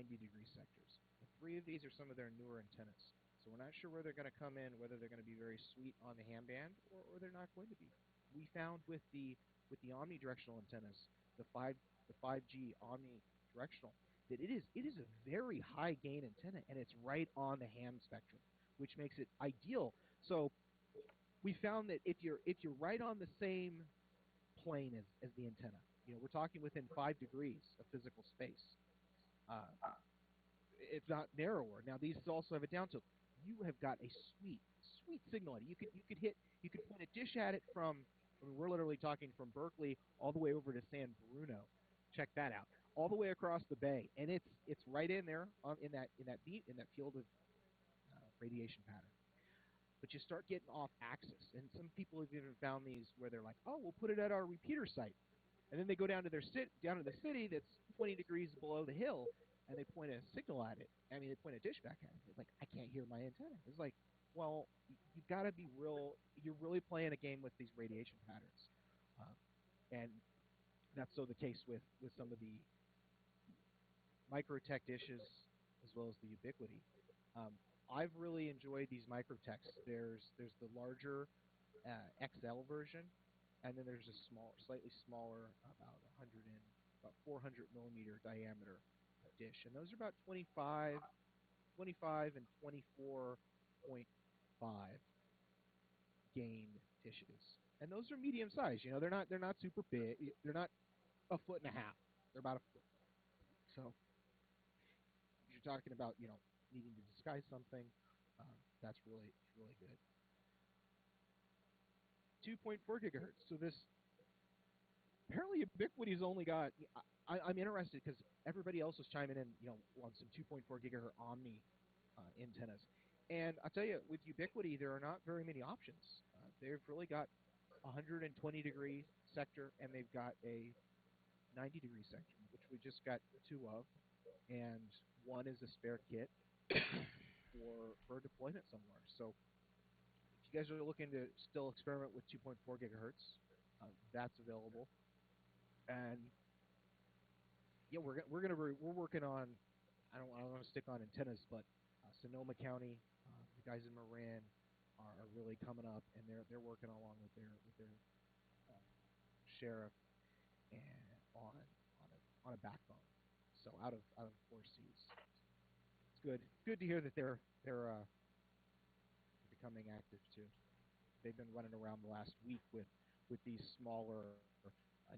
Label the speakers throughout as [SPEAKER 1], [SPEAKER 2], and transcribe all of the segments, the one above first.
[SPEAKER 1] 90-degree sectors. The 3 of these are some of their newer antennas. So we're not sure where they're going to come in, whether they're going to be very sweet on the ham band or they're not going to be. We found with the omnidirectional antennas, the 5G omnidirectional, that it is a very high gain antenna, and it's right on the ham spectrum, which makes it ideal. So we found that if you're right on the same plane as the antenna, we're talking within 5 degrees of physical space, if not narrower. Now these also have a down tilt. You have got a sweet signal at it. You could point a dish at it from. I mean, we're literally talking from Berkeley all the way over to San Bruno. Check that out. All the way across the bay, and it's right in there in that field of radiation pattern. But you start getting off axis, and some people have even found these where they're like, "Oh, we'll put it at our repeater site," and then they go down to the city that's 20 degrees below the hill, and they point a signal at it. I mean, they point a dish back at it. It's like, I can't hear my antenna. It's like, well, you've got to be real. You're really playing a game with these radiation patterns, and that's so the case with some of the microtech dishes as well as the Ubiquiti. I've really enjoyed these microtechs. There's the larger XL version, and then there's a slightly smaller, about 400 millimeter diameter dish, and those are about 25 and 24.5 gain dishes, and those are medium size. They're not super big. They're not a foot and a half. They're about a foot. So if you're talking about needing to disguise something, that's really good. 2.4 gigahertz. So this apparently Ubiquiti's only got. I'm interested because everybody else was chiming in, on some 2.4 gigahertz Omni antennas, and I'll tell you, with Ubiquiti, there are not very many options. They've really got 120 degree sector, and they've got a 90 degree sector, which we just got 2 of, and 1 is a spare kit for deployment somewhere. So if you guys are looking to still experiment with 2.4 gigahertz, that's available. And yeah, we're working on. I don't want to stick on antennas, but Sonoma County, the guys in Marin are really coming up, and they're working along with their sheriff and on a backbone. So out of 4 Cs. It's good to hear that they're becoming active too. They've been running around the last week with these smaller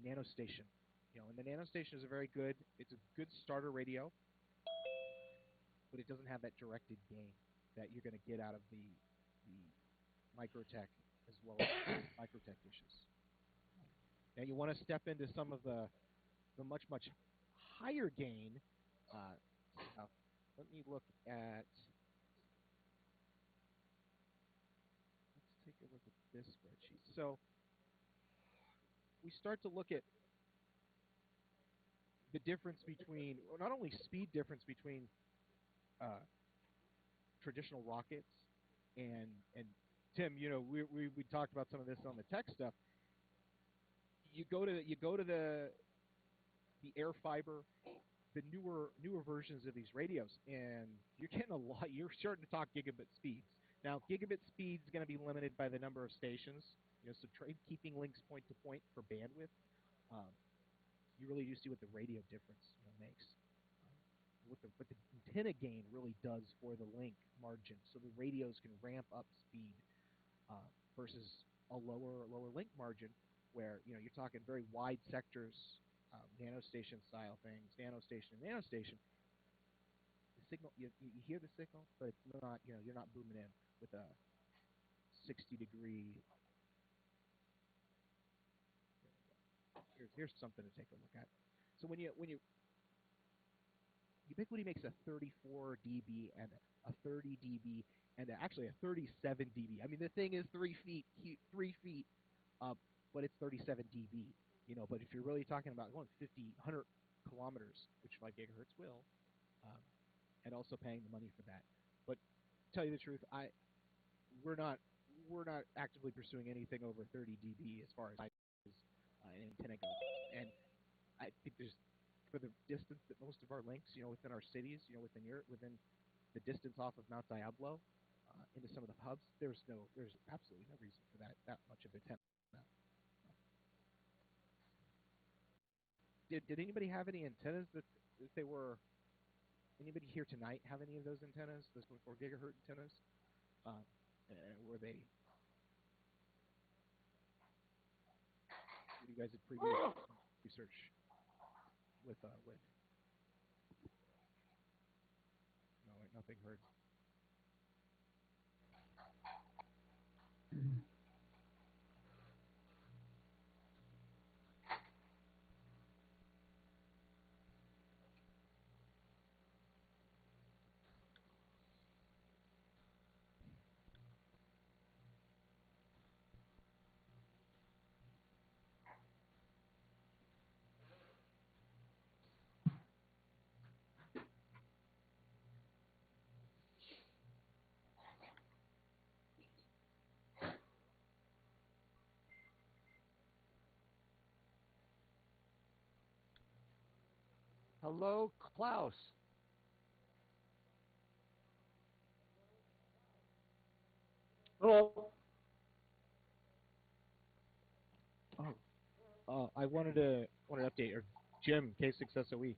[SPEAKER 1] nanostation. And the nanostation is it's a good starter radio, but it doesn't have that directed gain that you're going to get out of the microtech as well as microtech dishes. Now you want to step into some of the much higher gain stuff. Let me look at. Let's take a look at this spreadsheet. So we start to look at the difference between, well, not only speed difference between traditional rockets and Tim, we talked about some of this on the tech stuff. You go to the air fiber, the newer versions of these radios, and you're getting a lot. You're starting to talk gigabit speeds. Now, gigabit speed is going to be limited by the number of stations. So keeping links point to point for bandwidth. You really do see what the radio difference makes. What the antenna gain really does for the link margin, so the radios can ramp up speed versus a lower link margin, where you're talking very wide sectors, nanostation style things, nanostation. The signal, you hear the signal, but it's not, you're not booming in with a 60 degree. Here's something to take a look at. So when you Ubiquiti makes a 34 dB and a 30 dB and actually a 37 dB. I mean, the thing is 3 feet up, but it's 37 dB. But if you're really talking about going 50, 100 kilometers, which 5 gigahertz will, and also paying the money for that. But to tell you the truth, we're not actively pursuing anything over 30 dB as far as an antenna goes, and I think there's for the distance that most of our links, within our cities, within the distance off of Mount Diablo into some of the hubs, there's absolutely no reason for that much of antenna. Did anybody have any antennas that they were? Anybody here tonight have any of those antennas, those 4 gigahertz antennas? Were they? What you guys had previous research with? No, nothing heard.
[SPEAKER 2] Hello, Klaus.
[SPEAKER 3] Hello.
[SPEAKER 1] I wanted to update or Jim K6SOE.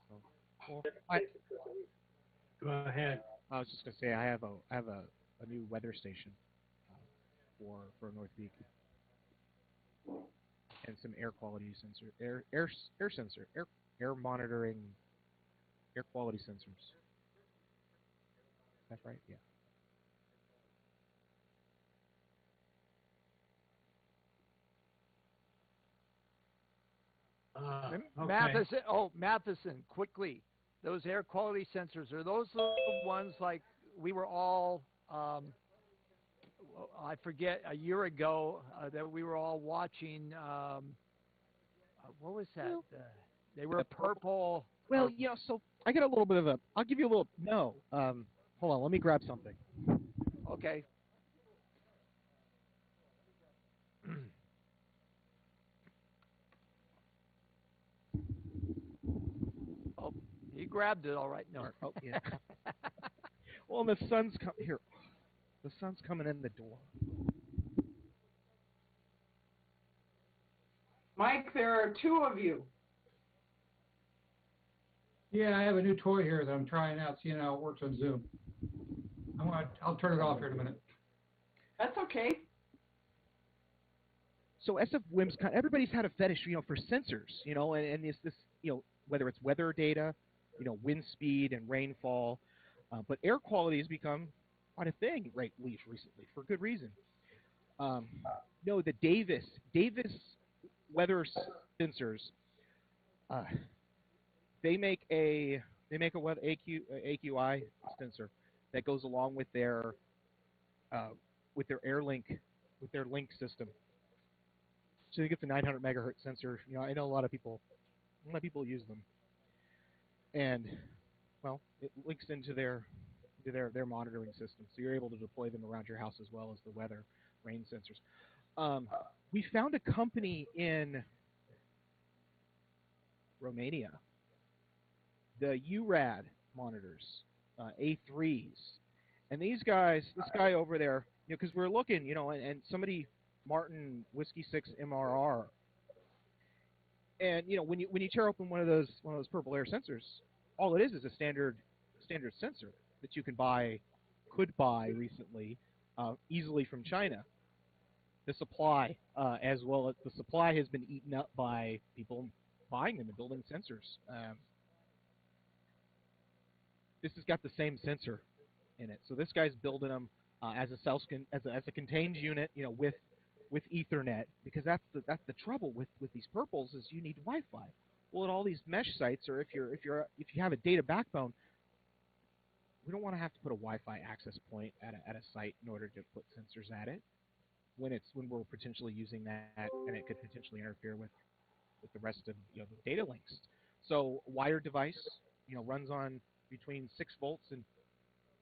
[SPEAKER 1] Well,
[SPEAKER 3] Go ahead.
[SPEAKER 1] I was just gonna say I have a new weather station for North Peak and some air quality sensor, air sensor, air monitoring, air quality sensors. That's right. Yeah.
[SPEAKER 3] Okay.
[SPEAKER 2] Matheson, quickly. Those air quality sensors, are those the ones like we were all, I forget, a year ago that we were all watching, what was that? They were purple.
[SPEAKER 1] Well, so I get a little bit of I'll give you a little, no. Hold on, let me grab something.
[SPEAKER 2] Okay. Oh, he grabbed it all right. No.
[SPEAKER 1] Oh, yeah. Well, the sun's here. The sun's coming in the door.
[SPEAKER 4] Mike, there are 2 of you.
[SPEAKER 5] Yeah, I have a new toy here that I'm trying out, seeing how it works on Zoom. I'll turn it off here in a minute.
[SPEAKER 4] That's okay.
[SPEAKER 1] So SFWIM's everybody's had a fetish, for sensors, and this, whether it's weather data, wind speed and rainfall, but air quality has become quite a thing recently for good reason. The Davis weather sensors, they make a weather AQI sensor that goes along with their AirLink with their link system. So you get the 900 megahertz sensor. I know a lot of people use them, and well, it links into their monitoring system, so you're able to deploy them around your house as well as the weather, rain sensors. We found a company in Romania, the URAD monitors, A3s, and this guy over there, because we're looking, and somebody, Martin Whiskey 6 MRR, and when you tear open one of those purple air sensors, all it is a standard sensor that you could buy recently easily from China. The supply, as well as the supply, has been eaten up by people buying them and building sensors. This has got the same sensor in it, so this guy's building them as a contained unit, with Ethernet, because that's the trouble with these purples is you need Wi-Fi. Well, at all these mesh sites, or if you have a data backbone, we don't want to have to put a Wi-Fi access point at a site in order to put sensors at it when we're potentially using that, and it could potentially interfere with the rest of the data links. So wired device, runs on between 6 volts and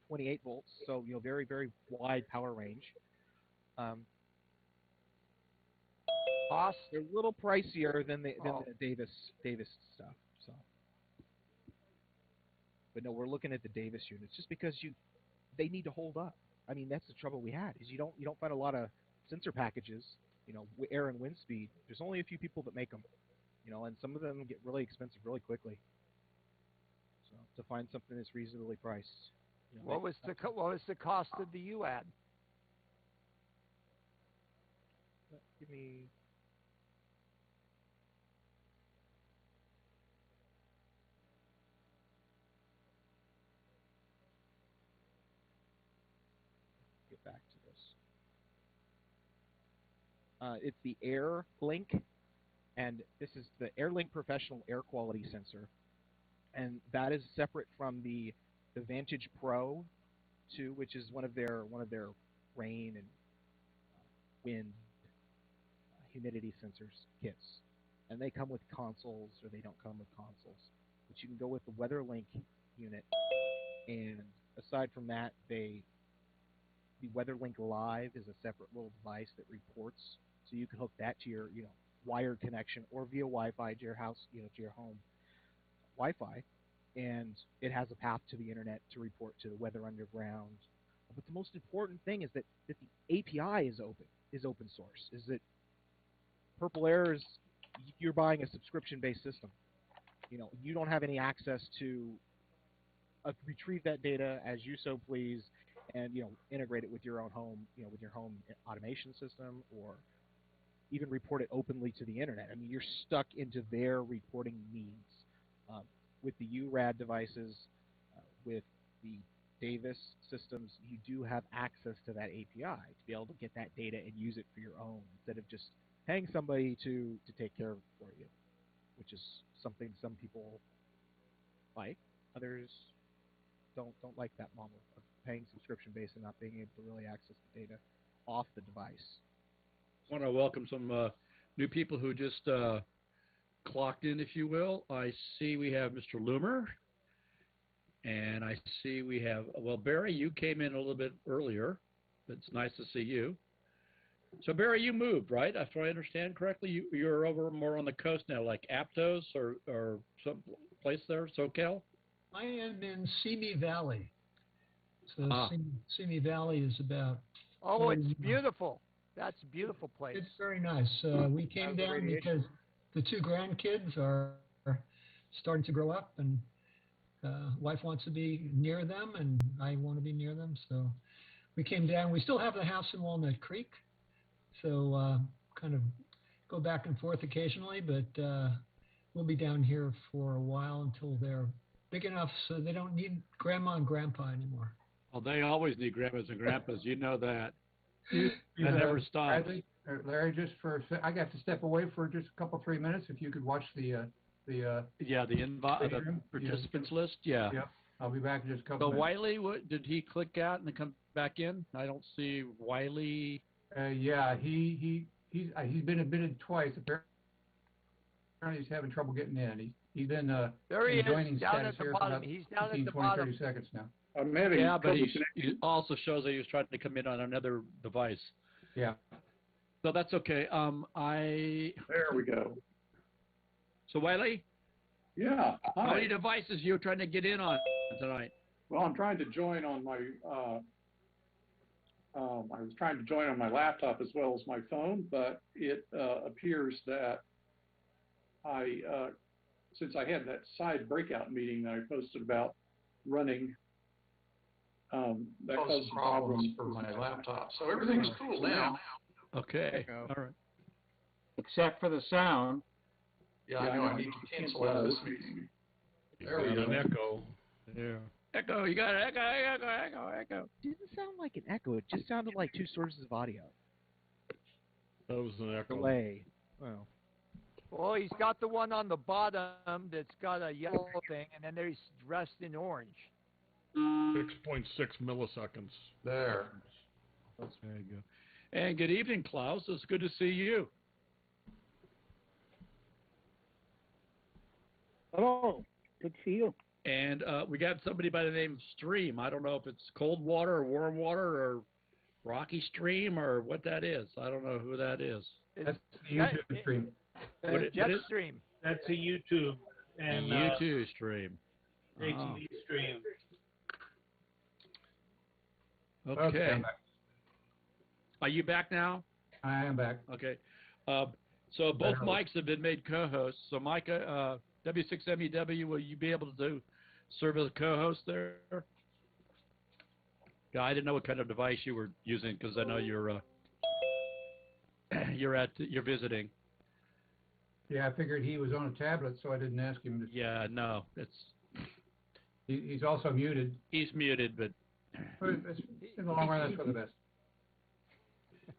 [SPEAKER 1] 28 volts, so very, very wide power range.
[SPEAKER 2] Cost?
[SPEAKER 1] They're a little pricier than the
[SPEAKER 2] Oh.
[SPEAKER 1] Davis stuff. So, but no, we're looking at the Davis units just because they need to hold up. I mean, that's the trouble we had is you don't find a lot of sensor packages. Air and wind speed. There's only a few people that make them. And some of them get really expensive really quickly. So to find something that's reasonably priced.
[SPEAKER 2] What was the cost of the UAD?
[SPEAKER 1] Give me. Get back to this. It's the Air Link, and this is the Air Link Professional Air Quality Sensor, and that is separate from the Vantage Pro 2, which is one of their rain and wind humidity sensors kits, and they come with consoles or they don't come with consoles. But you can go with the WeatherLink unit, and aside from that, the WeatherLink Live is a separate little device that reports, so you can hook that to your wired connection or via Wi-Fi to your house, to your home Wi-Fi, and it has a path to the internet to report to the Weather Underground. But the most important thing is that the API is open source. Is that Purple Air is you're buying a subscription-based system. You don't have any access to retrieve that data as you so please, and integrate it with your own home, with your home automation system, or even report it openly to the internet. I mean, you're stuck into their reporting needs. With the URAD devices, with the Davis systems, you do have access to that API to be able to get that data and use it for your own instead of just paying somebody to take care of it for you, which is something some people like. Others don't like that model of paying subscription based and not being able to really access the data off the device.
[SPEAKER 6] I want to welcome some new people who just clocked in, if you will. I see we have Mr. Loomer, and I see we have, Barry, you came in a little bit earlier. It's nice to see you. So, Barry, you moved, right? If I understand correctly, you're over more on the coast now, like Aptos or some place there, SoCal?
[SPEAKER 7] I am in Simi Valley. So Simi Valley is about...
[SPEAKER 2] Oh, it's beautiful. That's a beautiful place.
[SPEAKER 7] It's very nice. We came down because the two grandkids are starting to grow up, and wife wants to be near them, and I want to be near them. So we came down. We still have the house in Walnut Creek, so kind of go back and forth occasionally, but we'll be down here for a while until they're big enough so they don't need grandma and grandpa anymore.
[SPEAKER 6] Well, they always need grandmas and grandpas. You know that. That never stops.
[SPEAKER 5] Bradley, Larry, I got to step away for just a couple, 3 minutes. If you could watch the
[SPEAKER 6] participants list. Yeah.
[SPEAKER 5] Yep. I'll be back in just a couple minutes.
[SPEAKER 6] Wiley, did he click out and then come back in? I don't see Wiley.
[SPEAKER 5] Yeah, he's been admitted twice. Apparently, he's having trouble getting in. He's been
[SPEAKER 2] there he
[SPEAKER 5] joining
[SPEAKER 2] is, down
[SPEAKER 5] status
[SPEAKER 2] at the
[SPEAKER 5] here
[SPEAKER 2] bottom.
[SPEAKER 5] for about
[SPEAKER 2] He's down
[SPEAKER 5] 15,
[SPEAKER 2] at the
[SPEAKER 5] 20,
[SPEAKER 2] bottom.
[SPEAKER 5] 30 seconds now.
[SPEAKER 6] Yeah, but he also shows that he was trying to come in on another device.
[SPEAKER 5] Yeah.
[SPEAKER 6] So that's okay.
[SPEAKER 8] There we go.
[SPEAKER 6] So Wiley?
[SPEAKER 8] Yeah. Hi.
[SPEAKER 6] How many devices you're trying to get in on tonight?
[SPEAKER 8] Well, I'm trying to join on my. I was trying to join on my laptop as well as my phone, but it appears that since I had that side breakout meeting that I posted about running, that caused some problems
[SPEAKER 9] for my laptop. So everything's cool now.
[SPEAKER 6] Okay. All right.
[SPEAKER 9] Except for the sound. Yeah, I know. I need to cancel out this meeting. There we go.
[SPEAKER 10] An echo.
[SPEAKER 6] Yeah. Echo. You got an echo.
[SPEAKER 1] Didn't sound like an echo. It just sounded like two sources of audio.
[SPEAKER 10] That was an echo.
[SPEAKER 1] Delay. Oh.
[SPEAKER 2] Well, he's got the one on the bottom that's got a yellow thing, and then there's dressed in orange.
[SPEAKER 10] 6.6 milliseconds.
[SPEAKER 9] There.
[SPEAKER 6] There you go. And good evening, Klaus. It's good to see you.
[SPEAKER 11] Hello. Good to see you.
[SPEAKER 6] And we got somebody by the name of Stream. I don't know if it's cold water or warm water or Rocky Stream or what that is. I don't know who that is.
[SPEAKER 5] That's the YouTube stream.
[SPEAKER 2] Jetstream.
[SPEAKER 3] That's a YouTube. And
[SPEAKER 6] YouTube stream.
[SPEAKER 3] HD stream.
[SPEAKER 6] Okay.
[SPEAKER 5] I'm back.
[SPEAKER 6] Are you back now?
[SPEAKER 5] I am back.
[SPEAKER 6] Okay. So both mics have been made co-hosts. So Micah, W6MEW, will you be able to serve as a co-host there? Yeah, I didn't know what kind of device you were using because I know you're you're visiting.
[SPEAKER 5] Yeah, I figured he was on a tablet, so I didn't ask him.
[SPEAKER 6] Yeah, no,
[SPEAKER 5] He's also muted.
[SPEAKER 6] He's muted, but
[SPEAKER 5] in the long run, that's for the best.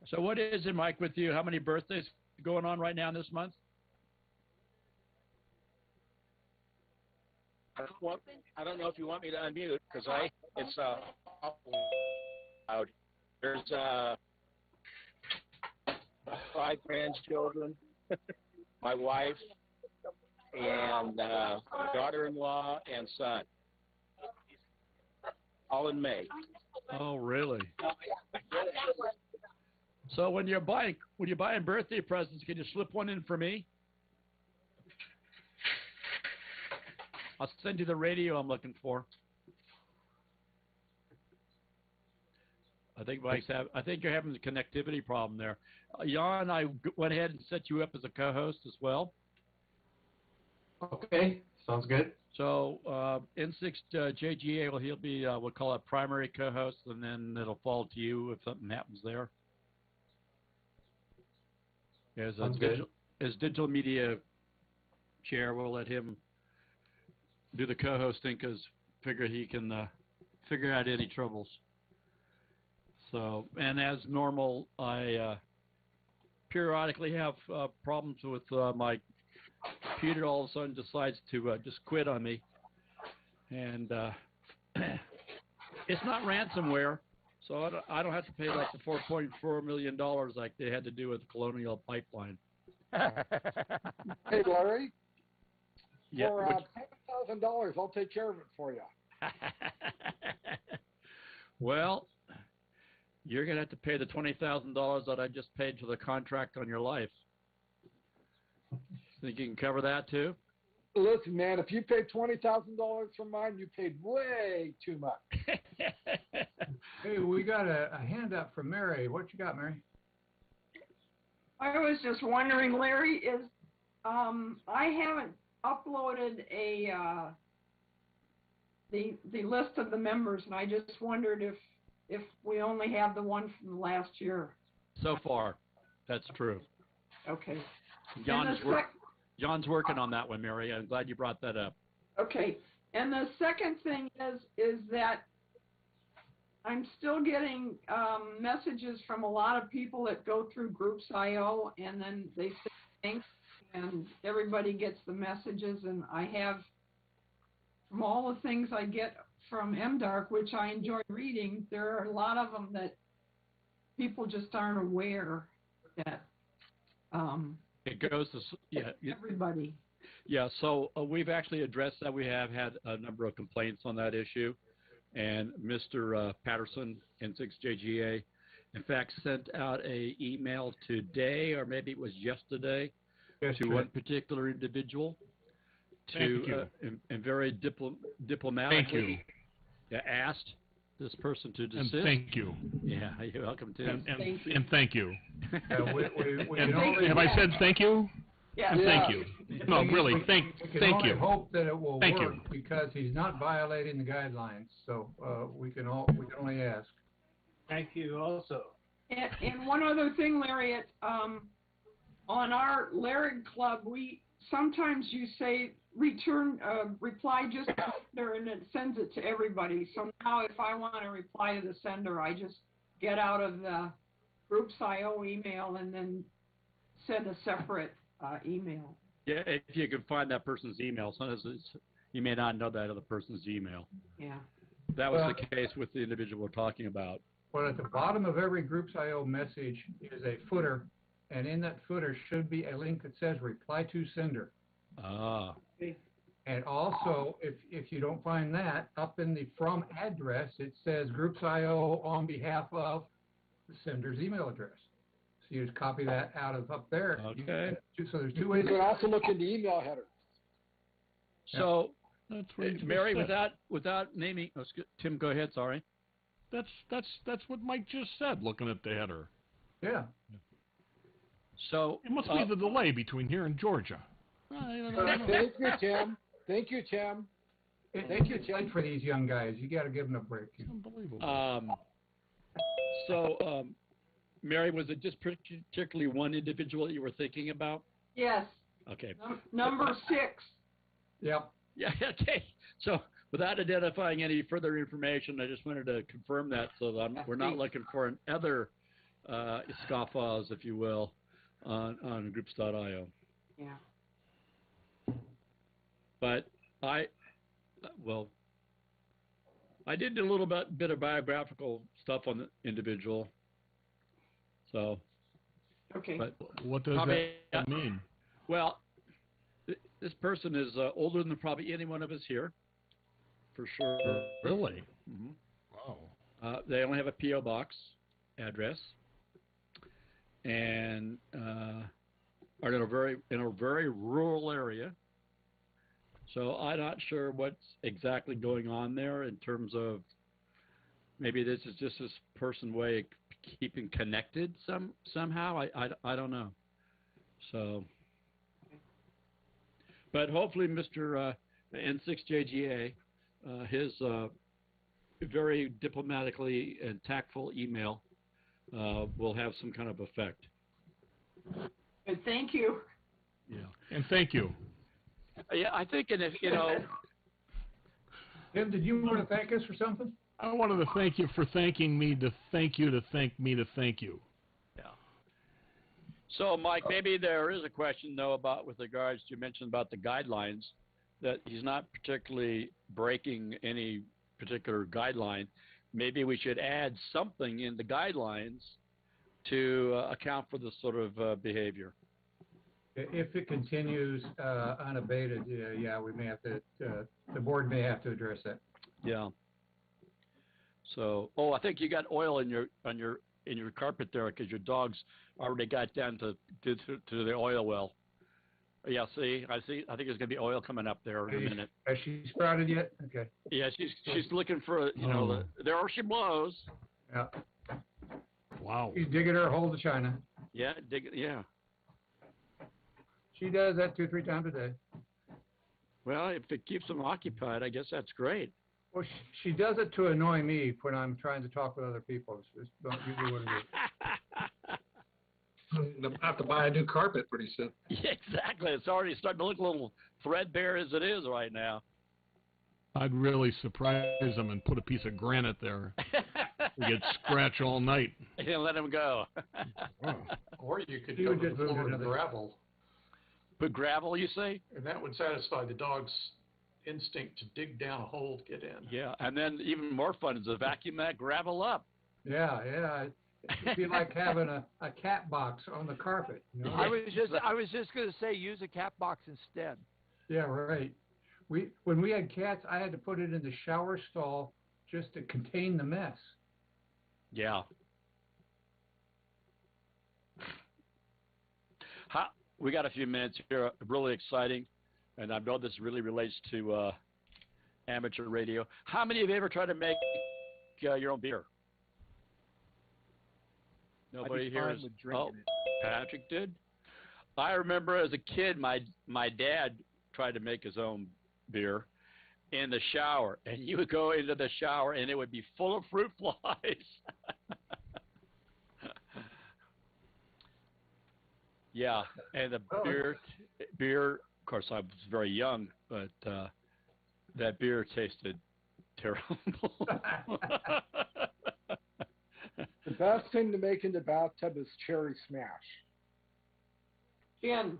[SPEAKER 6] So what is it, Mike, with you? How many birthdays going on right now this month?
[SPEAKER 12] I don't know if you want me to unmute because it's loud. There's 5 grandchildren, my wife, and daughter-in-law and son, all in May.
[SPEAKER 6] Oh, really? So when you're buying birthday presents, can you slip one in for me? I'll send you the radio I'm looking for. I think you're having a connectivity problem there. Jan, I went ahead and set you up as a co-host as well.
[SPEAKER 9] Okay, sounds good.
[SPEAKER 6] So N6 JGA, he'll be we'll call it primary co-host, and then it'll fall to you if something happens there. As digital media chair, we'll let him do the co-hosting because figure he can figure out any troubles. So, and as normal, I periodically have problems with my computer. All of a sudden decides to just quit on me, and it's not ransomware, so I don't have to pay like the $4.4 million like they had to do with the Colonial Pipeline.
[SPEAKER 13] Hey, Larry.
[SPEAKER 6] Yeah,
[SPEAKER 13] for $10,000, I'll take care of it for you.
[SPEAKER 6] Well, you're going to have to pay the $20,000 that I just paid for the contract on your life. Think you can cover that too?
[SPEAKER 13] Listen, man, if you paid $20,000 for mine, you paid way too much.
[SPEAKER 5] Hey, we got a handout from Mary. What you got, Mary?
[SPEAKER 4] I was just wondering, Larry, is I haven't uploaded the list of the members, and I just wondered if we only have the one from last year.
[SPEAKER 6] So far, that's true.
[SPEAKER 4] Okay.
[SPEAKER 6] John's working on that one, Mary. I'm glad you brought that up.
[SPEAKER 4] Okay. And the second thing is that I'm still getting messages from a lot of people that go through Groups.io, and then they say thanks, and everybody gets the messages, and I have, from all the things I get from MDARC, which I enjoy reading, there are a lot of them that people just aren't aware that
[SPEAKER 6] it goes to
[SPEAKER 4] everybody.
[SPEAKER 6] Yeah, so we've actually addressed that. We have had a number of complaints on that issue, and Mr. Patterson, N6JGA, in fact, sent out an email today, or maybe it was yesterday, to one particular individual to and very diplomatically asked this person to desist.
[SPEAKER 10] And thank you.
[SPEAKER 6] Yeah, you're welcome to.
[SPEAKER 10] And thank you.
[SPEAKER 5] We
[SPEAKER 10] have I said thank you?
[SPEAKER 4] Yeah.
[SPEAKER 10] And thank you. No, really, thank
[SPEAKER 5] we can only
[SPEAKER 10] you.
[SPEAKER 5] hope that it will
[SPEAKER 10] Thank
[SPEAKER 5] work
[SPEAKER 10] you.
[SPEAKER 5] because he's not violating the guidelines. So we can only ask.
[SPEAKER 3] Thank you also.
[SPEAKER 4] And one other thing, Larry, on our Larry Club, sometimes you say reply just to the sender, and it sends it to everybody. So now if I want to reply to the sender, I just get out of the Groups.io email and then send a separate email.
[SPEAKER 6] Yeah, if you can find that person's email. Sometimes you may not know that other person's email.
[SPEAKER 4] Yeah.
[SPEAKER 6] That was the case with the individual we're talking about.
[SPEAKER 5] Well, at the bottom of every Groups.io message is a footer, and in that footer should be a link that says reply to sender.
[SPEAKER 6] Ah.
[SPEAKER 5] And also, if you don't find that, up in the from address, it says Groups.io on behalf of, sender's email address. So you just copy that out of up there.
[SPEAKER 6] Okay.
[SPEAKER 5] So there's two
[SPEAKER 13] You
[SPEAKER 5] ways.
[SPEAKER 13] can also look into email headers.
[SPEAKER 6] So,
[SPEAKER 10] That's what he just
[SPEAKER 6] Mary,
[SPEAKER 10] said.
[SPEAKER 6] without naming, Tim, go ahead. Sorry.
[SPEAKER 10] That's what Mike just said. Looking at the header,
[SPEAKER 5] Yeah.
[SPEAKER 6] So
[SPEAKER 10] it must be the delay between here and Georgia. I don't know.
[SPEAKER 13] Thank you, Tim. Thank you, Tim. Thank you,
[SPEAKER 5] It's
[SPEAKER 13] Tim.
[SPEAKER 5] late for these young guys. You got to give them a break.
[SPEAKER 10] Unbelievable.
[SPEAKER 6] Mary, was it just particularly one individual that you were thinking about?
[SPEAKER 4] Yes.
[SPEAKER 6] Okay.
[SPEAKER 4] Number 6.
[SPEAKER 5] Yep.
[SPEAKER 6] Yeah. Okay. So, without identifying any further information, I just wanted to confirm that so that we're not looking for another scofflaws, if you will, on groups.io.
[SPEAKER 4] Yeah.
[SPEAKER 6] But I did do a little bit of biographical stuff on the individual. So.
[SPEAKER 4] Okay.
[SPEAKER 6] But
[SPEAKER 10] what does that mean?
[SPEAKER 6] Well, this person is older than probably any one of us here, for sure.
[SPEAKER 10] Really?
[SPEAKER 6] Mm-hmm.
[SPEAKER 10] Wow.
[SPEAKER 6] They only have a P.O. box address, and are in a very rural area. So I'm not sure what's exactly going on there in terms of maybe this is just this person's way of keeping connected somehow. I don't know. So. But hopefully, Mr. N6JGA, his very diplomatically and tactful email will have some kind of effect.
[SPEAKER 4] And thank you.
[SPEAKER 10] Yeah, and thank you.
[SPEAKER 6] Yeah, I think, and if
[SPEAKER 5] Tim, did you want to thank us for something?
[SPEAKER 10] I wanted to thank you for thanking me to thank you to thank me to thank you.
[SPEAKER 6] Yeah. So, Mike, maybe there is a question, though, with regards to you mentioned about the guidelines, that he's not particularly breaking any particular guideline. Maybe we should add something in the guidelines to account for this sort of behavior.
[SPEAKER 5] If it continues unabated, yeah, we may have to. The board may have to address that.
[SPEAKER 6] Yeah. So, I think you got oil in your carpet there because your dogs already got down to the oil well. Yeah, see, I think there's gonna be oil coming up there in a minute.
[SPEAKER 5] Has she sprouted yet? Okay.
[SPEAKER 6] Yeah, she's looking for there she blows.
[SPEAKER 5] Yeah.
[SPEAKER 10] Wow.
[SPEAKER 5] She's digging her hole to China.
[SPEAKER 6] Yeah, yeah.
[SPEAKER 5] She does that 2-3 times a day.
[SPEAKER 6] Well, if it keeps them occupied, I guess that's great.
[SPEAKER 5] Well, she does it to annoy me when I'm trying to talk with other people. It's not usually what it is.
[SPEAKER 9] They'll have to buy a new carpet pretty soon.
[SPEAKER 6] Yeah, exactly. It's already starting to look a little threadbare as it is right now.
[SPEAKER 10] I'd really surprise them and put a piece of granite there. We get scratch all night.
[SPEAKER 6] And let him go.
[SPEAKER 9] Or you could go to the floor and gravel.
[SPEAKER 6] Put gravel, you say?
[SPEAKER 9] And that would satisfy the dog's instinct to dig down a hole to get in.
[SPEAKER 6] Yeah, and then even more fun is to vacuum that gravel up.
[SPEAKER 5] Yeah. It'd be like having a cat box on the carpet. You know?
[SPEAKER 2] I was just going to say use a cat box instead.
[SPEAKER 5] Yeah, right. When we had cats, I had to put it in the shower stall just to contain the mess.
[SPEAKER 6] Yeah. We got a few minutes here. Really exciting, and I know this really relates to amateur radio. How many of you ever tried to make your own beer? Nobody here is. Patrick did. I remember as a kid, my dad tried to make his own beer in the shower, and you would go into the shower, and it would be full of fruit flies. Yeah, and the beer. Of course, I was very young, but that beer tasted terrible.
[SPEAKER 13] The best thing to make in the bathtub is cherry smash.
[SPEAKER 4] Gin.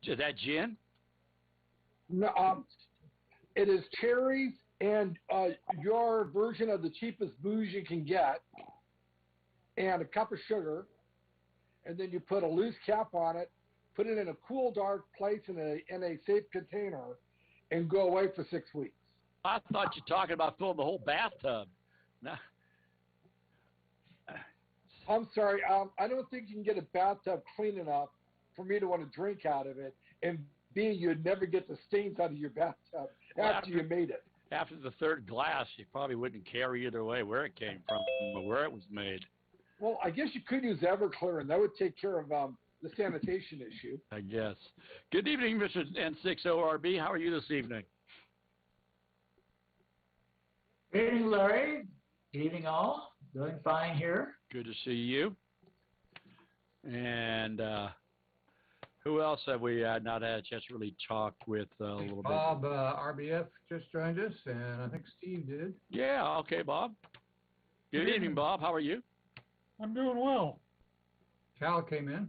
[SPEAKER 6] Is that gin?
[SPEAKER 13] No, it is cherries and your version of the cheapest booze you can get, and a cup of sugar, and then you put a loose cap on it, put it in a cool, dark place in a safe container, and go away for 6 weeks.
[SPEAKER 6] I thought you were talking about filling the whole bathtub. No.
[SPEAKER 13] I'm sorry. I don't think you can get a bathtub clean enough for me to want to drink out of it. And B, you'd never get the stains out of your bathtub after you made it.
[SPEAKER 6] After the third glass, you probably wouldn't care either way where it came from or where it was made.
[SPEAKER 13] Well, I guess you could use Everclear, and that would take care of the sanitation issue.
[SPEAKER 6] I guess. Good evening, Mr. N6ORB. How are you this evening?
[SPEAKER 14] Good evening, Larry. Good evening, all. Doing fine here.
[SPEAKER 6] Good to see you. And who else have we not had a chance to really talk with a little
[SPEAKER 5] Bob, RBF just joined us, and I think Steve did.
[SPEAKER 6] Yeah, okay, Bob. Good evening, Bob. How are you?
[SPEAKER 11] I'm doing well.
[SPEAKER 5] Cal came in.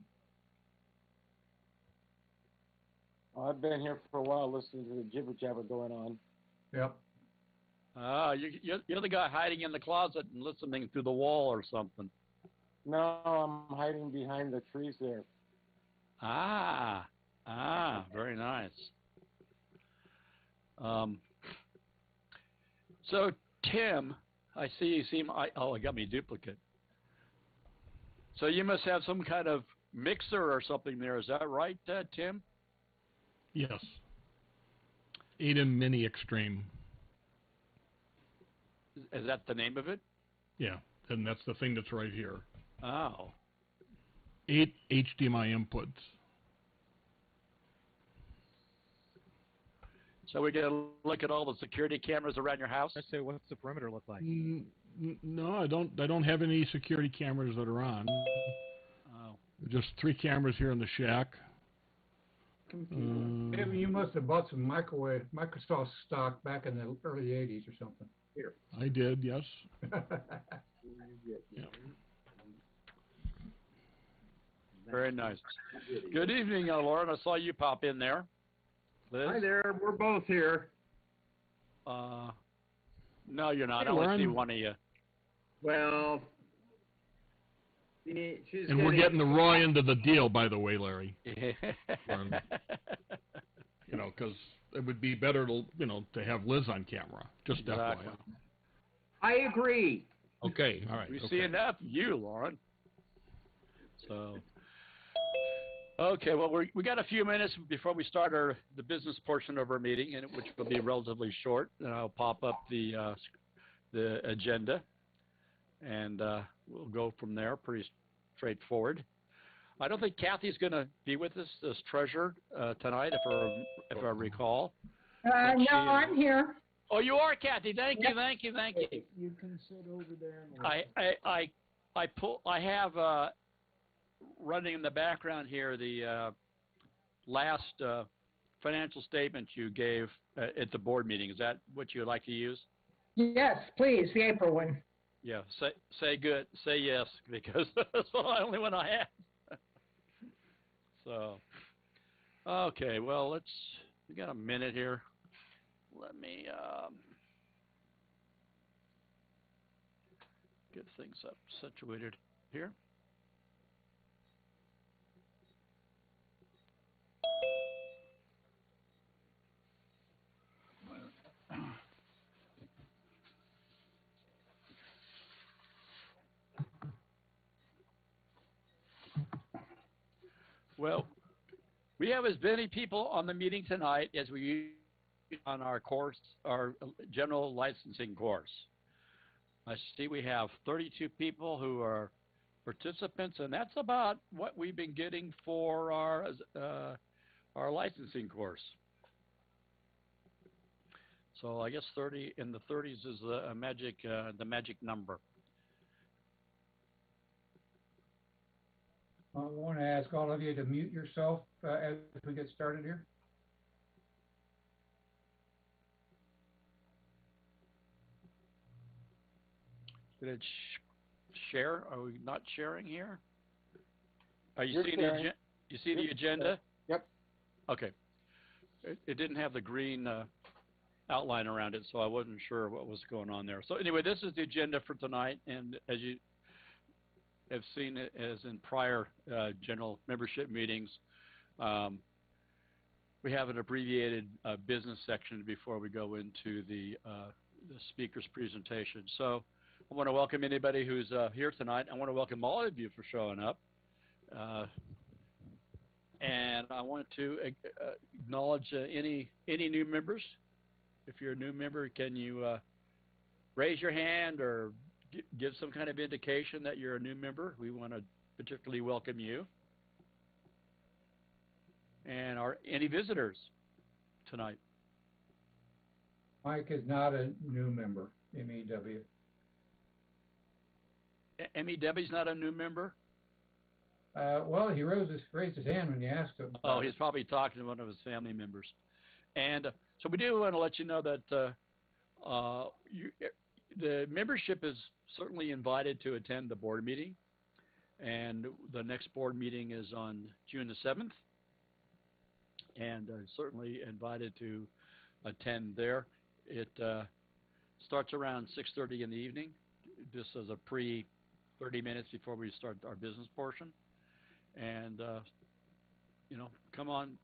[SPEAKER 12] I've been here for a while listening to the jibber jabber going on.
[SPEAKER 5] Yep.
[SPEAKER 6] You're the guy hiding in the closet and listening through the wall or something.
[SPEAKER 12] No, I'm hiding behind the trees there.
[SPEAKER 6] Very nice. So, Tim, I see you seem, it got me a duplicate. So you must have some kind of mixer or something there. Is that right, Tim?
[SPEAKER 10] Yes. ADEM Mini Extreme.
[SPEAKER 6] Is that the name of it?
[SPEAKER 10] Yeah, and that's the thing that's right here.
[SPEAKER 6] Oh.
[SPEAKER 10] 8 HDMI inputs.
[SPEAKER 6] So we get to look at all the security cameras around your house?
[SPEAKER 1] I say, what's the perimeter look like?
[SPEAKER 10] No, I don't have any security cameras that are on.
[SPEAKER 6] Oh.
[SPEAKER 5] Just 3 cameras here in the shack. Maybe you must have bought some Microsoft stock back in the early 80s or something. Here.
[SPEAKER 10] I did, yes.
[SPEAKER 5] Yeah.
[SPEAKER 6] Very nice. Good evening, Lauren. I saw you pop in there. Liz?
[SPEAKER 11] Hi there. We're both here.
[SPEAKER 6] No, you're not.
[SPEAKER 10] Hey,
[SPEAKER 6] I only
[SPEAKER 10] Lauren.
[SPEAKER 6] see one of you.
[SPEAKER 11] Well,
[SPEAKER 10] And we're getting the raw end of the deal, by the way, Larry.
[SPEAKER 6] Yeah.
[SPEAKER 10] You know, because it would be better to, to have Liz on camera. Just
[SPEAKER 6] Exactly.
[SPEAKER 10] FYI.
[SPEAKER 11] I agree.
[SPEAKER 10] Okay, all right.
[SPEAKER 6] We
[SPEAKER 10] okay.
[SPEAKER 6] see enough of you, Lauren. So, okay, well, we got a few minutes before we start the business portion of our meeting, and which will be relatively short. And I'll pop up the agenda, and we'll go from there. Pretty straightforward. I don't think Kathy's going to be with us as treasurer tonight, if I recall.
[SPEAKER 15] No, I'm here.
[SPEAKER 6] Oh, you are, Kathy. Thank you.
[SPEAKER 11] You can sit over there.
[SPEAKER 6] I have running in the background here the last financial statement you gave at the board meeting. Is that what you would like to use?
[SPEAKER 15] Yes, please, the April one.
[SPEAKER 6] Yeah. Say yes, because that's the only one I have. So, okay. Well, we got a minute here. Let me get things up situated here. Well, we have as many people on the meeting tonight as we use on our course, our general licensing course. I see we have 32 people who are participants, and that's about what we've been getting for our licensing course. So I guess 30 in the 30s is the magic number.
[SPEAKER 5] I want to ask all of you to mute yourself as we get started here.
[SPEAKER 6] Did it share? Are we not sharing here? Are you
[SPEAKER 12] You're
[SPEAKER 6] seeing
[SPEAKER 12] sharing.
[SPEAKER 6] you see the agenda?
[SPEAKER 12] Yep.
[SPEAKER 6] Okay. It didn't have the green outline around it, so I wasn't sure what was going on there. So anyway, this is the agenda for tonight, and as you have seen it as in prior general membership meetings, we have an abbreviated business section before we go into the speaker's presentation. So I want to welcome anybody who's here tonight. I want to welcome all of you for showing up. And I want to acknowledge any new members. If you're a new member, can you raise your hand or give some kind of indication that you're a new member? We want to particularly welcome you. And any visitors tonight?
[SPEAKER 5] Mike is not a new member, MEW.
[SPEAKER 6] MEW's not a new member?
[SPEAKER 5] Well, he raised his hand when you asked him.
[SPEAKER 6] Oh, he's probably talking to one of his family members. And so we do want to let you know that the membership is certainly invited to attend the board meeting. And the next board meeting is on June the 7th. And certainly invited to attend there. It starts around 6:30 in the evening, just as a 30 minutes before we start our business portion. And, come on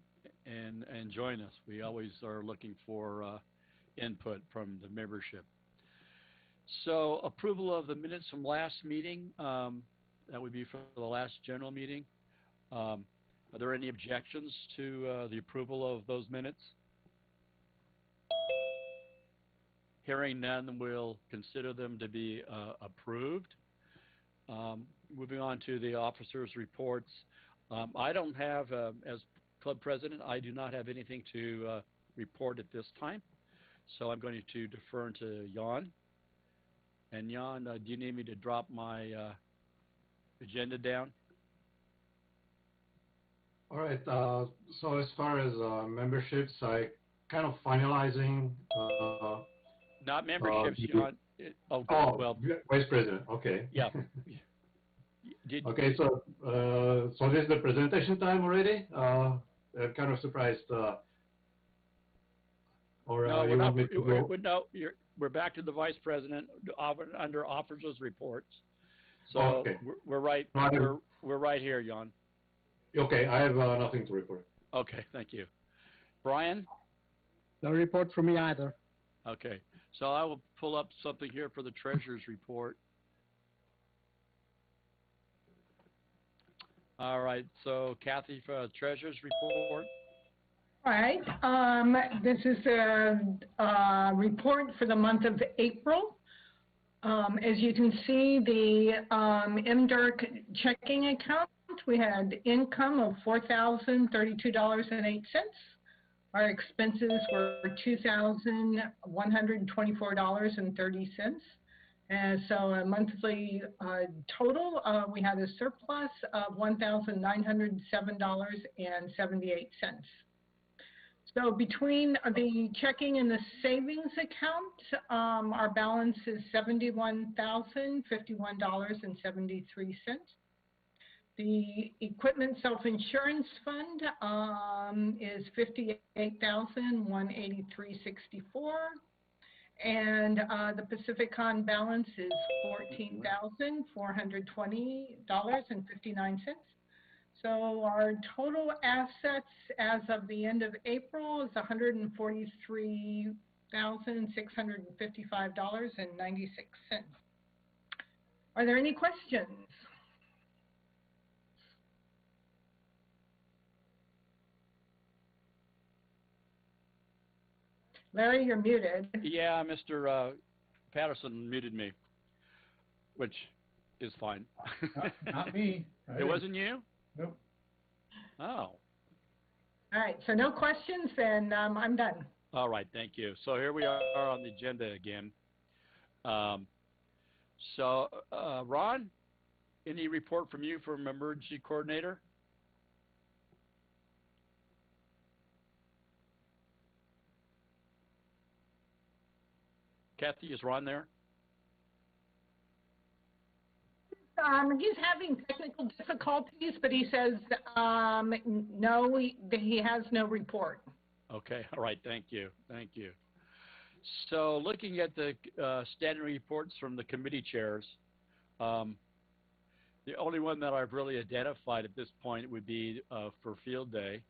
[SPEAKER 6] and join us. We always are looking for input from the membership. So approval of the minutes from last meeting, that would be for the last general meeting. Are there any objections to the approval of those minutes? Hearing none, we'll consider them to be approved. Moving on to the officers' reports. I don't have, as club president, I do not have anything to report at this time. So I'm going to defer to Jan. And Jan, do you need me to drop my agenda down?
[SPEAKER 16] All right. So as far as memberships, I kind of finalizing.
[SPEAKER 6] Not memberships, Jan. Well,
[SPEAKER 16] Vice President. Okay.
[SPEAKER 6] Yeah.
[SPEAKER 16] Okay. So so this is the presentation time already. I'm kind of surprised.
[SPEAKER 6] No, we're not. No, we're back to the Vice President under officers' reports. So
[SPEAKER 16] okay.
[SPEAKER 6] We're right. We're right here, Jan.
[SPEAKER 16] Okay, I have nothing to report.
[SPEAKER 6] Okay, thank you. Brian?
[SPEAKER 17] No report from me either.
[SPEAKER 6] Okay, so I will pull up something here for the treasurer's report. All right, so Kathy, for the treasurer's report.
[SPEAKER 15] All right, this is a report for the month of April. As you can see, the MDARC checking account, we had income of $4,032.08. Our expenses were $2,124.30. And so a monthly total, we had a surplus of $1,907.78. So between the checking and the savings account, our balance is $71,051.73. The equipment self-insurance fund is $58,183.64. And the Pacificon balance is $14,420.59. So our total assets as of the end of April is $143,655.96. Are there any questions? Larry, you're muted.
[SPEAKER 6] Yeah, Mr. Patterson muted me, which is fine.
[SPEAKER 5] Not me.
[SPEAKER 6] It wasn't you?
[SPEAKER 5] Nope.
[SPEAKER 6] Oh.
[SPEAKER 15] All right, so no questions, then I'm done.
[SPEAKER 6] All right, thank you. So here we are on the agenda again. Ron, any report from you from emergency coordinator? Kathy, is Ron there?
[SPEAKER 15] He's having technical difficulties, but he says no, he has no report.
[SPEAKER 6] Okay, all right, thank you. Thank you. So looking at the standing reports from the committee chairs, the only one that I've really identified at this point would be for Field Day,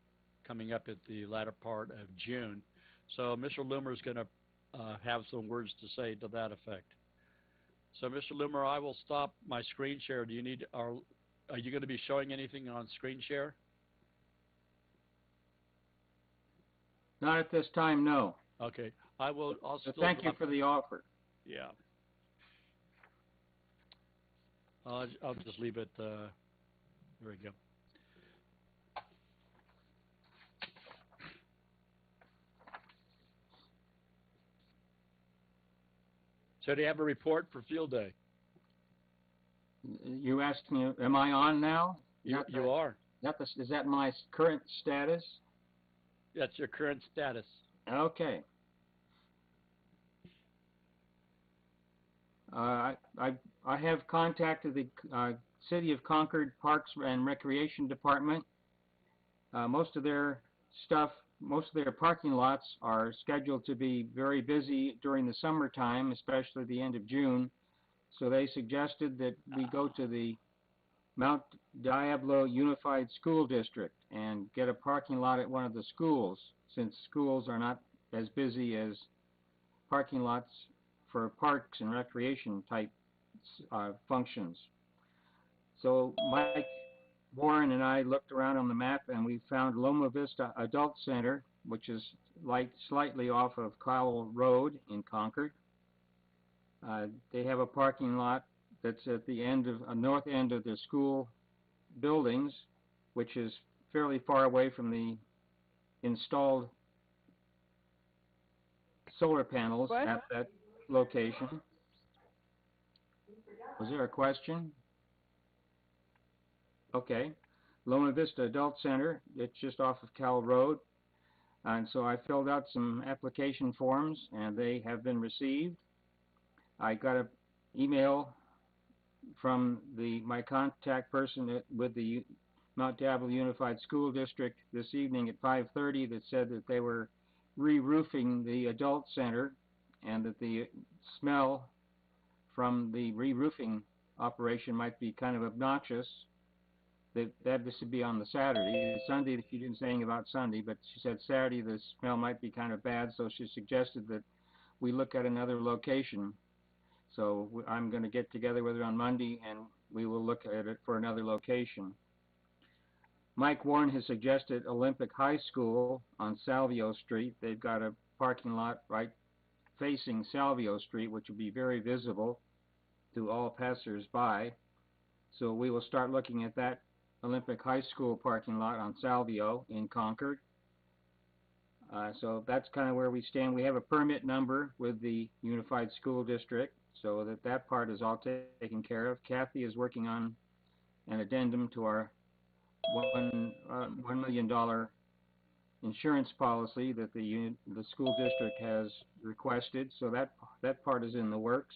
[SPEAKER 6] coming up at the latter part of June. So Mr. Loomer is going to have some words to say to that effect. So, Mr. Loomer, I will stop my screen share. Do you need, are you going to be showing anything on screen share?
[SPEAKER 9] Not at this time, no.
[SPEAKER 6] Okay. I'll still
[SPEAKER 9] thank you for the offer.
[SPEAKER 6] Yeah. I'll just leave it, there we go. So do you have a report for field day?
[SPEAKER 9] You asked me, am I on now?
[SPEAKER 6] You are.
[SPEAKER 9] Is that my current status?
[SPEAKER 6] That's your current status.
[SPEAKER 9] Okay. I have contacted the City of Concord Parks and Recreation Department. Most of their parking lots are scheduled to be very busy during the summertime, especially the end of June. So they suggested that we go to the Mount Diablo Unified School District and get a parking lot at one of the schools, since schools are not as busy as parking lots for parks and recreation type functions. So Mike Warren and I looked around on the map and we found Loma Vista Adult Center, which is slightly off of Cowell Road in Concord. They have a parking lot that's at the north end of the school buildings, which is fairly far away from the installed solar panels at that location. Was there a question? Okay. Loma Vista Adult Center, it's just off of Cowell Road. And so I filled out some application forms and they have been received. I got an email from my contact person with the Mount Diablo Unified School District this evening at 5:30 that said that they were re-roofing the adult center and that the smell from the re-roofing operation might be kind of obnoxious. That this would be on the Saturday. Sunday, she didn't say anything about Sunday, but she said Saturday the smell might be kind of bad, so she suggested that we look at another location. So I'm going to get together with her on Monday and we will look at it for another location. Mike Warren has suggested Olympic High School on Salvio Street. They've got a parking lot right facing Salvio Street, which will be very visible to all passers-by. So we will start looking at that Olympic High School parking lot on Salvio in Concord. So that's kind of where we stand. We have a permit number with the Unified School District, so that part is all taken care of. Kathy is working on an addendum to our $1 million insurance policy that the school district has requested, so that part is in the works.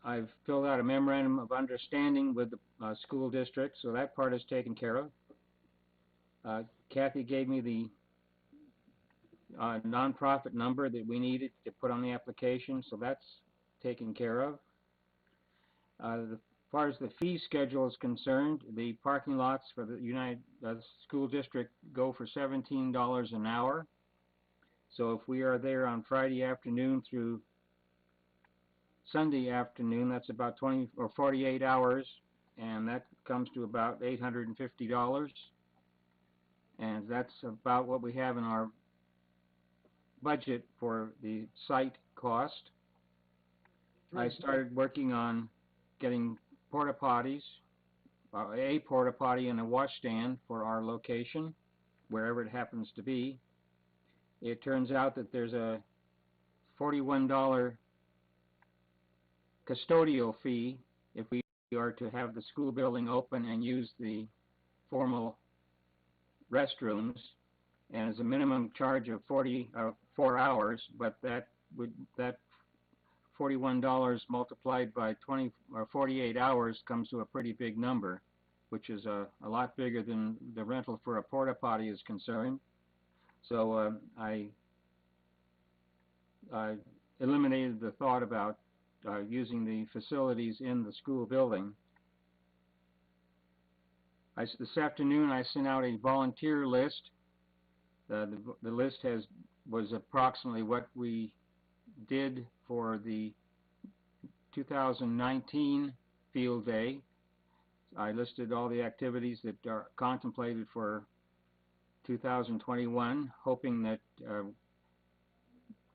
[SPEAKER 9] I've filled out a memorandum of understanding with the school district, so that part is taken care of. Kathy gave me the nonprofit number that we needed to put on the application, so that's taken care of. As far as the fee schedule is concerned, the parking lots for the United School District go for $17 an hour. So if we are there on Friday afternoon through Sunday afternoon, that's about 20 or 48 hours, and that comes to about $850. And that's about what we have in our budget for the site cost. I started working on getting porta potties, a porta potty and a wash stand for our location, wherever it happens to be. It turns out that there's a $41 custodial fee if we are to have the school building open and use the formal restrooms, and as a minimum charge of 4 hours, but that $41 multiplied by 20 or 48 hours comes to a pretty big number, which is a lot bigger than the rental for a porta potty is concerned. So I eliminated the thought about using the facilities in the school building. This afternoon I sent out a volunteer list. The list was approximately what we did for the 2019 field day. I listed all the activities that are contemplated for 2021, hoping that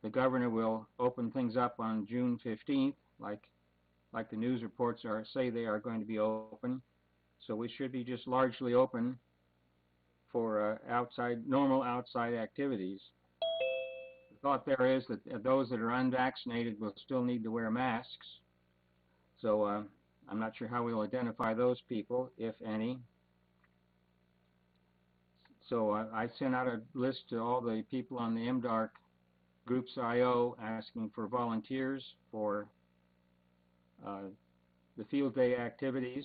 [SPEAKER 9] the governor will open things up on June 15th, like the news reports say they are going to be open. So we should be just largely open for normal outside activities. The thought there is that those that are unvaccinated will still need to wear masks. So I'm not sure how we'll identify those people, if any. So I sent out a list to all the people on the MDARC Groups IO asking for volunteers for the field day activities.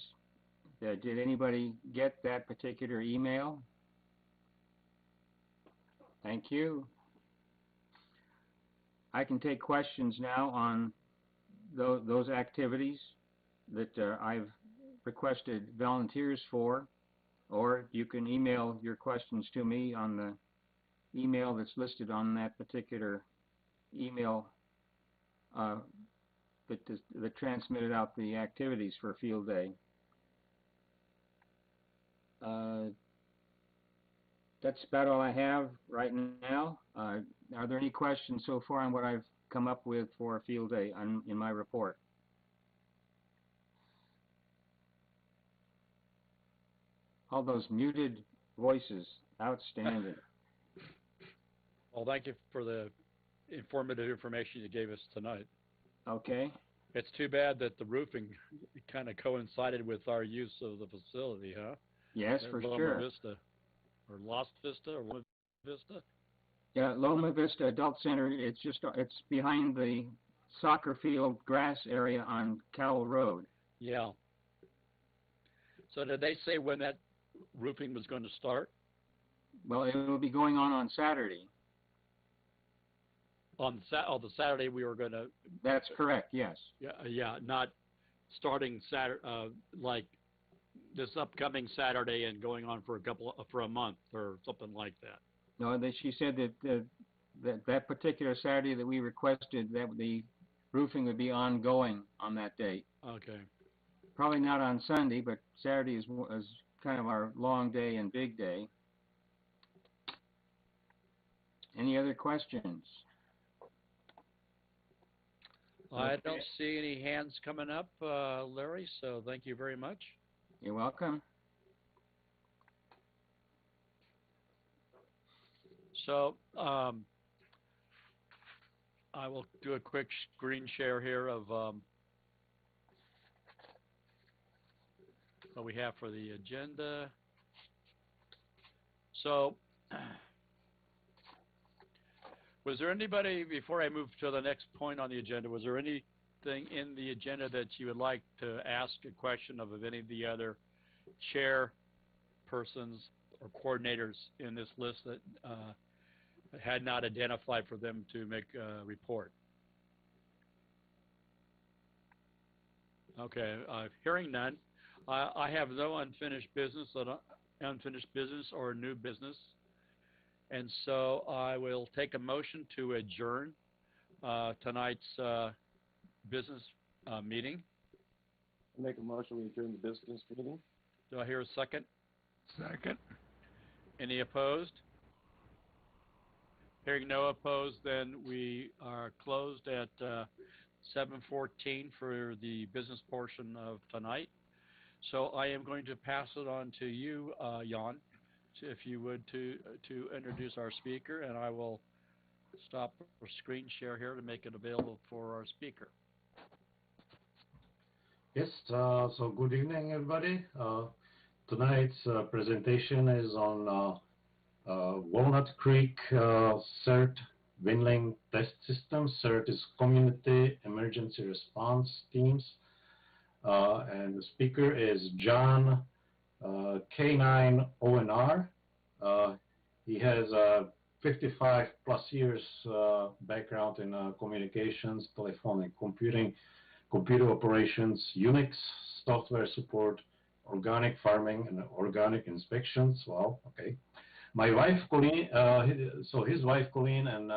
[SPEAKER 9] Did anybody get that particular email? Thank you. I can take questions now on those activities that I've requested volunteers for, or you can email your questions to me on the email that's listed on that particular email that transmitted out the activities for field day. That's about all I have right now. Are there any questions so far on what I've come up with for field day in my report? All those muted voices, outstanding.
[SPEAKER 6] Well, thank you for the informative information you gave us tonight.
[SPEAKER 9] Okay.
[SPEAKER 6] It's too bad that the roofing kind of coincided with our use of the facility, huh?
[SPEAKER 9] Yes, for
[SPEAKER 6] Loma
[SPEAKER 9] sure.
[SPEAKER 6] Vista, or Lost Vista, or Loma Vista?
[SPEAKER 9] Yeah, Loma Vista Adult Center, it's behind the soccer field grass area on Cowell Road.
[SPEAKER 6] Yeah. So did they say when that roofing was going to start?
[SPEAKER 9] Well, it will be going on Saturday.
[SPEAKER 6] On the Saturday we were going to...
[SPEAKER 9] That's correct, yes.
[SPEAKER 6] Yeah, not starting Saturday, like this upcoming Saturday and going on for a month or something like that.
[SPEAKER 9] No, she said that particular Saturday that we requested, that the roofing would be ongoing on that date.
[SPEAKER 6] Okay.
[SPEAKER 9] Probably not on Sunday, but Saturday is kind of our long day and big day. Any other questions?
[SPEAKER 6] I don't see any hands coming up, Larry, so thank you very much.
[SPEAKER 9] You're welcome.
[SPEAKER 6] So I will do a quick screen share here of what we have for the agenda. So was there anybody, before I move to the next point on the agenda, was there anything in the agenda that you would like to ask a question of any of the other chairpersons or coordinators in this list that had not identified for them to make a report? Okay, hearing none, I have no unfinished business or new business. And so I will take a motion to adjourn tonight's business meeting.
[SPEAKER 12] Make a motion we adjourn the business meeting.
[SPEAKER 6] Do I hear a second?
[SPEAKER 10] Second.
[SPEAKER 6] Any opposed? Hearing no opposed, then we are closed at 7:14 for the business portion of tonight. So I am going to pass it on to you, Jan, if you would, to introduce our speaker, and I will stop our screen share here to make it available for our speaker.
[SPEAKER 16] Yes, so good evening, everybody. Tonight's presentation is on Walnut Creek CERT Winling Test System. CERT is Community Emergency Response Teams. And the speaker is John K9 ONR. He has 55 plus years background in communications, telephonic computing, computer operations, Unix, software support, organic farming, and organic inspections. Wow, okay. My wife, Colleen, so his wife, Colleen, and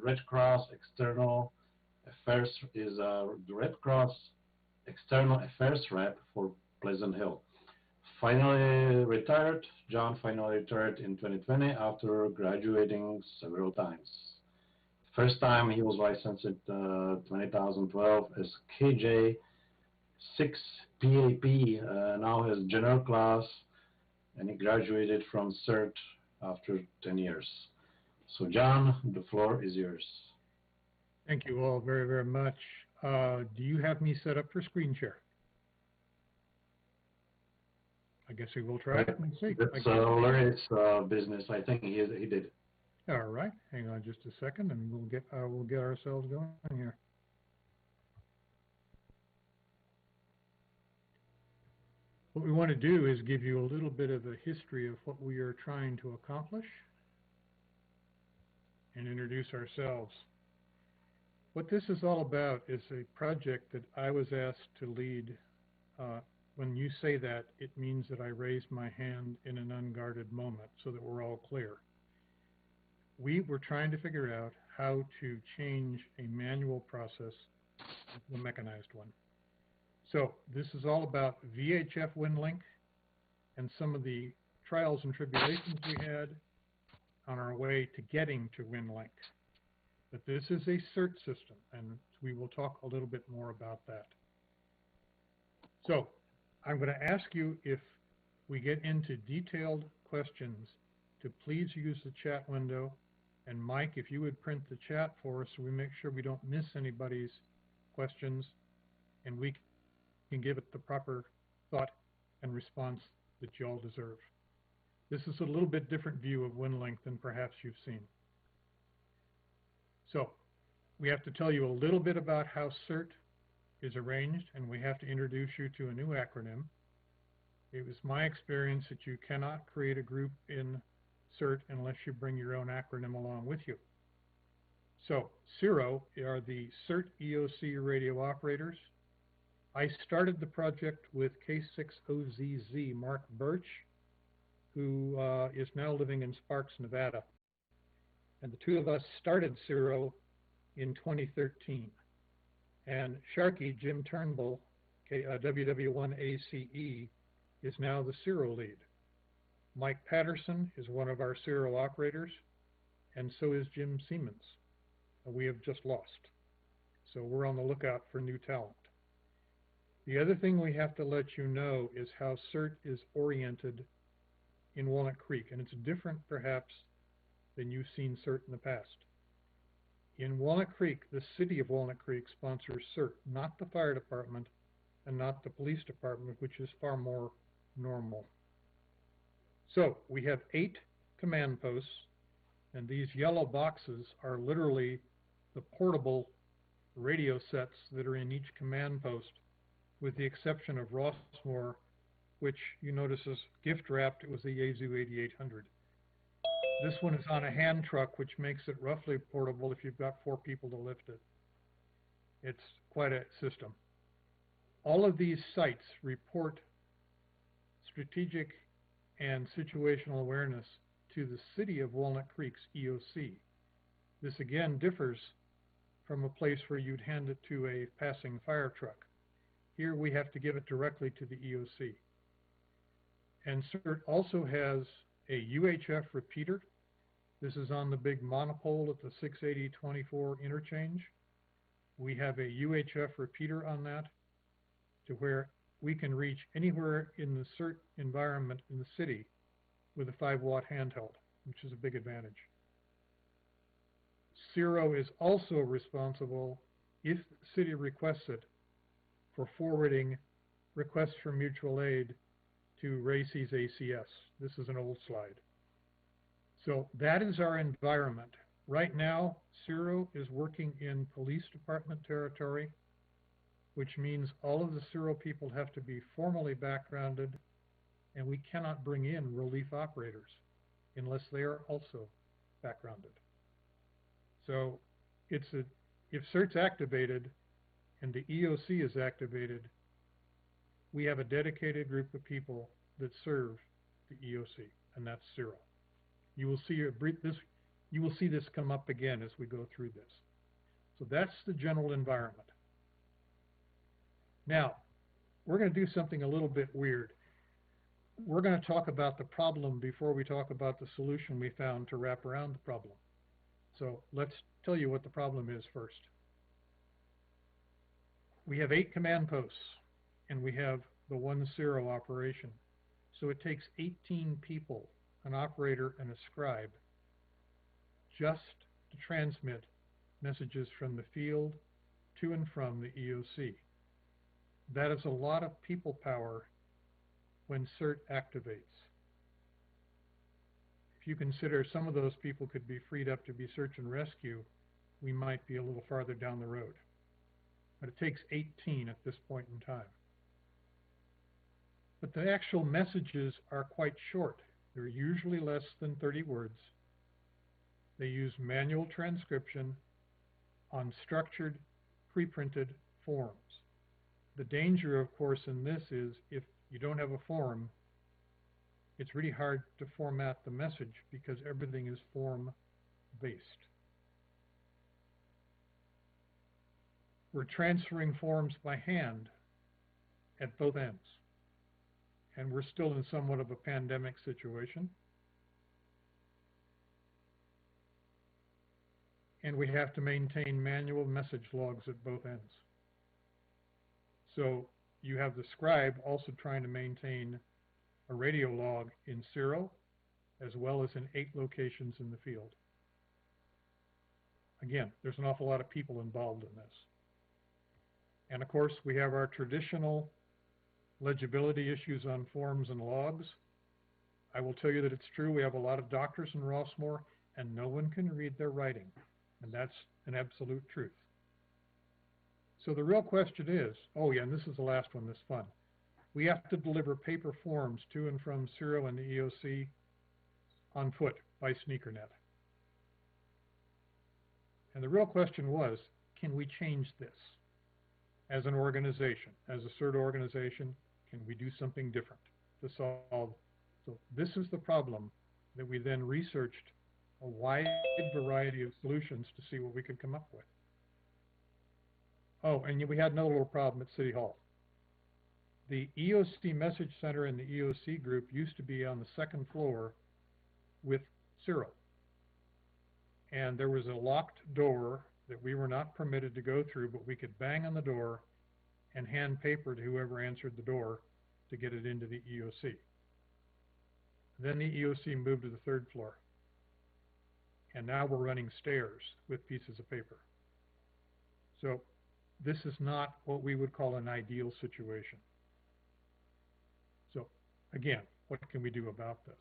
[SPEAKER 16] Red Cross External Affairs, is the Red Cross External Affairs Rep for Pleasant Hill. Finally retired. John finally retired in 2020 after graduating several times. First time he was licensed in 2012 as KJ 6 PAP, now his general class, and he graduated from CERT after 10 years. So John, the floor is yours.
[SPEAKER 18] Thank you all very, very much. Do you have me set up for screen share? I guess we will try it and see.
[SPEAKER 16] That's Larry's business. I think he did.
[SPEAKER 18] All right, hang on just a second, and we'll get ourselves going here. What we want to do is give you a little bit of a history of what we are trying to accomplish and introduce ourselves. What this is all about is a project that I was asked to lead. When you say that, it means that I raised my hand in an unguarded moment so that we're all clear. We were trying to figure out how to change a manual process to a mechanized one. So this is all about VHF WinLink and some of the trials and tribulations we had on our way to getting to WinLink. But this is a CERT system, and we will talk a little bit more about that. So I'm going to ask you, if we get into detailed questions, to please use the chat window. And Mike, if you would print the chat for us so we make sure we don't miss anybody's questions and we can give it the proper thought and response that you all deserve. This is a little bit different view of WinLink than perhaps you've seen. So we have to tell you a little bit about how CERT is arranged, and we have to introduce you to a new acronym. It was my experience that you cannot create a group in CERT unless you bring your own acronym along with you. So CERO are the CERT EOC radio operators. I started the project with K6OZZ Mark Birch, who is now living in Sparks, Nevada. And the two of us started CERO in 2013. And Sharky, Jim Turnbull, WW1ACE, is now the CERO lead. Mike Patterson is one of our CERO operators, and so is Jim Siemens. We have just lost. So we're on the lookout for new talent. The other thing we have to let you know is how CERT is oriented in Walnut Creek, and it's different perhaps than you've seen CERT in the past. In Walnut Creek, the city of Walnut Creek sponsors CERT, not the fire department and not the police department, which is far more normal. So we have 8 command posts, and these yellow boxes are literally the portable radio sets that are in each command post, with the exception of Rossmore, which you notice is gift wrapped. It was the Yaesu 8800. This one is on a hand truck, which makes it roughly portable if you've got 4 people to lift it. It's quite a system. All of these sites report strategic and situational awareness to the City of Walnut Creek's EOC. This again differs from a place where you'd hand it to a passing fire truck. Here we have to give it directly to the EOC. And CERT also has a UHF repeater. This is on the big monopole at the 680-24 interchange. We have a UHF repeater on that to where we can reach anywhere in the CERT environment in the city with a 5-watt handheld, which is a big advantage. CERO is also responsible, if the city requests it, for forwarding requests for mutual aid to RACES ACS. This is an old slide. So that is our environment. Right now, CERO is working in police department territory, which means all of the CERO people have to be formally backgrounded, and we cannot bring in relief operators unless they are also backgrounded. So if CERT's activated and the EOC is activated, we have a dedicated group of people that serve the EOC, and that's CERO. You will see this come up again as we go through this. So that's the general environment. Now, we're going to do something a little bit weird. We're going to talk about the problem before we talk about the solution we found to wrap around the problem. So let's tell you what the problem is first. We have 8 command posts, and we have the 1-0 operation. So it takes 18 people, an operator and a scribe, just to transmit messages from the field to and from the EOC. That is a lot of people power when CERT activates. If you consider some of those people could be freed up to be search and rescue, we might be a little farther down the road. But it takes 18 at this point in time. But the actual messages are quite short. They're usually less than 30 words. They use manual transcription on structured, pre-printed forms. The danger, of course, in this is if you don't have a form, it's really hard to format the message because everything is form-based. We're transferring forms by hand at both ends. And we're still in somewhat of a pandemic situation. And we have to maintain manual message logs at both ends. So you have the scribe also trying to maintain a radio log in 0, as well as in 8 locations in the field. Again, there's an awful lot of people involved in this. And of course, we have our traditional legibility issues on forms and logs. I will tell you that it's true. We have a lot of doctors in Rossmore, and no one can read their writing. And that's an absolute truth. So the real question is, oh yeah, and this is the last one that's fun. We have to deliver paper forms to and from 0 and the EOC on foot by SneakerNet. And the real question was, can we change this as an organization, as a CERT organization? Can we do something different to solve? So this is the problem that we then researched a wide variety of solutions to see what we could come up with. Oh, and we had another little problem at City Hall. The EOC Message Center and the EOC group used to be on the 2nd floor with 0. And there was a locked door that we were not permitted to go through, but we could bang on the door and hand paper to whoever answered the door to get it into the EOC. Then the EOC moved to the 3rd floor. And now we're running stairs with pieces of paper. So this is not what we would call an ideal situation. So again, what can we do about this?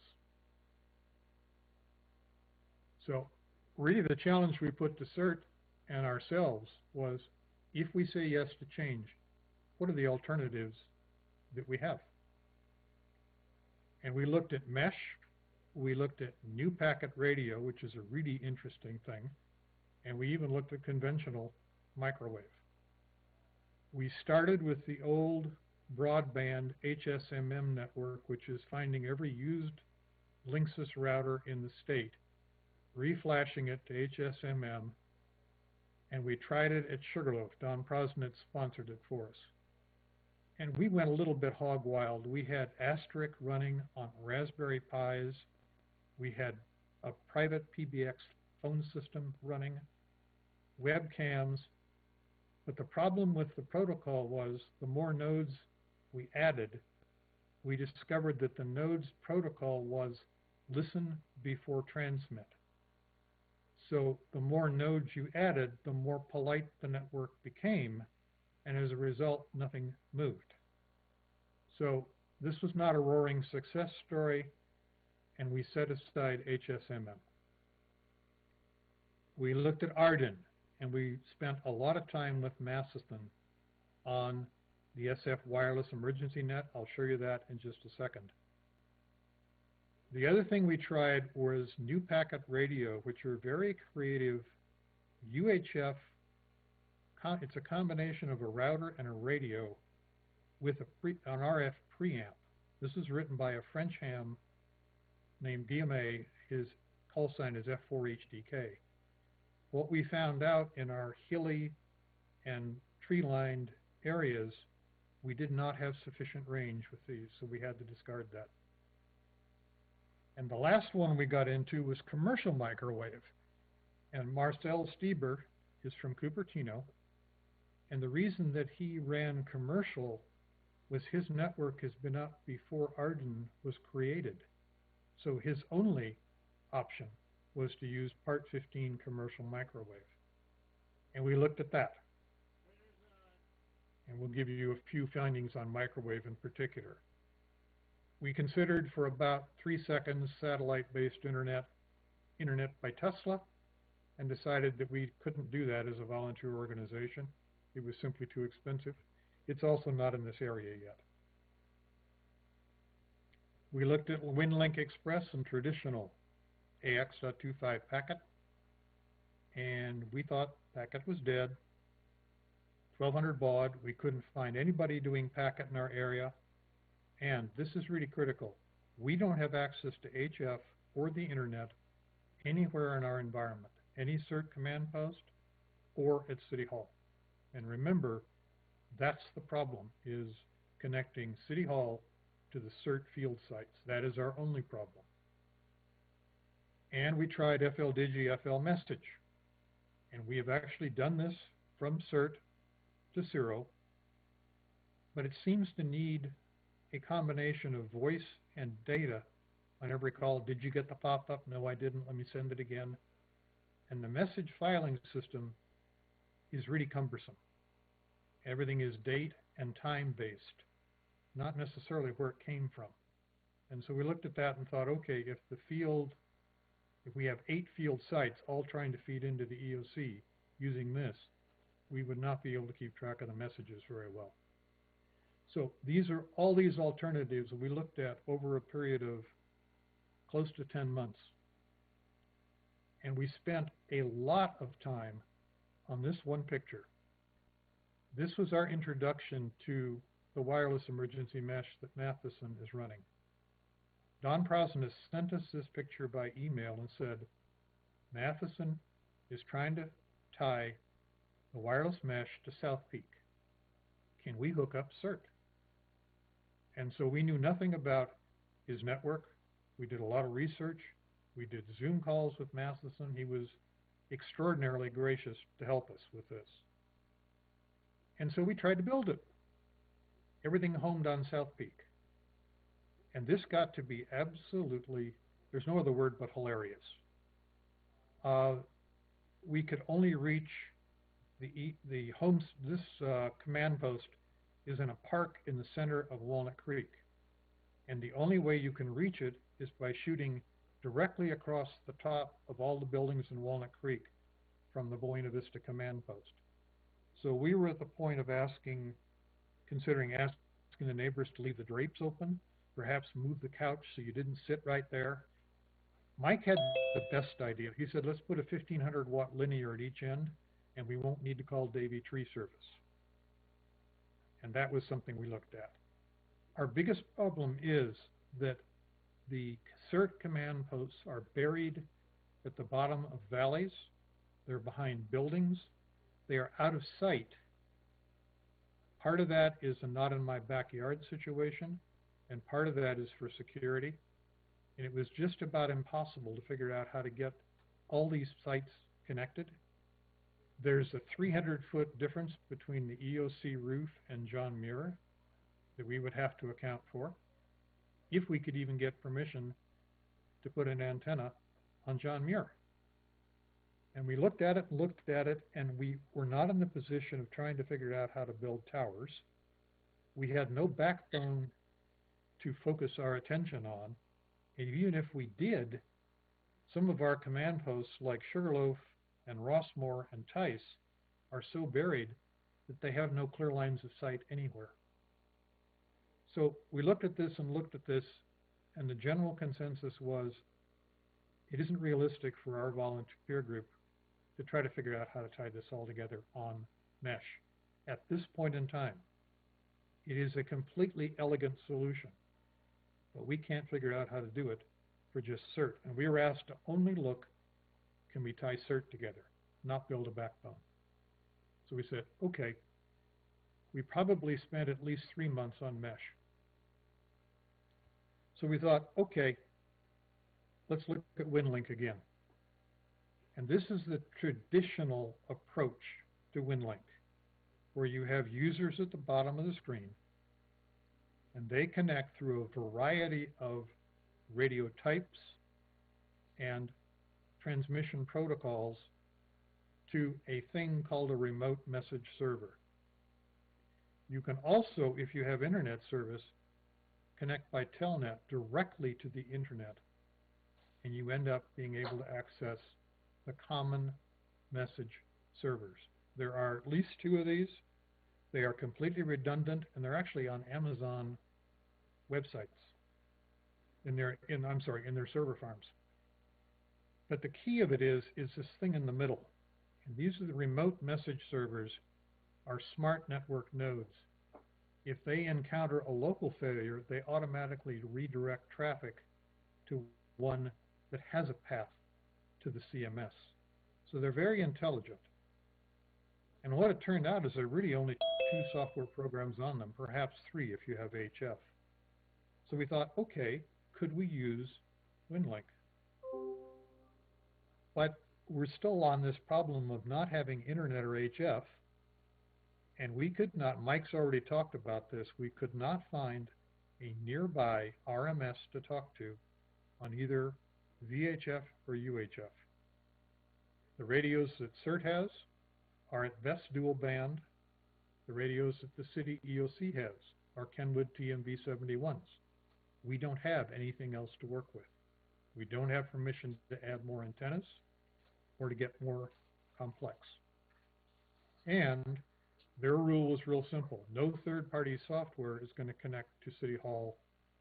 [SPEAKER 18] So really the challenge we put to CERT and ourselves was, if we say yes to change, what are the alternatives that we have? And we looked at mesh, we looked at new packet radio, which is a really interesting thing, and we even looked at conventional microwave. We started with the old broadband HSMM network, which is finding every used Linksys router in the state, reflashing it to HSMM, and we tried it at Sugarloaf. Don Prosnitz sponsored it for us. And we went a little bit hog wild. We had Asterisk running on Raspberry Pis. We had a private PBX phone system running, webcams. But the problem with the protocol was the more nodes we added, we discovered that the nodes protocol was listen before transmit. So the more nodes you added, the more polite the network became, and as a result, nothing moved. So this was not a roaring success story, and we set aside HSMM. We looked at Arden, and we spent a lot of time with Massiston on the SF Wireless Emergency Net. I'll show you that in just a second. The other thing we tried was new packet radio, which are very creative UHF. It's a combination of a router and a radio with an RF preamp. This is written by a French ham named DMA. His call sign is F4HDK. what we found out in our hilly and tree-lined areas, we did not have sufficient range with these, so we had to discard that. And the last one we got into was commercial microwave. And Marcel Stieber is from Cupertino. And the reason that he ran commercial was his network has been up before Arden was created. So his only option was to use Part 15 commercial microwave. And we looked at that. And we'll give you a few findings on microwave in particular. We considered for about 3 seconds satellite-based internet by Tesla, and decided that we couldn't do that as a volunteer organization. It was simply too expensive. It's also not in this area yet. We looked at WinLink Express and traditional AX.25 packet, and we thought packet was dead. 1200 baud, we couldn't find anybody doing packet in our area, and this is really critical. We don't have access to HF or the internet anywhere in our environment, any CERT command post or at City Hall. And remember, that's the problem, is connecting City Hall to the CERT field sites. That is our only problem. And we tried FLDigi, FL message. And we have actually done this from CERT to Zero, but it seems to need a combination of voice and data on every call. Did you get the pop-up? No, I didn't. Let me send it again. And the message filing system is really cumbersome. Everything is date and time based, not necessarily where it came from. And so we looked at that and thought, okay, if we have 8 field sites all trying to feed into the EOC using this, we would not be able to keep track of the messages very well. So these are all these alternatives we looked at over a period of close to 10 months. And we spent a lot of time on this one picture. This was our introduction to the wireless emergency mesh that Matheson is running. Don Prosness sent us this picture by email and said, Matheson is trying to tie the wireless mesh to South Peak. Can we hook up CERT? And so we knew nothing about his network. We did a lot of research. We did Zoom calls with Matheson. He was extraordinarily gracious to help us with this. And so we tried to build it. Everything homed on South Peak. And this got to be absolutely, there's no other word but hilarious. We could only reach the homes, this command post is in a park in the center of Walnut Creek. And the only way you can reach it is by shooting directly across the top of all the buildings in Walnut Creek from the Buena Vista command post. So we were at the point of considering asking the neighbors to leave the drapes open, perhaps move the couch so you didn't sit right there. Mike had the best idea. He said, let's put a 1500 watt linear at each end and we won't need to call Davy Tree Service. And that was something we looked at. Our biggest problem is that the CERT command posts are buried at the bottom of valleys. They're behind buildings. They are out of sight. Part of that is a not in my backyard situation, and part of that is for security. And it was just about impossible to figure out how to get all these sites connected. There's a 300-foot difference between the EOC roof and John Muir that we would have to account for, if we could even get permission to put an antenna on John Muir. And we looked at it and looked at it, and we were not in the position of trying to figure out how to build towers. We had no backbone to focus our attention on. And even if we did, some of our command posts like Sugarloaf and Rossmore and Tice are so buried that they have no clear lines of sight anywhere. So we looked at this and looked at this, and the general consensus was it isn't realistic for our volunteer group to try to figure out how to tie this all together on mesh at this point in time. It is a completely elegant solution, but we can't figure out how to do it for just CERT. And we were asked to only look, can we tie CERT together? not build a backbone. So we said, okay, we probably spent at least 3 months on mesh. So we thought, okay, let's look at WinLink again. And this is the traditional approach to WinLink, where you have users at the bottom of the screen, and they connect through a variety of radio types and transmission protocols to a thing called a remote message server. You can also, if you have internet service, connect by telnet directly to the internet, and you end up being able to access the common message servers. There are at least 2 of these. They are completely redundant, and they're actually on Amazon websites in their server farms. But the key of it is this thing in the middle. And these are the remote message servers, are smart network nodes. If they encounter a local failure, they automatically redirect traffic to one that has a path to the CMS. So they're very intelligent. And what it turned out is there are really only 2 software programs on them, perhaps 3 if you have HF. So we thought, okay, could we use WinLink? But we're still on this problem of not having internet or HF, and we could not, Mike's already talked about this, we could not find a nearby RMS to talk to on either VHF or UHF. The radios that CERT has are at best dual band. The radios that the city EOC has are Kenwood TMV71s. We don't have anything else to work with. We don't have permission to add more antennas or to get more complex. And their rule was real simple. No third-party software is going to connect to City Hall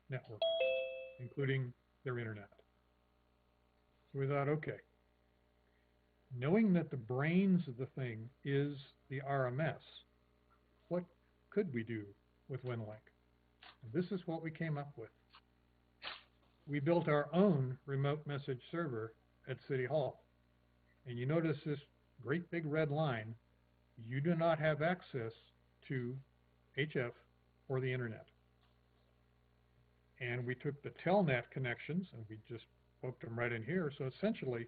[SPEAKER 18] network, including their internet. So we thought, okay, knowing that the brains of the thing is the RMS, what could we do with WinLink? And this is what we came up with. We built our own remote message server at City Hall. And you notice this great big red line. You do not have access to HF or the internet. And we took the telnet connections and we just poked them right in here. So essentially,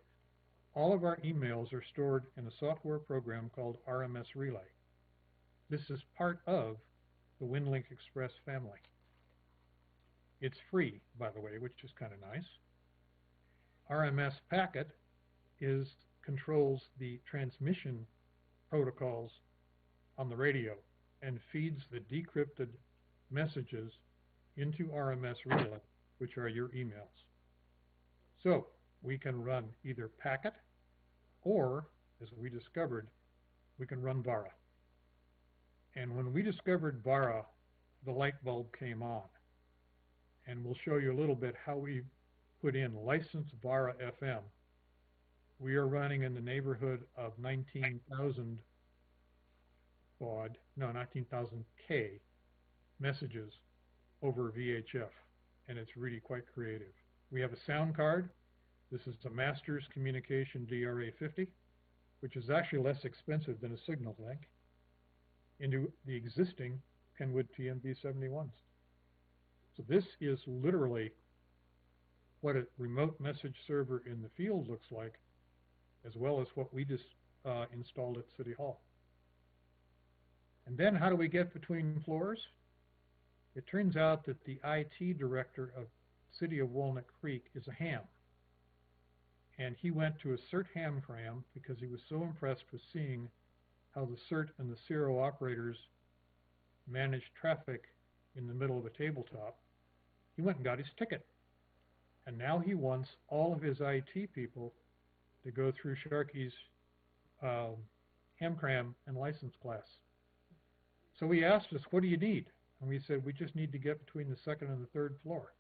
[SPEAKER 18] all of our emails are stored in a software program called RMS Relay. This is part of the WinLink Express family. It's free, by the way, which is kind of nice. RMS Packet controls the transmission protocols on the radio and feeds the decrypted messages into RMS Relay, which are your emails. So we can run either Packet or, as we discovered, we can run VARA. And when we discovered VARA, the light bulb came on. And we'll show you a little bit how we put in licensed VARA FM. We are running in the neighborhood of 19,000 baud, no, 19,000 K messages over VHF, and it's really quite creative. We have a sound card. This is a Masters Communication DRA50, which is actually less expensive than a signal link, into the existing Kenwood TMV71s. So this is literally what a remote message server in the field looks like, as well as what we just installed at City Hall. And then how do we get between floors? It turns out that the IT director of City of Walnut Creek is a ham. And he went to a CERT ham cram because he was so impressed with seeing how the CERT and the serial operators managed traffic in the middle of a tabletop. He went and got his ticket. And now he wants all of his IT people to go through Sharkey's ham cram and license class. So he asked us, what do you need? And we said, we just need to get between the second and the third floor.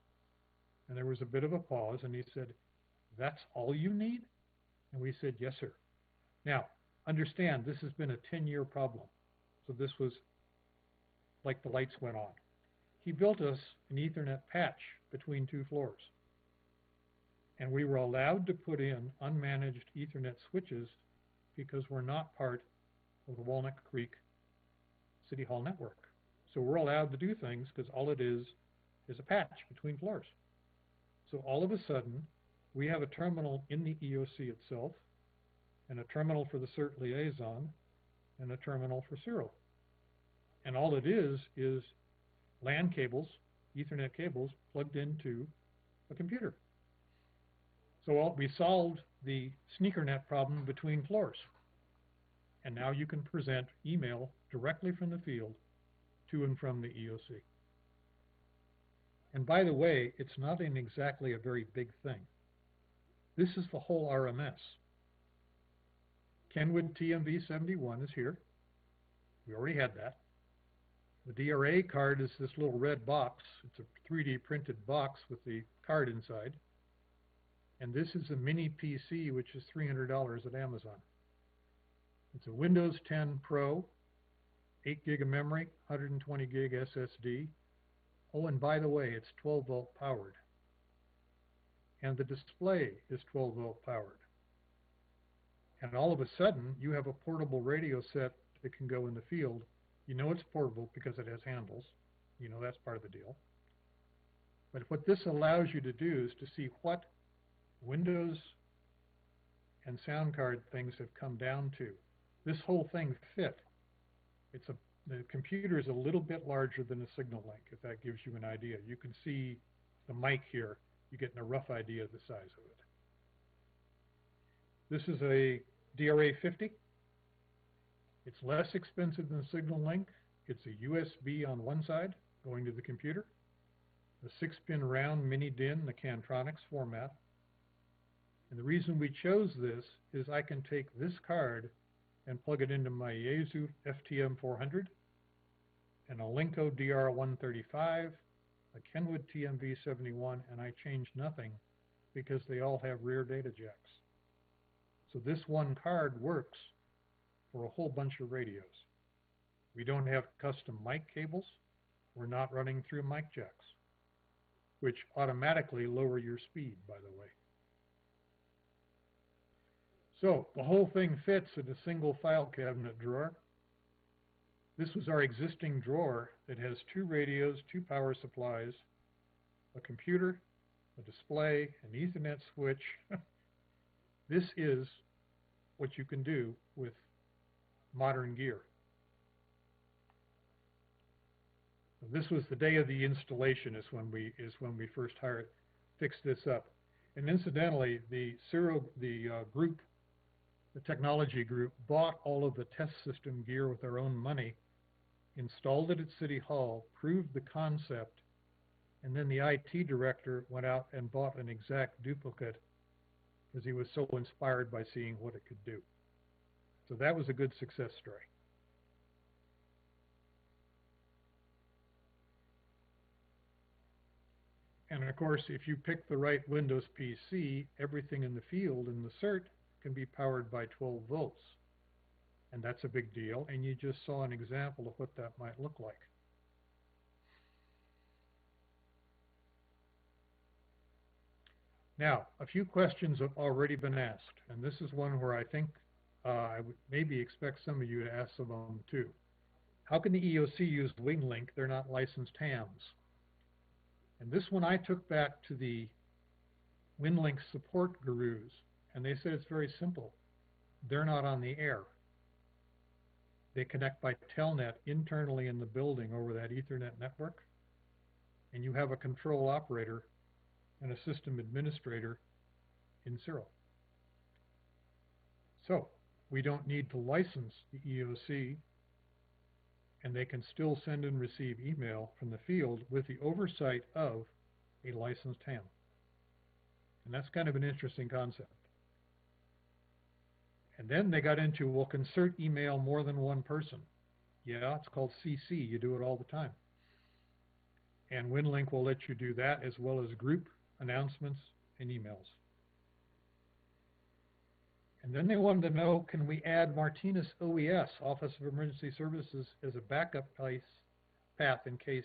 [SPEAKER 18] And there was a bit of a pause, and he said, that's all you need? And we said, yes, sir. Now, understand, this has been a 10-year problem. So this was like the lights went on. He built us an Ethernet patch between 2 floors. And we were allowed to put in unmanaged Ethernet switches because we're not part of the Walnut Creek City Hall network. So we're allowed to do things because all it is a patch between floors. So all of a sudden, we have a terminal in the EOC itself, and a terminal for the CERT liaison, and a terminal for serial. And all it is LAN cables, Ethernet cables, plugged into a computer. So we solved the sneakernet problem between floors. And now you can present email directly from the field to and from the EOC. And by the way, it's not exactly a very big thing. This is the whole RMS. Kenwood TMV71 is here. We already had that. The DRA card is this little red box. It's a 3D printed box with the card inside. And this is a mini PC, which is $300 at Amazon. It's a Windows 10 Pro, 8 gig of memory, 120 gig SSD. Oh, and by the way, it's 12 volt powered. And the display is 12 volt powered. And all of a sudden, you have a portable radio set that can go in the field. You know it's portable because it has handles. You know that's part of the deal. But what this allows you to do is to see what Windows and sound card things have come down to. This whole thing fit. The computer is a little bit larger than a signal link, if that gives you an idea. You can see the mic here. You're getting a rough idea of the size of it. This is a DRA 50. It's less expensive than signal link. It's a USB on one side going to the computer, a 6-pin round mini DIN, the Cantronics format. And the reason we chose this is I can take this card and plug it into my Yaesu FTM400, and a Linko DR135, a Kenwood TMV71, and I change nothing because they all have rear data jacks. So this one card works for a whole bunch of radios. We don't have custom mic cables. We're not running through mic jacks, which automatically lower your speed, by the way. So the whole thing fits in a single file cabinet drawer. This was our existing drawer that has 2 radios, 2 power supplies, a computer, a display, an Ethernet switch. This is what you can do with modern gear. This was the day of the installation is when we first fixed this up. And incidentally, the technology group bought all of the test system gear with their own money, installed it at City Hall, proved the concept, and then the IT director went out and bought an exact duplicate because he was so inspired by seeing what it could do. So that was a good success story. And of course, if you pick the right Windows PC, everything in the field in the CERT can be powered by 12 volts. And that's a big deal, and you just saw an example of what that might look like. Now, a few questions have already been asked, and this is one where I think I would maybe expect some of you to ask some of them too. How can the EOC use WingLink? They're not licensed hams. And this one I took back to the WingLink support gurus, and they said it's very simple. They're not on the air. They connect by telnet internally in the building over that Ethernet network, and you have a control operator and a system administrator in Cyril. So we don't need to license the EOC, and they can still send and receive email from the field with the oversight of a licensed ham. And that's kind of an interesting concept. And then they got into, well, can CERT email more than one person? Yeah, it's called CC. You do it all the time. And WinLink will let you do that as well as group announcements and emails. And then they wanted to know, can we add Martinez OES, Office of Emergency Services, as a backup path in case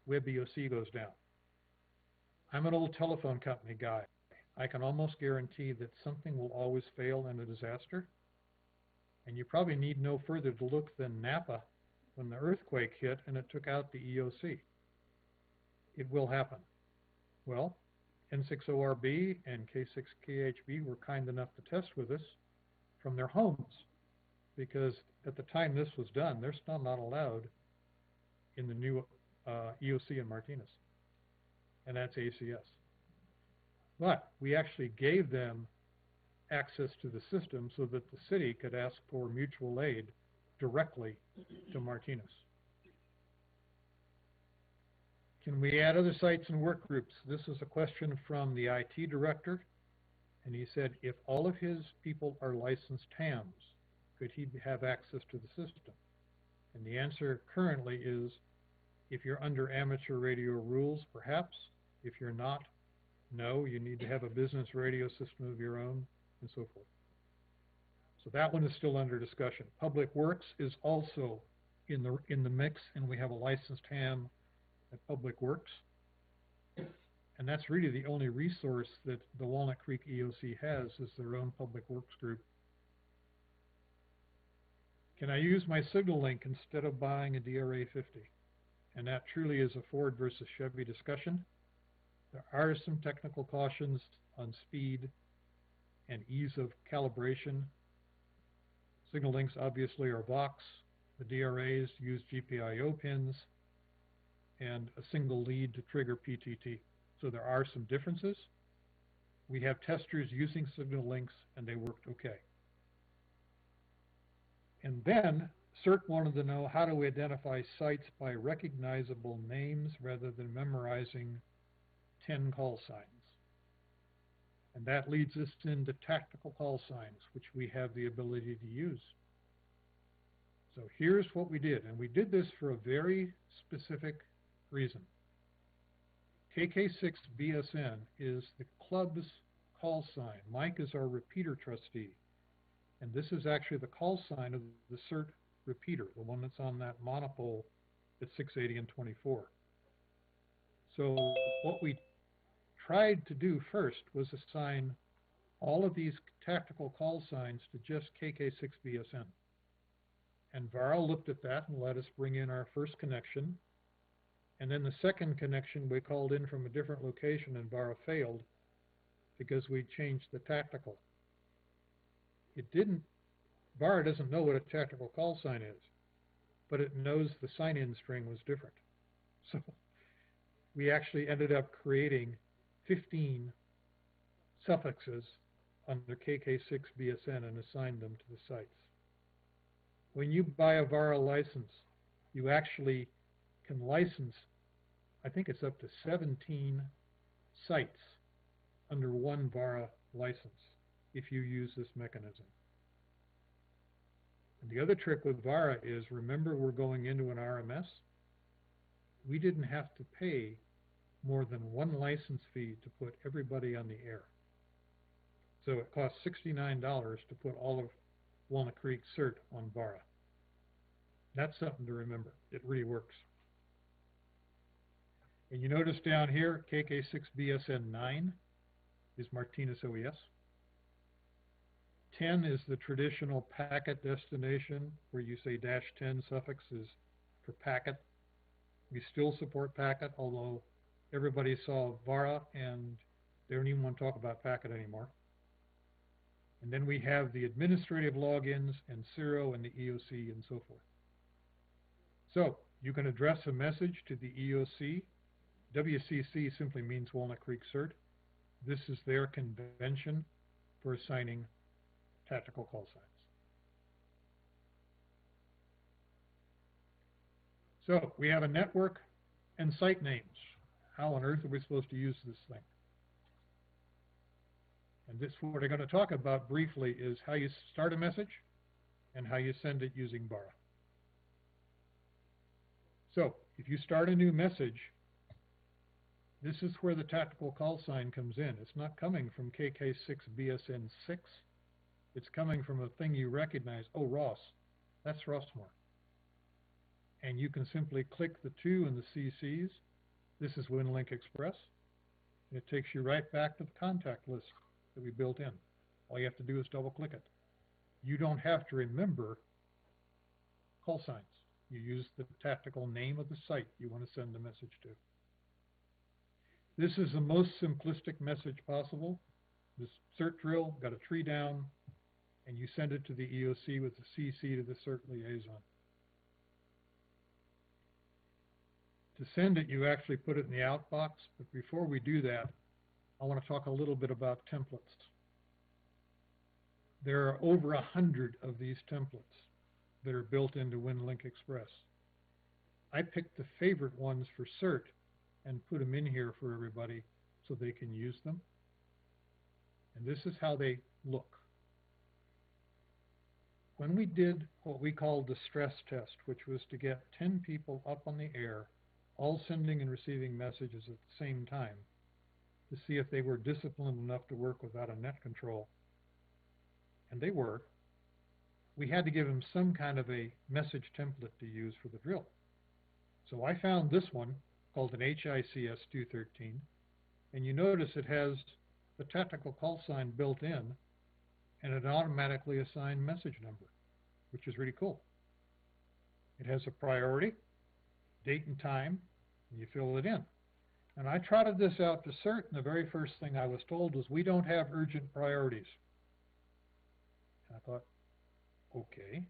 [SPEAKER 18] WebEOC goes down? I'm an old telephone company guy. I can almost guarantee that something will always fail in a disaster. And you probably need no further to look than Napa when the earthquake hit and it took out the EOC. It will happen. Well, N6ORB and K6KHB were kind enough to test with us from their homes, because at the time this was done, they're still not allowed in the new EOC in Martinez, and that's ACS. But we actually gave them access to the system so that the city could ask for mutual aid directly to Martinez. Can we add other sites and work groups? This is a question from the IT director, and he said if all of his people are licensed hams, could he have access to the system? And the answer currently is, if you're under amateur radio rules, perhaps. If you're not, no, you need to have a business radio system of your own, and so forth. So that one is still under discussion. Public Works is also in the mix, and we have a licensed ham at Public Works. And that's really the only resource that the Walnut Creek EOC has, is their own Public Works group. Can I use my signal link instead of buying a DRA 50? And that truly is a Ford versus Chevy discussion. There are some technical cautions on speed and ease of calibration. Signal links obviously are Vox. The DRAs use GPIO pins and a single lead to trigger PTT. So there are some differences. We have testers using signal links and they worked okay. And then CERT wanted to know how do we identify sites by recognizable names rather than memorizing 10 call signs. And that leads us into tactical call signs, which we have the ability to use. So here's what we did, and we did this for a very specific reason. KK6BSN is the club's call sign. Mike is our repeater trustee, and this is actually the call sign of the CERT repeater, the one that's on that monopole at 680 and 24. So what we tried to do first was assign all of these tactical call signs to just KK6BSN. And VARA looked at that and let us bring in our first connection. And then the second connection we called in from a different location, and VARA failed because we changed the tactical. VARA doesn't know what a tactical call sign is, but it knows the sign-in string was different. So we actually ended up creating 15 suffixes under KK6BSN and assigned them to the sites. When you buy a VARA license, you actually can license, I think it's up to 17 sites under one VARA license if you use this mechanism. And the other trick with VARA is, remember, we're going into an RMS. We didn't have to pay more than one license fee to put everybody on the air. So it costs $69 to put all of Walnut Creek CERT on VARA. That's something to remember. It really works. And you notice down here, KK6BSN9 is Martinez OES. 10 is the traditional packet destination, where you say -10 suffix is for packet. We still support packet, although everybody saw VARA and they don't even want to talk about packet anymore. And then we have the administrative logins and Ciro and the EOC and so forth. So you can address a message to the EOC. WCC simply means Walnut Creek CERT. This is their convention for assigning tactical call signs. So we have a network and site names. How on earth are we supposed to use this thing? And this, what we're going to talk about briefly, is how you start a message and how you send it using VARA. So if you start a new message, this is where the tactical call sign comes in. It's not coming from KK6BSN6. It's coming from a thing you recognize. Oh, Ross. That's Rossmore. And you can simply click the 2 and the CCs. This is WinLink Express. And it takes you right back to the contact list that we built in. All you have to do is double click it. you don't have to remember call signs. You use the tactical name of the site you want to send the message to. This is the most simplistic message possible. This CERT drill, got a tree down, and you send it to the EOC with the CC to the CERT liaison. To send it, you actually put it in the outbox, but before we do that, I want to talk a little bit about templates. There are over 100 of these templates that are built into WinLink Express. I picked the favorite ones for CERT and put them in here for everybody so they can use them. And this is how they look. When we did what we called the stress test, which was to get 10 people up on the air, all sending and receiving messages at the same time, to see if they were disciplined enough to work without a net control, and they were, we had to give them some kind of a message template to use for the drill. So I found this one called an HICS 213, and you notice it has the tactical call sign built in and an automatically assigned message number, which is really cool. It has a priority, date and time, and you fill it in. And I trotted this out to CERT, and the very first thing I was told was, we don't have urgent priorities. And I thought, okay.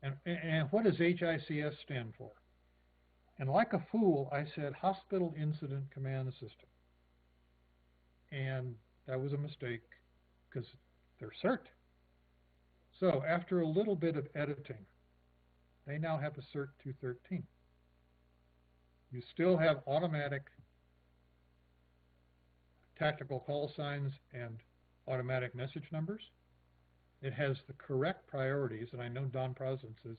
[SPEAKER 18] And what does HICS stand for? And like a fool, I said Hospital Incident Command System. And that was a mistake, because they're CERT. So after a little bit of editing, they now have a CERT 213. You still have automatic tactical call signs and automatic message numbers. It has the correct priorities, and I know Don Prosence is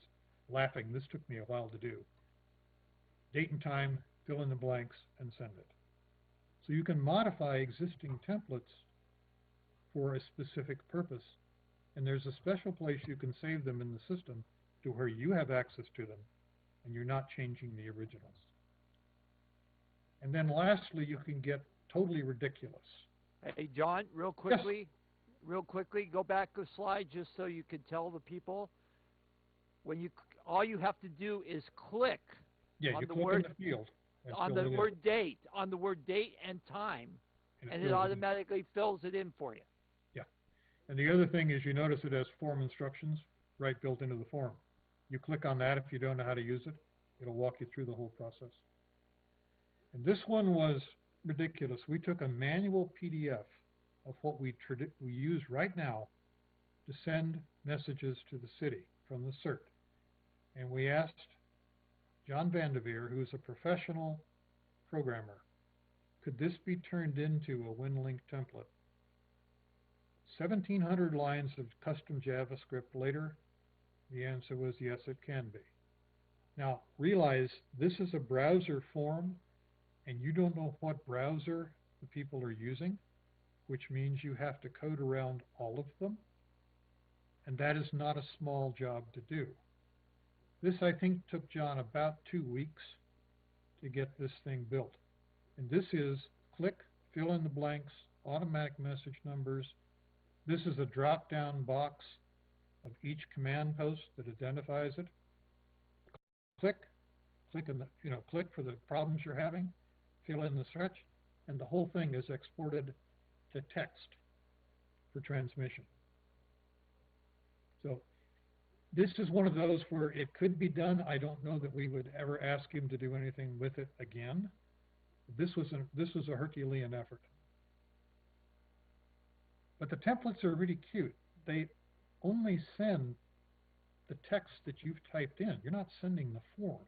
[SPEAKER 18] laughing. This took me a while to do. Date and time, fill in the blanks, and send it. So you can modify existing templates for a specific purpose, and there's a special place you can save them in the system to where you have access to them, and you're not changing the originals. And then lastly, you can get totally ridiculous.
[SPEAKER 2] Hey, John, real quickly, go back a slide just so you can tell the people. When you, all you have to do is click on the word
[SPEAKER 18] in the field
[SPEAKER 2] on the word date, and time, and it automatically fills it in for you.
[SPEAKER 18] Yeah. And the other thing is, you notice it has form instructions right built into the form. You click on that if you don't know how to use it. It'll walk you through the whole process. And this one was ridiculous. We took a manual PDF of what we use right now to send messages to the city from the CERT. And we asked John Vanderveer, who's a professional programmer, could this be turned into a WinLink template? 1,700 lines of custom JavaScript later, the answer was yes, it can be. Now, realize this is a browser form, and you don't know what browser the people are using, which means you have to code around all of them, and that is not a small job to do. This, I think, took John about 2 weeks to get this thing built. And this is click, fill in the blanks, automatic message numbers. This is a drop-down box of each command post that identifies it. Click in the, click for the problems you're having, fill in the search, and the whole thing is exported to text for transmission. So this is one of those where it could be done. I don't know that we would ever ask him to do anything with it again. This was a Herculean effort. But the templates are really cute. They only send the text that you've typed in. You're not sending the form.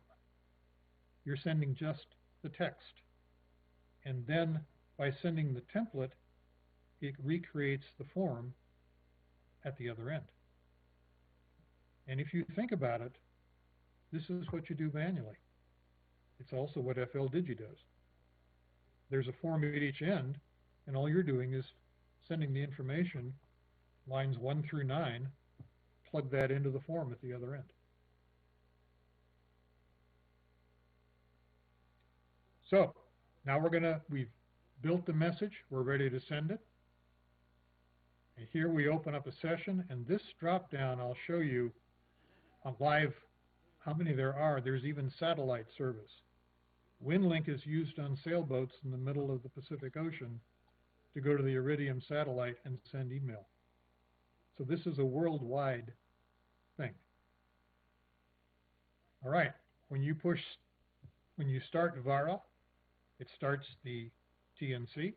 [SPEAKER 18] You're sending just the text. And then by sending the template, it recreates the form at the other end. And if you think about it, this is what you do manually. It's also what FLDigi does. There's a form at each end, and all you're doing is sending the information, lines 1 through 9, plug that into the form at the other end. So now we've built the message, we're ready to send it. And here we open up a session, and this drop down, I'll show you on live how many there are. There's even satellite service. WinLink is used on sailboats in the middle of the Pacific Ocean to go to the Iridium satellite and send email. So this is a worldwide thing. All right, when you start VARA, it starts the TNC.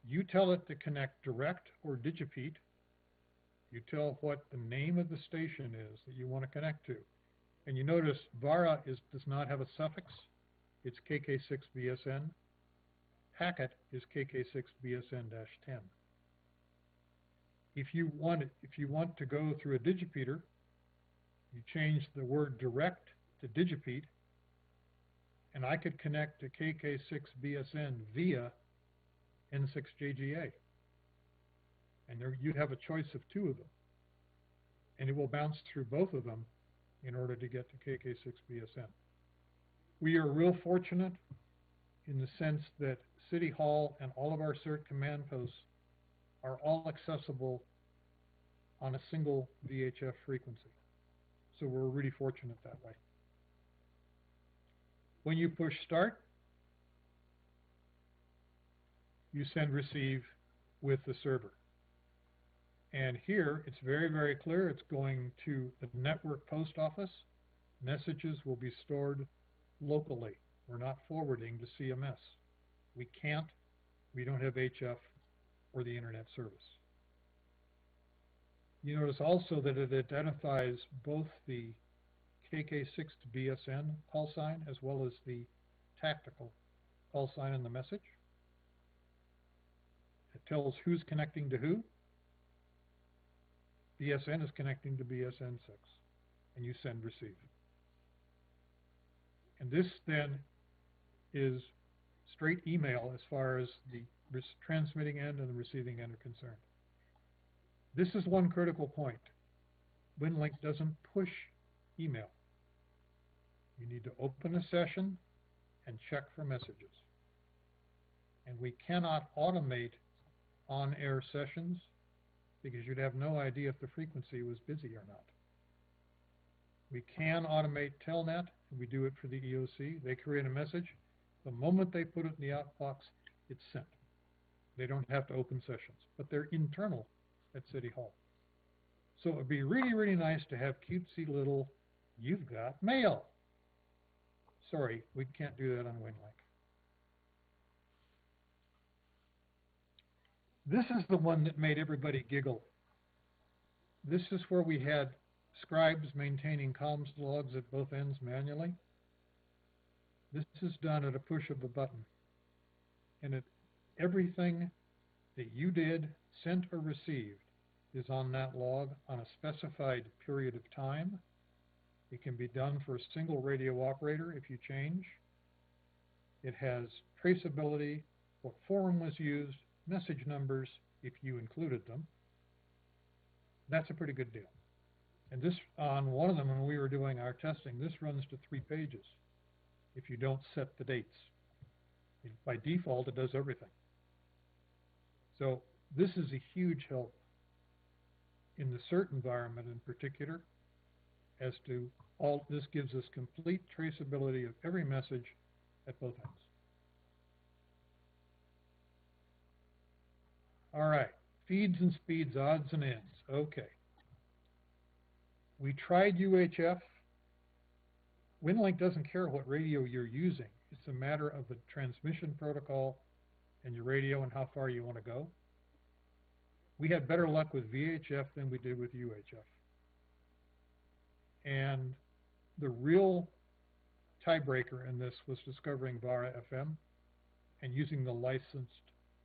[SPEAKER 18] You tell it to connect direct or digipeat. You tell what the name of the station is that you want to connect to. And you notice VARA does not have a suffix. It's KK6BSN. Packet is KK6BSN-10. If you want to go through a digipeater, you change the word direct to digipeat, and I could connect to KK6BSN via N6JGA. And there you have a choice of two of them. And it will bounce through both of them in order to get to KK6BSN. We are real fortunate in the sense that City Hall and all of our CERT command posts are all accessible on a single VHF frequency. So we're really fortunate that way. When you push start, you send receive with the server. And here it's very, very clear it's going to the network post office. Messages will be stored locally. We're not forwarding to CMS. We can't. We don't have HF or the internet service. You notice also that it identifies both the KK6 to BSN call sign as well as the tactical call sign in the message. It tells who's connecting to who. BSN is connecting to BSN6, and you send receive. And this then is straight email as far as the transmitting end and the receiving end are concerned. This is one critical point. WinLink doesn't push email. You need to open a session and check for messages. And we cannot automate on-air sessions because you'd have no idea if the frequency was busy or not. We can automate Telnet, and we do it for the EOC. They create a message. The moment they put it in the outbox, it's sent. They don't have to open sessions, but they're internal at City Hall. So it would be really, really nice to have cutesy little, you've got mail. Sorry, we can't do that on WinLink. This is the one that made everybody giggle. This is where we had scribes maintaining comms logs at both ends manually. This is done at a push of a button. And everything that you did, sent or received, is on that log on a specified period of time. It can be done for a single radio operator if you change. It has traceability, what forum was used, message numbers if you included them. That's a pretty good deal. And this, on one of them when we were doing our testing, this runs to 3 pages if you don't set the dates. By default, it does everything. So this is a huge help in the CERT environment in particular, as to all this gives us complete traceability of every message at both ends. All right, feeds and speeds, odds and ends. Okay. We tried UHF. WinLink doesn't care what radio you're using. It's a matter of the transmission protocol and your radio and how far you want to go. We had better luck with VHF than we did with UHF. And the real tiebreaker in this was discovering VARA FM and using the licensed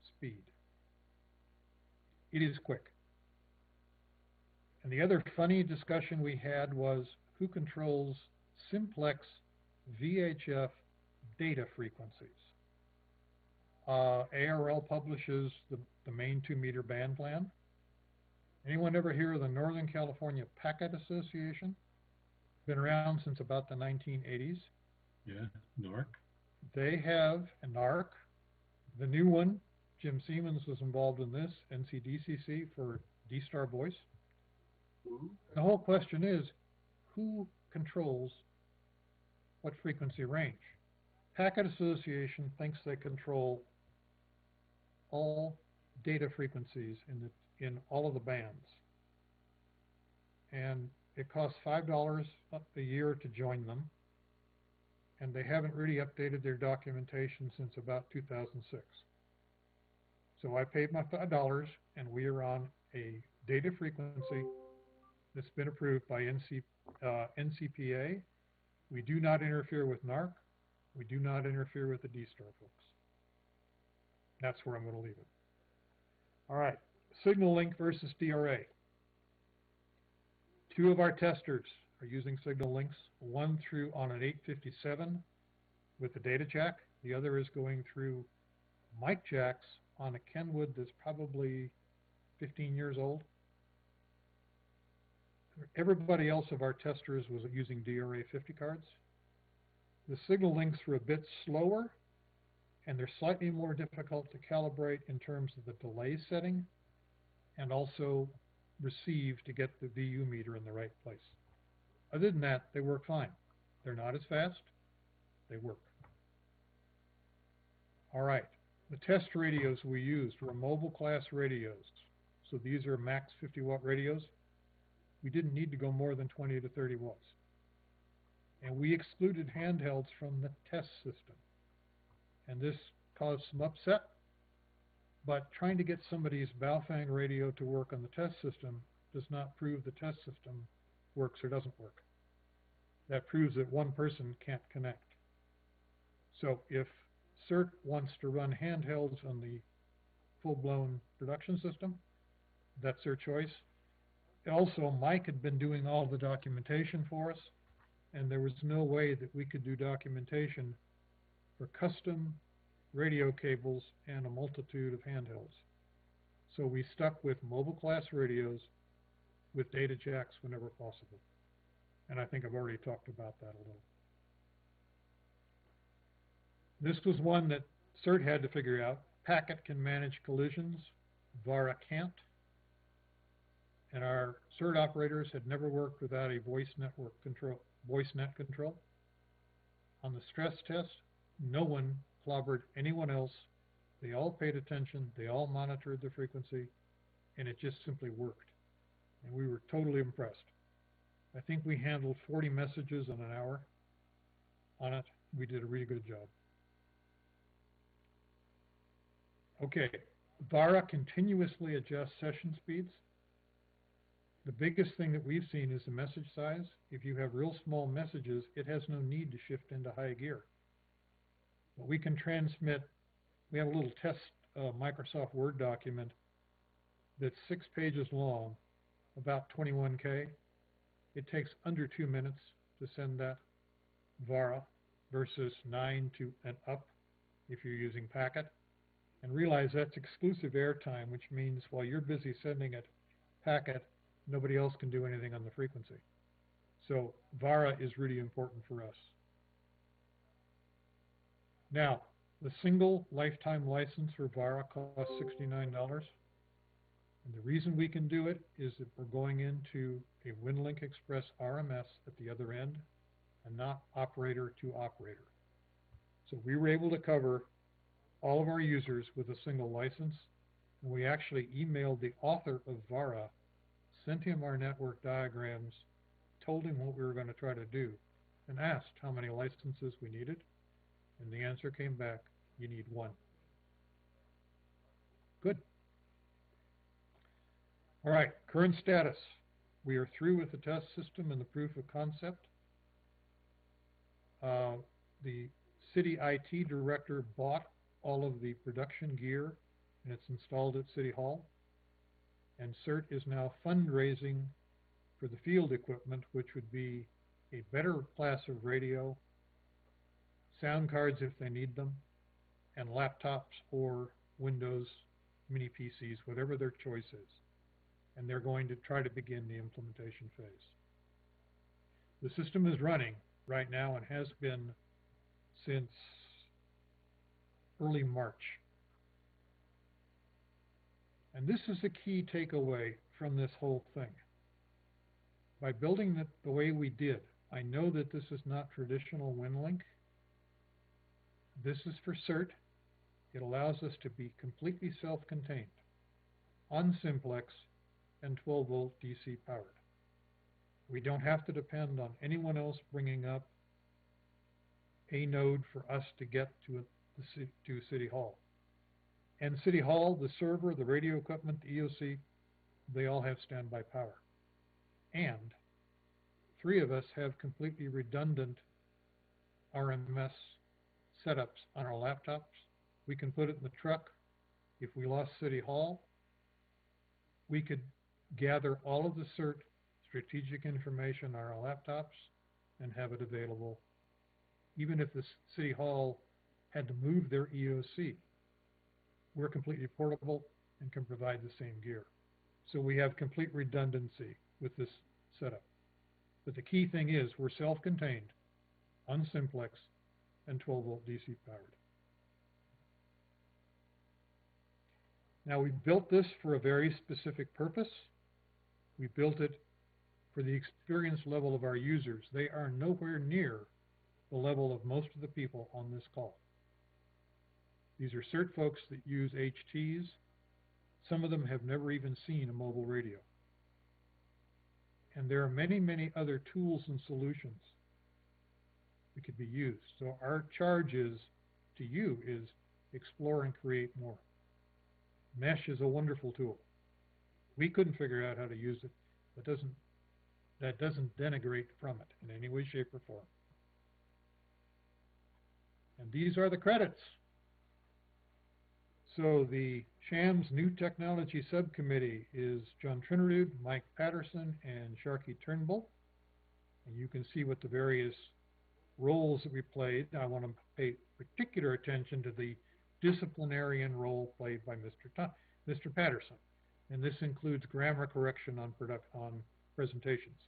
[SPEAKER 18] speed. It is quick. And the other funny discussion we had was who controls simplex VHF data frequencies. ARL publishes the main 2-meter band plan. Anyone ever hear of the Northern California Packet Association? Been around since about the 1980s.
[SPEAKER 16] Yeah, NARC.
[SPEAKER 18] They have a NARC. The new one Jim Siemens was involved in this, NCDCC for D-Star Voice. The whole question is, who controls what frequency range? Packet Association thinks they control all data frequencies in all of the bands. And it costs $5 a year to join them. And they haven't really updated their documentation since about 2006. So I paid my $5, and we are on a data frequency that's been approved by NCPA. We do not interfere with NARC. We do not interfere with the D-Star folks. That's where I'm going to leave it. All right, Signal Link versus DRA. Two of our testers are using Signal Links, one through on an 857 with the data jack. The other is going through mic jacks on a Kenwood that's probably 15 years old. Everybody else of our testers was using DRA 50 cards. The Signal Links were a bit slower, and they're slightly more difficult to calibrate in terms of the delay setting and also receive to get the VU meter in the right place. Other than that, they work fine. They're not as fast. They work. All right. The test radios we used were mobile class radios. So these are max 50 watt radios. We didn't need to go more than 20 to 30 watts. And we excluded handhelds from the test system. And this caused some upset, but trying to get somebody's Baofeng radio to work on the test system does not prove the test system works or doesn't work. That proves that one person can't connect. So if CERT wants to run handhelds on the full-blown production system, that's their choice. Also, Mike had been doing all the documentation for us, and there was no way that we could do documentation for custom radio cables and a multitude of handhelds. So we stuck with mobile class radios with data jacks whenever possible. And I think I've already talked about that a little. This was one that CERT had to figure out. Packet can manage collisions, VARA can't. And our CERT operators had never worked without a voice net control. On the stress test, no one clobbered anyone else. They all paid attention, they all monitored the frequency, and it just simply worked. And we were totally impressed. I think we handled 40 messages in an hour on it. We did a really good job. Okay, VARA continuously adjusts session speeds. The biggest thing that we've seen is the message size. If you have real small messages, it has no need to shift into high gear. But we can transmit, we have a little test Microsoft Word document that's 6 pages long, about 21K. It takes under 2 minutes to send that VARA versus 9 to and up if you're using packet. And realize that's exclusive airtime, which means while you're busy sending it packet, nobody else can do anything on the frequency. So VARA is really important for us. Now, the single lifetime license for VARA costs $69. And the reason we can do it is that we're going into a WinLink Express RMS at the other end and not operator to operator. So we were able to cover all of our users with a single license, and we actually emailed the author of VARA, sent him our network diagrams, told him what we were going to try to do, and asked how many licenses we needed, and the answer came back, you need 1. Good. All right, current status. We are through with the test system and the proof of concept. The city IT director bought all of the production gear, and it's installed at City Hall. And CERT is now fundraising for the field equipment, which would be a better class of radio, sound cards if they need them, and laptops or Windows mini PCs, whatever their choice is. And they're going to try to begin the implementation phase. The system is running right now and has been since early March. And this is the key takeaway from this whole thing. By building it the way we did, I know that this is not traditional WinLink. This is for CERT. It allows us to be completely self-contained, on simplex, and 12-volt DC powered. We don't have to depend on anyone else bringing up a node for us to get to City Hall. And City Hall, the server, the radio equipment, the EOC, they all have standby power. And 3 of us have completely redundant RMS setups on our laptops. We can put it in the truck. If we lost City Hall, we could gather all of the CERT strategic information on our laptops and have it available. Even if the City Hall had to move their EOC, we're completely portable and can provide the same gear. So we have complete redundancy with this setup. But the key thing is we're self-contained, on simplex, and 12-volt DC powered. Now, we built this for a very specific purpose. We built it for the experience level of our users. They are nowhere near the level of most of the people on this call. These are CERT folks that use HTs. Some of them have never even seen a mobile radio. And there are many, many other tools and solutions that could be used. So our charge is to you is explore and create more. Mesh is a wonderful tool. We couldn't figure out how to use it. That doesn't denigrate from it in any way, shape, or form. And these are the credits. So the SHAMS New Technology Subcommittee is John Trinidad, Mike Patterson, and Sharky Turnbull. And you can see what the various roles that we played. I want to pay particular attention to the disciplinarian role played by Mr. Patterson. And this includes grammar correction on presentations.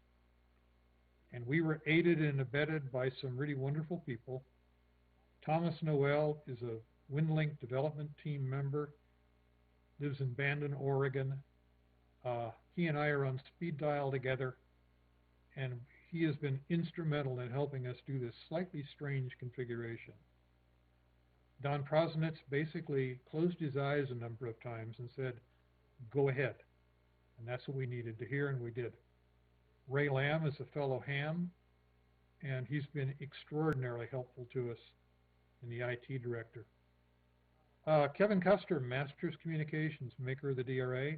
[SPEAKER 18] And we were aided and abetted by some really wonderful people. Thomas Noel is a WinLink development team member, lives in Bandon, Oregon. He and I are on speed dial together, and he has been instrumental in helping us do this slightly strange configuration. Don Prosnitz basically closed his eyes a number of times and said, go ahead. And that's what we needed to hear, and we did. Ray Lamb is a fellow ham, and he's been extraordinarily helpful to us in the IT director. Kevin Custer, Masters Communications, maker of the DRA.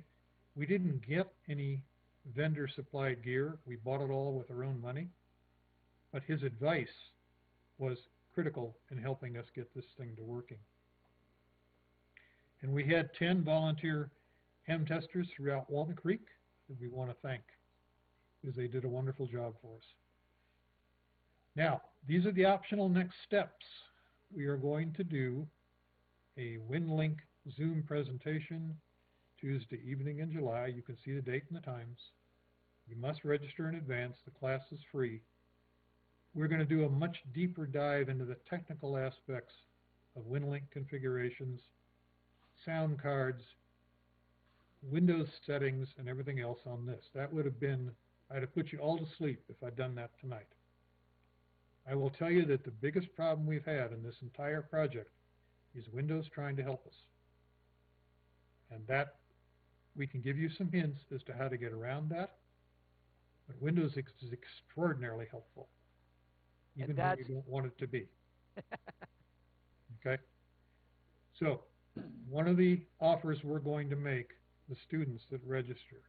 [SPEAKER 18] We didn't get any vendor-supplied gear. We bought it all with our own money. But his advice was critical in helping us get this thing to working. And we had 10 volunteer ham testers throughout Walnut Creek that we want to thank because they did a wonderful job for us. Now, these are the optional next steps. We are going to do a WinLink Zoom presentation Tuesday evening in July. You can see the date and the times. You must register in advance. The class is free. We're going to do a much deeper dive into the technical aspects of WinLink configurations, sound cards, Windows settings, and everything else on this. That would have been, I'd have put you all to sleep if I'd done that tonight. I will tell you that the biggest problem we've had in this entire project is Windows trying to help us. And that, we can give you some hints as to how to get around that, but Windows is extraordinarily helpful, even when you don't want it to be. Okay? So, one of the offers we're going to make the students that register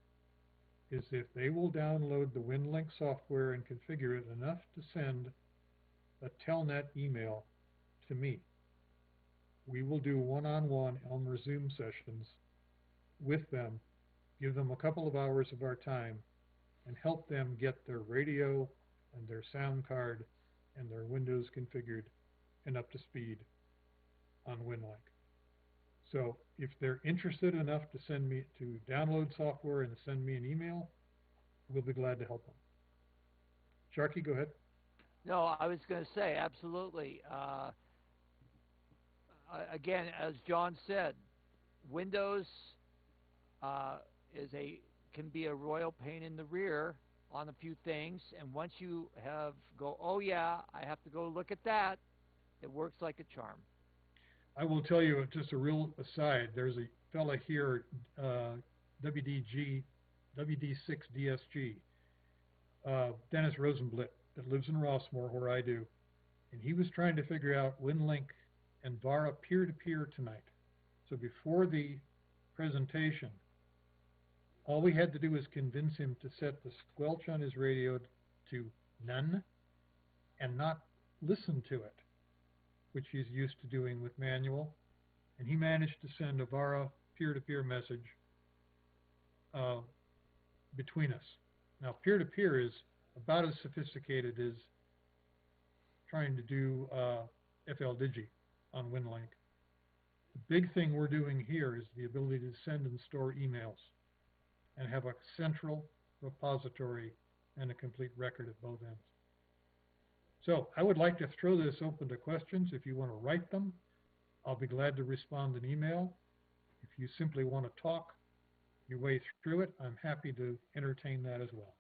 [SPEAKER 18] is if they will download the WinLink software and configure it enough to send a Telnet email to me, we will do one-on-one Elmer Zoom sessions with them, give them a couple of hours of our time, and help them get their radio and their sound card and their Windows configured and up to speed on WinLink. So if they're interested enough to download software and send me an email, we'll be glad to help them. Sharky, go ahead.
[SPEAKER 2] No, I was going to say, absolutely. Again, as John said, Windows can be a royal pain in the rear on a few things, and once you go, oh yeah, I have to go look at that, it works like a charm.
[SPEAKER 18] I will tell you, just a real aside, there's a fella here, WD6DSG, Dennis Rosenblit, that lives in Rossmore, where I do, and he was trying to figure out WinLink and VARA peer-to-peer tonight. So before the presentation, all we had to do was convince him to set the squelch on his radio to none and not listen to it, which he's used to doing with manual, and he managed to send a VARA peer-to-peer message between us. Now, peer-to-peer is about as sophisticated as trying to do FLDigi on WinLink. The big thing we're doing here is the ability to send and store emails and have a central repository and a complete record at both ends. So I would like to throw this open to questions. If you want to write them, I'll be glad to respond in email. If you simply want to talk your way through it, I'm happy to entertain that as well.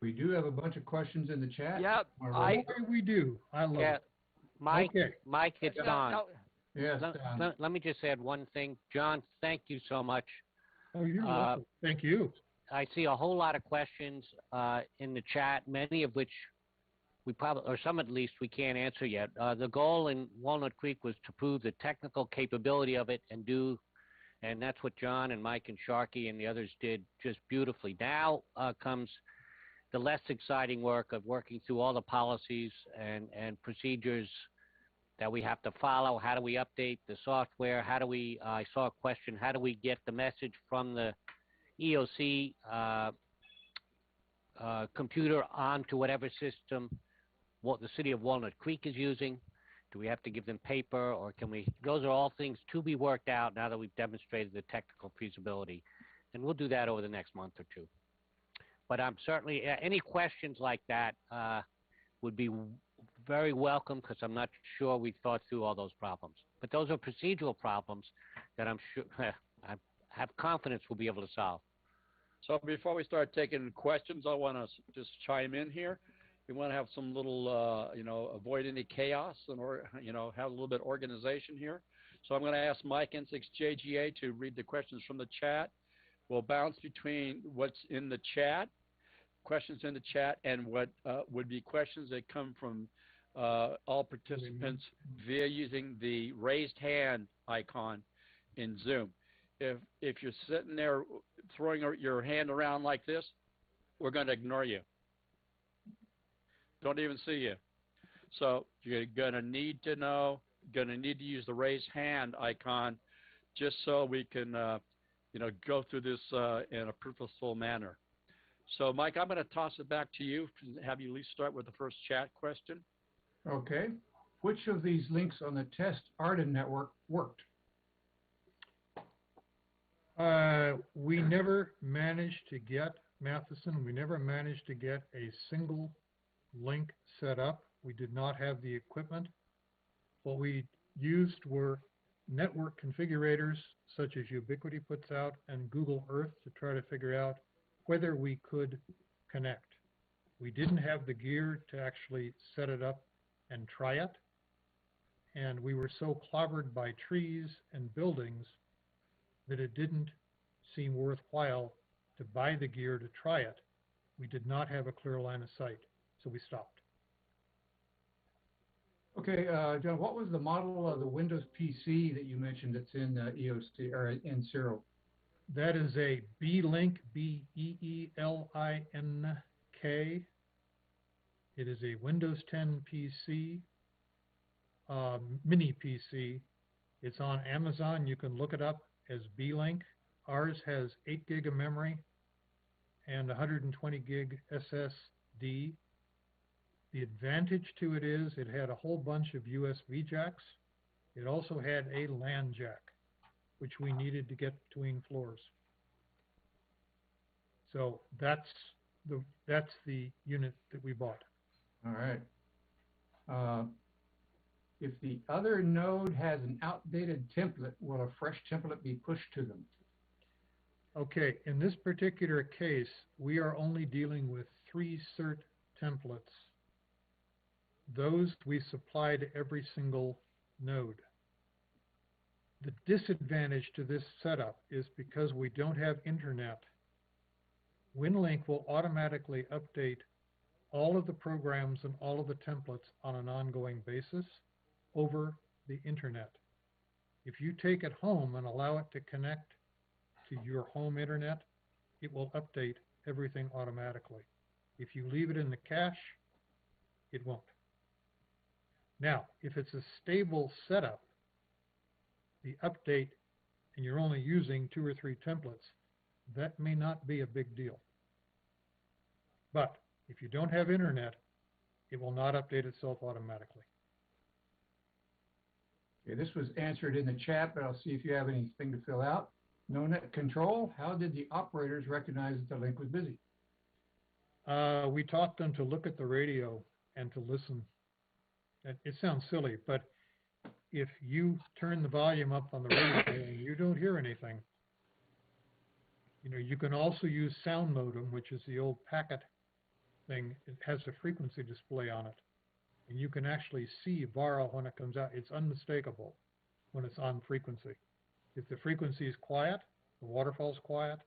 [SPEAKER 5] We do have a bunch of questions in the chat.
[SPEAKER 2] Yep,
[SPEAKER 18] we do. I love it.
[SPEAKER 19] Mike,
[SPEAKER 18] Okay.
[SPEAKER 19] Mike, it's Don.
[SPEAKER 5] Yes,
[SPEAKER 19] Let me just add one thing. John, thank you so much.
[SPEAKER 18] Oh, you're welcome. Thank you.
[SPEAKER 19] I see a whole lot of questions in the chat, many of which we probably, or some at least, we can't answer yet. The goal in Walnut Creek was to prove the technical capability of it and that's what John and Mike and Sharkey and the others did just beautifully. Now comes the less exciting work of working through all the policies and procedures that we have to follow. How do we update the software? How do we, I saw a question, how do we get the message from the EOC computer onto whatever system what the city of Walnut Creek is using? Do we have to give them paper, or can we? Those are all things to be worked out now that we've demonstrated the technical feasibility, and we'll do that over the next month or two. But I'm certainly, any questions like that would be very welcome, because I'm not sure we thought through all those problems. But those are procedural problems that I'm sure, I have confidence we'll be able to solve.
[SPEAKER 6] So before we start taking questions, I want to just chime in here. We want to have some little, avoid any chaos and, have a little bit of organization here. So I'm going to ask Mike N6JGA to read the questions from the chat. We'll bounce between what's in the chat, questions in the chat, and what would be questions that come from all participants via using the raised hand icon in Zoom. If you're sitting there throwing your hand around like this, we're going to ignore you. Don't even see you. So you're going to need to use the raised hand icon just so we can, go through this in a purposeful manner. So, Mike, I'm going to toss it back to you, have you at least start with the first chat question.
[SPEAKER 5] Okay. Which of these links on the test Arden network worked?
[SPEAKER 18] We never managed to get, Matheson, we never managed to get a single link set up. We did not have the equipment. What we used were network configurators such as Ubiquiti puts out and Google Earth to try to figure out whether we could connect. We didn't have the gear to actually set it up and try it. And we were so clobbered by trees and buildings that it didn't seem worthwhile to buy the gear to try it. We did not have a clear line of sight, so we stopped.
[SPEAKER 5] Okay, John, what was the model of the Windows PC that you mentioned that's in EOC or in Cyril?
[SPEAKER 18] That is a B-Link, B-E-E-L-I-N-K. It is a Windows 10 PC, mini PC. It's on Amazon. You can look it up as B-Link. Ours has 8 gig of memory and 120 gig SSD. The advantage to it is it had a whole bunch of USB jacks. It also had a LAN jack, which we needed to get between floors. So that's the unit that we bought.
[SPEAKER 5] All right. If the other node has an outdated template, will a fresh template be pushed to them?
[SPEAKER 18] Okay, in this particular case, we are only dealing with 3 CERT templates. Those we supply to every single node. The disadvantage to this setup is because we don't have internet, WinLink will automatically update all of the programs and all of the templates on an ongoing basis over the internet. If you take it home and allow it to connect to your home internet, it will update everything automatically. If you leave it in the cache, it won't. Now, if it's a stable setup, the update, and you're only using 2 or 3 templates, that may not be a big deal. But if you don't have internet, it will not update itself automatically.
[SPEAKER 5] Okay, this was answered in the chat, but I'll see if you have anything to fill out. No net control. How did the operators recognize that the link was busy?
[SPEAKER 18] We taught them to look at the radio and to listen. It sounds silly, but if you turn the volume up on the radio and you don't hear anything, you can also use sound modem, which is the old packet thing. It has a frequency display on it. And you can actually see VARA when it comes out. It's unmistakable when it's on frequency. If the frequency is quiet, the waterfall's quiet,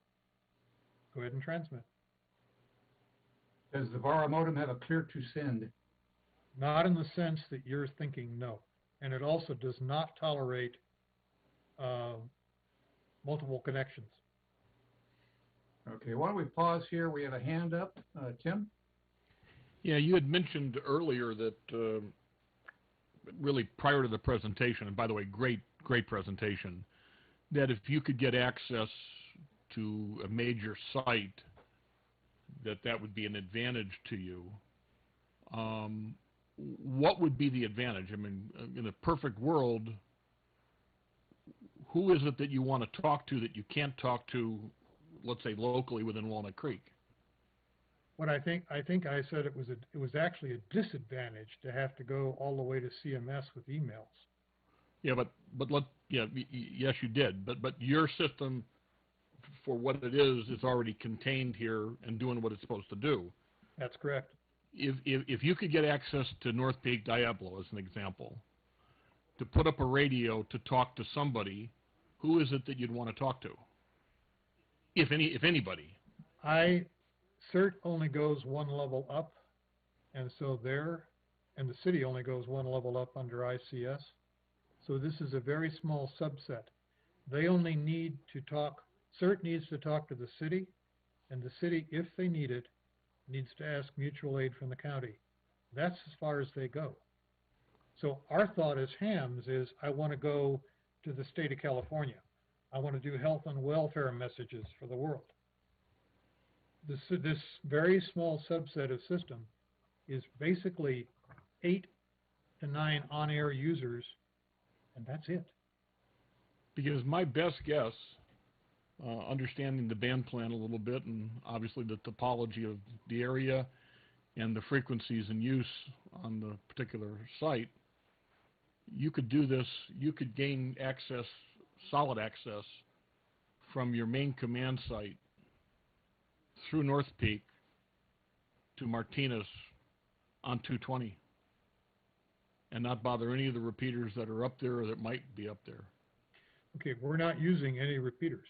[SPEAKER 18] go ahead and transmit.
[SPEAKER 5] Does the VARA modem have a clear to send?
[SPEAKER 18] Not in the sense that you're thinking, no. And it also does not tolerate multiple connections.
[SPEAKER 5] Okay, why don't we pause here? We have a hand up. Tim?
[SPEAKER 10] Yeah, you had mentioned earlier that really prior to the presentation, and by the way, great presentation, that if you could get access to a major site, that would be an advantage to you. What would be the advantage? I mean, in a perfect world, who is it that you want to talk to that you can't talk to, let's say, locally within Walnut Creek?
[SPEAKER 18] What I think I said it was actually a disadvantage to have to go all the way to CMS with emails.
[SPEAKER 10] Yeah, but yes, you did. But your system, for what it is already contained here and doing what it's supposed to do.
[SPEAKER 18] That's correct.
[SPEAKER 10] If you could get access to North Peak Diablo, as an example, to put up a radio to talk to somebody, who is it that you'd want to talk to? If anybody.
[SPEAKER 18] CERT only goes 1 level up, and so and the city only goes 1 level up under ICS. So this is a very small subset. They only need to talk, CERT needs to talk to the city, and the city, if they need it, needs to ask mutual aid from the county. That's as far as they go. So our thought as hams is, I want to go to the state of California. I want to do health and welfare messages for the world. This very small subset of system is basically 8 to 9 on-air users, and that's it.
[SPEAKER 10] Because my best guess, understanding the band plan a little bit, and obviously the topology of the area and the frequencies in use on the particular site, you could do this, you could gain access, solid access, from your main command site through North Peak to Martinez on 220 and not bother any of the repeaters that are up there or that might be up there.
[SPEAKER 18] Okay, we're not using any repeaters.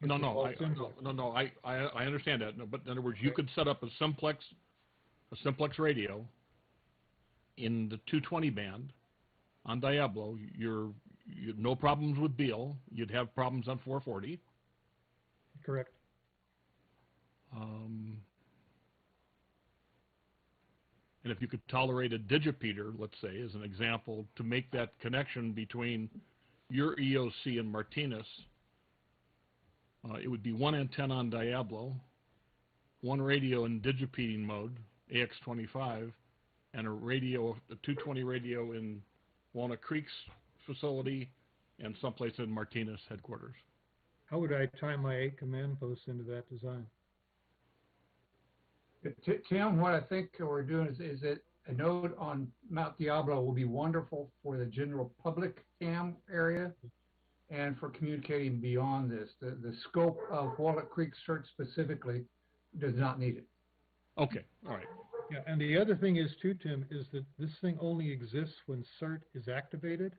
[SPEAKER 10] No, I understand that. No, but in other words, you could set up a simplex radio in the 220 band on Diablo. You no problems with Beale. You'd have problems on 440.
[SPEAKER 18] Correct.
[SPEAKER 10] And if you could tolerate a digipeater, let's say, as an example, to make that connection between your EOC and Martinez, it would be 1 antenna on Diablo, 1 radio in digipeating mode, AX25, and a 220 radio in Walnut Creek's facility and someplace in Martinez headquarters.
[SPEAKER 18] How would I tie my 8 command posts into that design?
[SPEAKER 5] Tim, what I think we're doing is that a node on Mount Diablo will be wonderful for the general public cam area, and for communicating beyond this. The scope of Walnut Creek CERT specifically does not need it.
[SPEAKER 10] Okay, all right.
[SPEAKER 18] Yeah, and the other thing is too, Tim, is that this thing only exists when CERT is activated.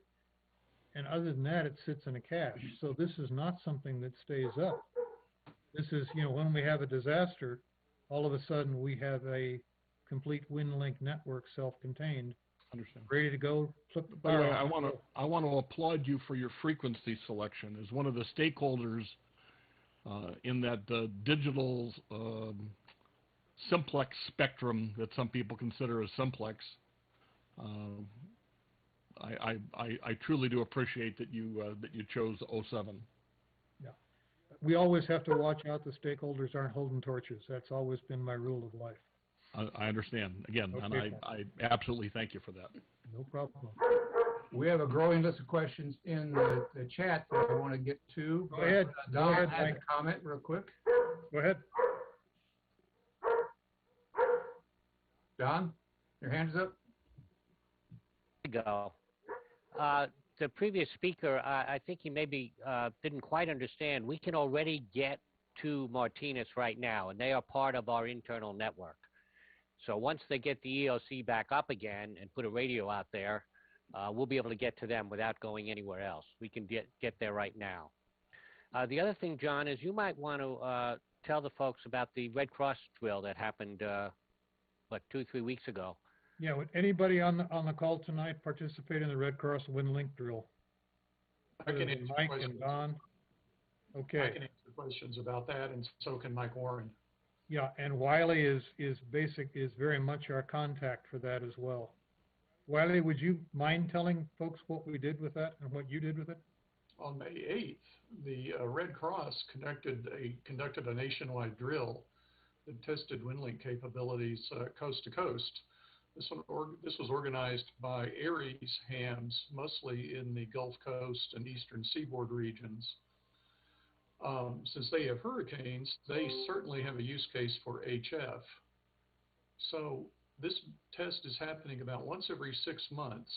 [SPEAKER 18] And other than that, it sits in a cache. So this is not something that stays up. This is, when we have a disaster, all of a sudden we have a complete WinLink network, self-contained,
[SPEAKER 10] Understand.
[SPEAKER 18] ready to go. Flip the
[SPEAKER 10] By the way,
[SPEAKER 18] power
[SPEAKER 10] I want to applaud you for your frequency selection. As one of the stakeholders in that digital simplex spectrum that some people consider as simplex, I truly do appreciate that you chose 07.
[SPEAKER 18] Yeah, we always have to watch out the stakeholders aren't holding torches. That's always been my rule of life.
[SPEAKER 10] I understand again,
[SPEAKER 18] Okay,
[SPEAKER 10] and I absolutely thank you for that.
[SPEAKER 18] No problem.
[SPEAKER 5] We have a growing list of questions in the chat that I want to get to.
[SPEAKER 18] Go ahead.
[SPEAKER 5] Don has a comment real quick.
[SPEAKER 18] Go ahead.
[SPEAKER 5] Don, your hand's up.
[SPEAKER 19] Go. The previous speaker, I think he maybe didn't quite understand. We can already get to Martinez right now, and they are part of our internal network. So once they get the EOC back up again and put a radio out there, we'll be able to get to them without going anywhere else. We can get there right now. The other thing, John, is you might want to tell the folks about the Red Cross drill that happened, 2-3 weeks ago.
[SPEAKER 18] Yeah, would anybody on the call tonight participate in the Red Cross WinLink drill?
[SPEAKER 8] I can answer
[SPEAKER 18] Mike
[SPEAKER 8] questions.
[SPEAKER 18] and Don. Okay.
[SPEAKER 8] I can answer questions about that, and so can Mike Warren.
[SPEAKER 18] Yeah, and Wiley is very much our contact for that as well. Wiley, would you mind telling folks what we did with that and what you did with it?
[SPEAKER 8] On May 8th, the Red Cross conducted a nationwide drill that tested WinLink capabilities coast to coast. This was organized by Aries hams, mostly in the Gulf Coast and Eastern Seaboard regions. Since they have hurricanes, they certainly have a use case for HF. So this test is happening about once every 6 months.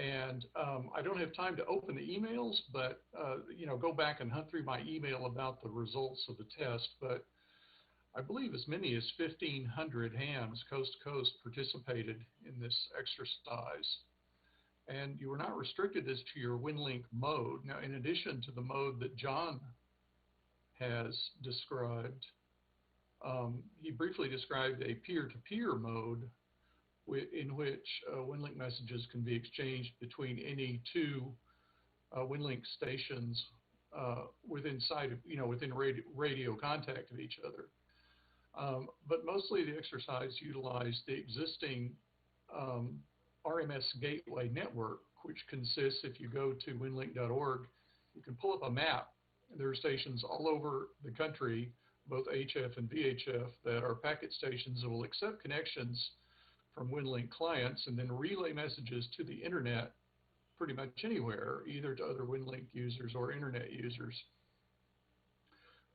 [SPEAKER 8] And I don't have time to open the emails, but go back and hunt through my email about the results of the test. But I believe as many as 1,500 hams coast to coast participated in this exercise. And you were not restricted as to your WinLink mode. Now, in addition to the mode that John has described, he briefly described a peer-to-peer mode in which WinLink messages can be exchanged between any two WinLink stations within radio contact of each other. But mostly the exercise utilized the existing RMS gateway network, which consists, if you go to winlink.org, you can pull up a map. There are stations all over the country, both HF and VHF, that are packet stations that will accept connections from WinLink clients and then relay messages to the internet pretty much anywhere, either to other WinLink users or internet users.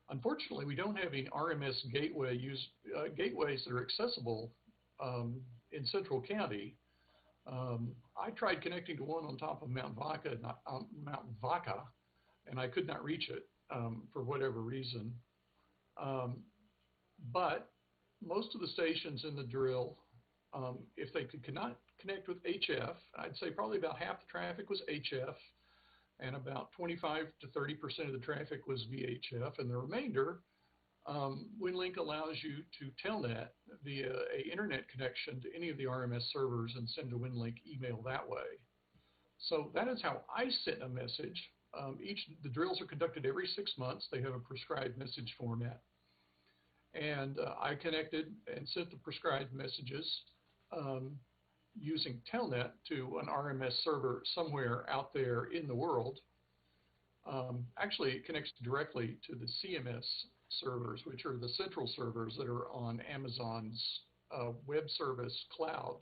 [SPEAKER 8] Unfortunately, we don't have any RMS gateways that are accessible in Central County. I tried connecting to one on top of Mount Vaca, and I could not reach it for whatever reason. But most of the stations in the drill, if they cannot connect with HF, I'd say probably about half the traffic was HF, and about 25 to 30% of the traffic was VHF, and the remainder, WinLink allows you to telnet via an internet connection to any of the RMS servers and send a WinLink email that way. So that is how I sent a message. The drills are conducted every 6 months. They have a prescribed message format. And I connected and sent the prescribed messages using telnet to an RMS server somewhere out there in the world. Actually, it connects directly to the CMS servers, which are the central servers that are on Amazon's web service cloud.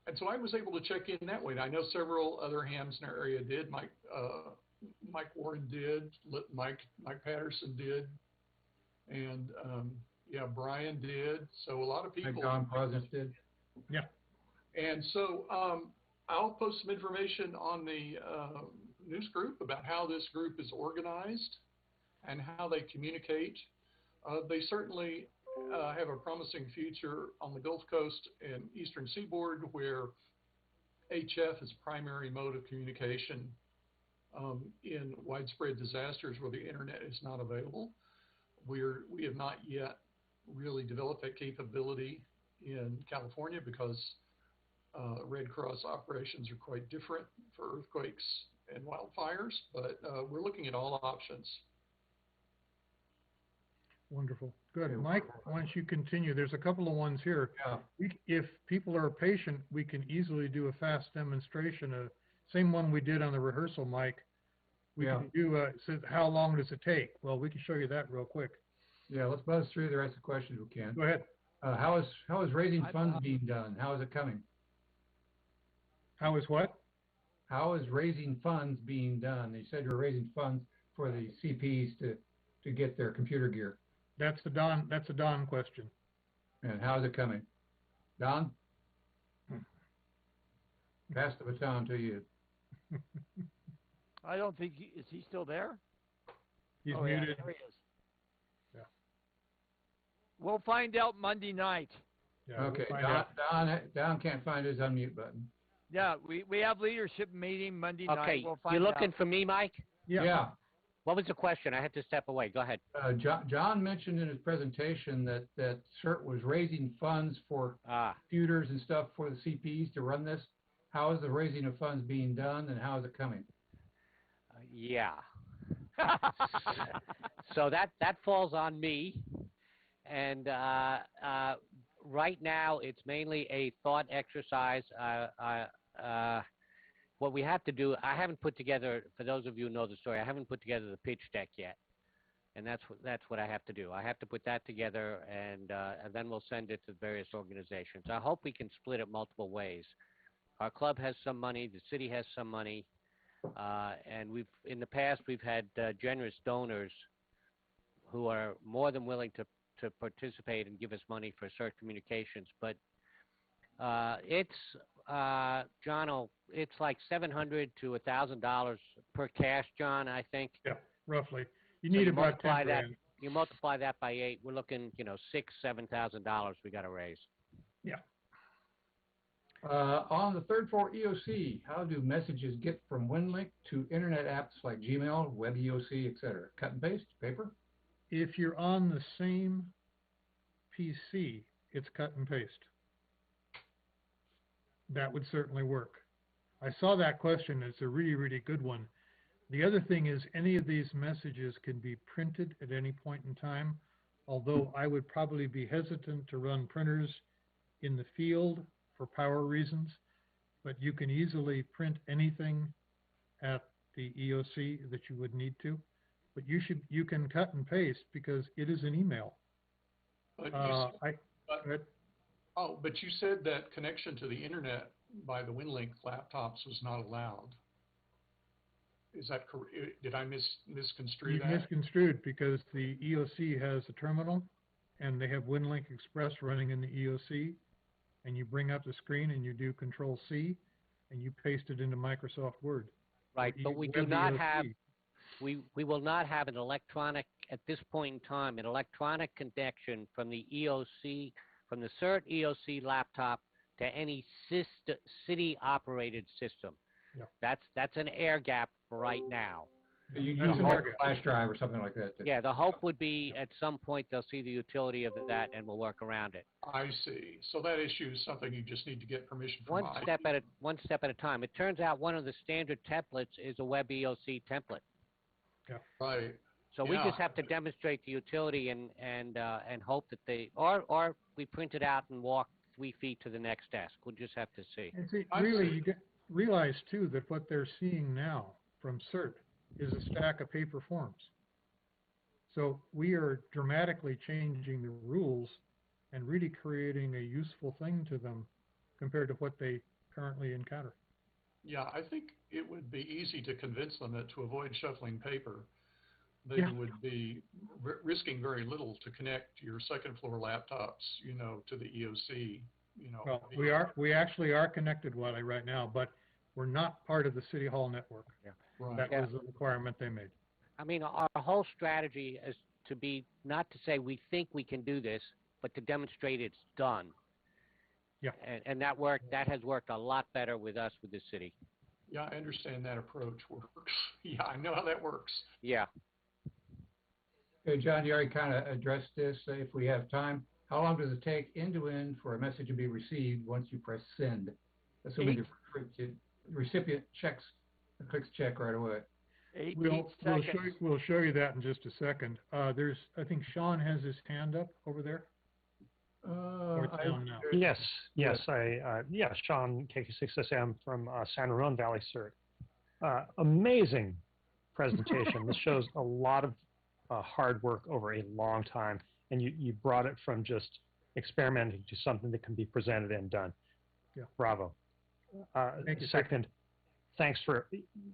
[SPEAKER 8] And so I was able to check in that way. And I know several other hams in our area did. Mike Warren did. Mike Patterson did. And Brian did. So a lot of people.
[SPEAKER 5] John Brosnan did.
[SPEAKER 18] Yeah.
[SPEAKER 8] And so I'll post some information on the news group about how this group is organized and how they communicate. They certainly have a promising future on the Gulf Coast and Eastern Seaboard, where HF is primary mode of communication in widespread disasters where the internet is not available. We have not yet really developed that capability in California because Red Cross operations are quite different for earthquakes and wildfires, but we're looking at all options.
[SPEAKER 18] Wonderful. Good. Mike, why don't you continue? There's a couple of ones here.
[SPEAKER 5] Yeah.
[SPEAKER 18] If people are patient, we can easily do a fast demonstration. Same one we did on the rehearsal, Mike. We can do, says, how long does it take? Well, we can show you that real quick.
[SPEAKER 5] Yeah, let's buzz through the rest of the questions we can.
[SPEAKER 18] Go ahead.
[SPEAKER 5] How is raising funds being done? How is it coming?
[SPEAKER 18] How is what?
[SPEAKER 5] How is raising funds being done? You said you're raising funds for the CPs to get their computer gear.
[SPEAKER 18] That's a Don question.
[SPEAKER 5] And how is it coming? Don? Pass the baton to you.
[SPEAKER 2] I don't think is he still there?
[SPEAKER 18] He's muted.
[SPEAKER 2] Yeah, there he is. Yeah. We'll find out Monday night.
[SPEAKER 18] Yeah,
[SPEAKER 5] okay,
[SPEAKER 18] we'll
[SPEAKER 5] Don can't find his unmute button.
[SPEAKER 2] Yeah, we have leadership meeting Monday night.
[SPEAKER 19] Okay,
[SPEAKER 2] We'll find
[SPEAKER 19] you're looking
[SPEAKER 2] out.
[SPEAKER 19] for me, Mike?
[SPEAKER 5] Yeah.
[SPEAKER 19] What was the question? I had to step away. Go ahead.
[SPEAKER 5] John mentioned in his presentation that CERT was raising funds for computers and stuff for the CPs to run this. How is the raising of funds being done, and how is it coming?
[SPEAKER 19] Yeah. So that falls on me, and right now it's mainly a thought exercise. What we have to do, I haven't put together, for those of you who know the story, I haven't put together the pitch deck yet, and that's what I have to do. I have to put that together, and then we'll send it to various organizations. I hope we can split it multiple ways. Our club has some money, the city has some money, and in the past we've had generous donors who are more than willing to participate and give us money for CERT Communications. But John, it's like $700 to $1,000 per cash, John, I think.
[SPEAKER 18] Yeah, roughly. You need about 10 grand.
[SPEAKER 19] You multiply that by 8, we're looking, $6,000-7,000 we got to raise.
[SPEAKER 18] Yeah.
[SPEAKER 5] On the third floor EOC, how do messages get from WinLink to internet apps like Gmail, Web EOC, etc.? Cut and paste, paper?
[SPEAKER 18] If you're on the same PC, it's cut and paste. That would certainly work. I saw that question. It's a really, really good one. The other thing is any of these messages can be printed at any point in time, although I would probably be hesitant to run printers in the field for power reasons, but you can easily print anything at the EOC that you would need to. But you can cut and paste because it is an email.
[SPEAKER 8] But you said that connection to the internet by the WinLink laptops was not allowed. Is that correct? Did I misconstrue that?
[SPEAKER 18] You misconstrued because the EOC has a terminal and they have WinLink Express running in the EOC, and you bring up the screen and you do Control-C and you paste it into Microsoft Word.
[SPEAKER 19] Right, but we do not have, we will not have an electronic, at this point in time, an electronic connection from the EOC, from the CERT EOC laptop to any city-operated system.
[SPEAKER 18] Yeah.
[SPEAKER 19] That's an air gap right now.
[SPEAKER 5] You use a flash drive or something like that.
[SPEAKER 19] Yeah, the hope would be at some point they'll see the utility of that and we'll work around it.
[SPEAKER 8] I see. So that issue is something you just need to get permission from
[SPEAKER 19] One step at a time. It turns out one of the standard templates is a Web EOC template.
[SPEAKER 18] Yeah.
[SPEAKER 8] Right.
[SPEAKER 19] So we just have to demonstrate the utility and hope that they or we print it out and walk 3 feet to the next desk. We'll just have to see.
[SPEAKER 18] And see, really, you realize too that what they're seeing now from CERT is a stack of paper forms. So we are dramatically changing the rules and really creating a useful thing to them compared to what they currently encounter.
[SPEAKER 8] Yeah, I think it would be easy to convince them that to avoid shuffling paper, they would be risking very little to connect your second floor laptops, to the EOC.
[SPEAKER 18] Well, we actually are connected, Wally, right now, but we're not part of the City Hall network.
[SPEAKER 19] Yeah.
[SPEAKER 8] Right.
[SPEAKER 18] That was the requirement they made.
[SPEAKER 19] I mean, our whole strategy is to be not to say we think we can do this, but to demonstrate it's done.
[SPEAKER 18] Yeah.
[SPEAKER 19] And that has worked a lot better with us with the city.
[SPEAKER 8] Yeah, I understand that approach works. Yeah, I know how that works.
[SPEAKER 19] Yeah.
[SPEAKER 5] Okay, John, you already kind of addressed this. If we have time, how long does it take end to end for a message to be received once you press send? Assuming the recipient clicks check right away.
[SPEAKER 18] We'll show you that in just a second. I think Sean has his hand up over there.
[SPEAKER 20] Yes, Sean, KQ6SM from San Ramon Valley CERT. Amazing presentation. This shows a lot of hard work over a long time, and you brought it from just experimenting to something that can be presented and done.
[SPEAKER 18] Yeah.
[SPEAKER 20] Bravo.
[SPEAKER 18] Thank you.
[SPEAKER 20] Second, thanks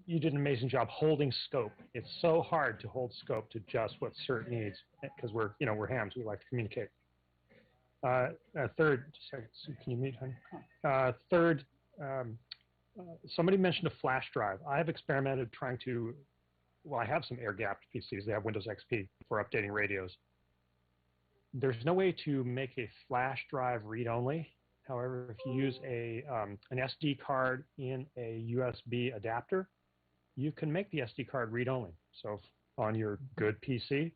[SPEAKER 20] you did an amazing job holding scope. It's so hard to hold scope to just what CERT needs because we're hams. We like to communicate. Third, can you mute, honey? Third, somebody mentioned a flash drive. I have experimented I have some air-gapped PCs. They have Windows XP for updating radios. There's no way to make a flash drive read-only. However, if you use an SD card in a USB adapter, you can make the SD card read-only. So on your good PC,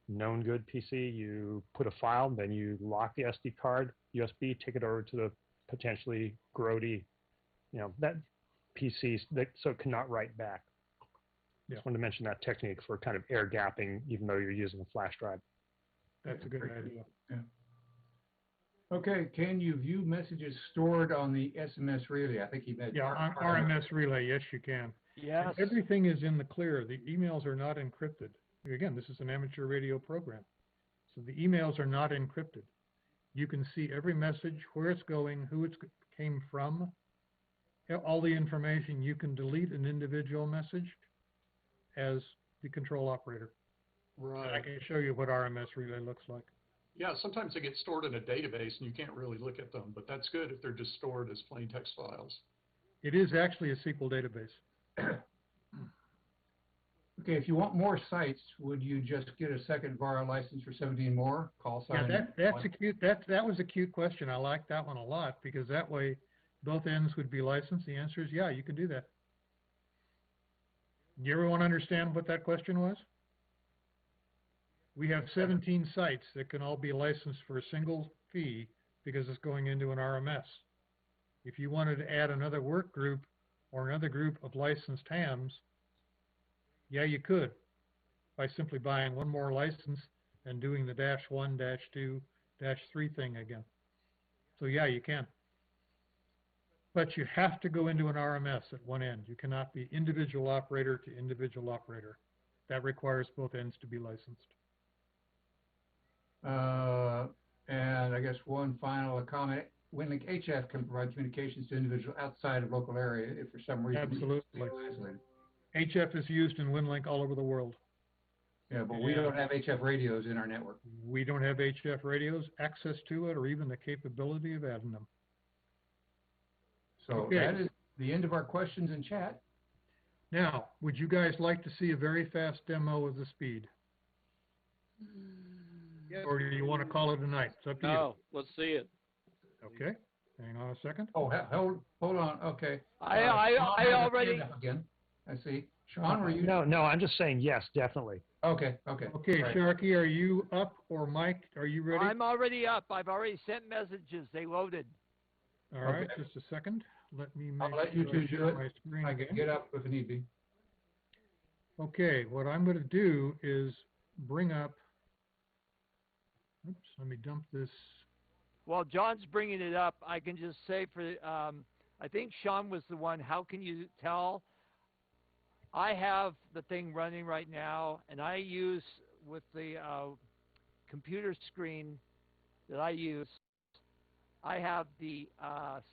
[SPEAKER 20] known good PC, you put a file, then you lock the SD card, USB, take it over to the potentially grody, that PC, so it cannot write back.
[SPEAKER 18] Yeah.
[SPEAKER 20] Just wanted to mention that technique for kind of air gapping, even though you're using a flash drive.
[SPEAKER 18] That's a good idea.
[SPEAKER 5] Yeah. Okay, can you view messages stored on the SMS relay? I think he meant.
[SPEAKER 18] Yeah, on RMS relay, yes, you can.
[SPEAKER 2] Yes.
[SPEAKER 18] And everything is in the clear. The emails are not encrypted. Again, this is an amateur radio program. So the emails are not encrypted. You can see every message, where it's going, who it came from, all the information. You can delete an individual message as the control operator.
[SPEAKER 8] Right.
[SPEAKER 18] And I can show you what RMS relay looks like.
[SPEAKER 8] Yeah, sometimes they get stored in a database and you can't really look at them, but that's good if they're just stored as plain text files.
[SPEAKER 18] It is actually a SQL database.
[SPEAKER 5] Okay, if you want more sites, would you just get a second VARA license for 17 more? Call sign.
[SPEAKER 18] Yeah, that was a cute question. I like that one a lot because that way both ends would be licensed. The answer is yeah, you can do that. Do everyone understand what that question was? We have 17 sites that can all be licensed for a single fee because it's going into an RMS. If you wanted to add another work group or another group of licensed hams, yeah, you could by simply buying one more license and doing the -1, -2, -3 thing again. So yeah, you can. But you have to go into an RMS at one end. You cannot be individual operator to individual operator. That requires both ends to be licensed.
[SPEAKER 5] And I guess one final comment. WinLink HF can provide communications to individuals outside of local area if for some reason.
[SPEAKER 18] Absolutely.
[SPEAKER 5] Isolated.
[SPEAKER 18] HF is used in WinLink all over the world.
[SPEAKER 5] Yeah, but we don't have HF radios in our network.
[SPEAKER 18] We don't have HF radios, access to it, or even the capability of adding them.
[SPEAKER 5] So
[SPEAKER 18] okay.
[SPEAKER 5] That is the end of our questions in chat.
[SPEAKER 18] Now, would you guys like to see a very fast demo of the speed?
[SPEAKER 6] Yes.
[SPEAKER 18] Or do you want to call it a night? It's up to you.
[SPEAKER 6] No, let's see it.
[SPEAKER 18] Okay. Hang on a second.
[SPEAKER 5] Oh, hold on. Okay.
[SPEAKER 2] I already.
[SPEAKER 5] Again. I see. Sean, were you?
[SPEAKER 20] No, I'm just saying yes, definitely.
[SPEAKER 5] Okay.
[SPEAKER 18] Okay,
[SPEAKER 5] right.
[SPEAKER 18] Sharky, are you up? Or Mike, are you ready?
[SPEAKER 2] I'm already up. I've already sent messages. They loaded.
[SPEAKER 18] All right, just a second. Let me make
[SPEAKER 5] I'll let you two do it.
[SPEAKER 18] my screen
[SPEAKER 5] I
[SPEAKER 18] again.
[SPEAKER 5] can get up if it need be.
[SPEAKER 18] Okay, what I'm going to do is bring up. Oops, let me dump this.
[SPEAKER 2] While John's bringing it up, I can just say I think Sean was the one. How can you tell? I have the thing running right now, and I use with the computer screen that I use. I have the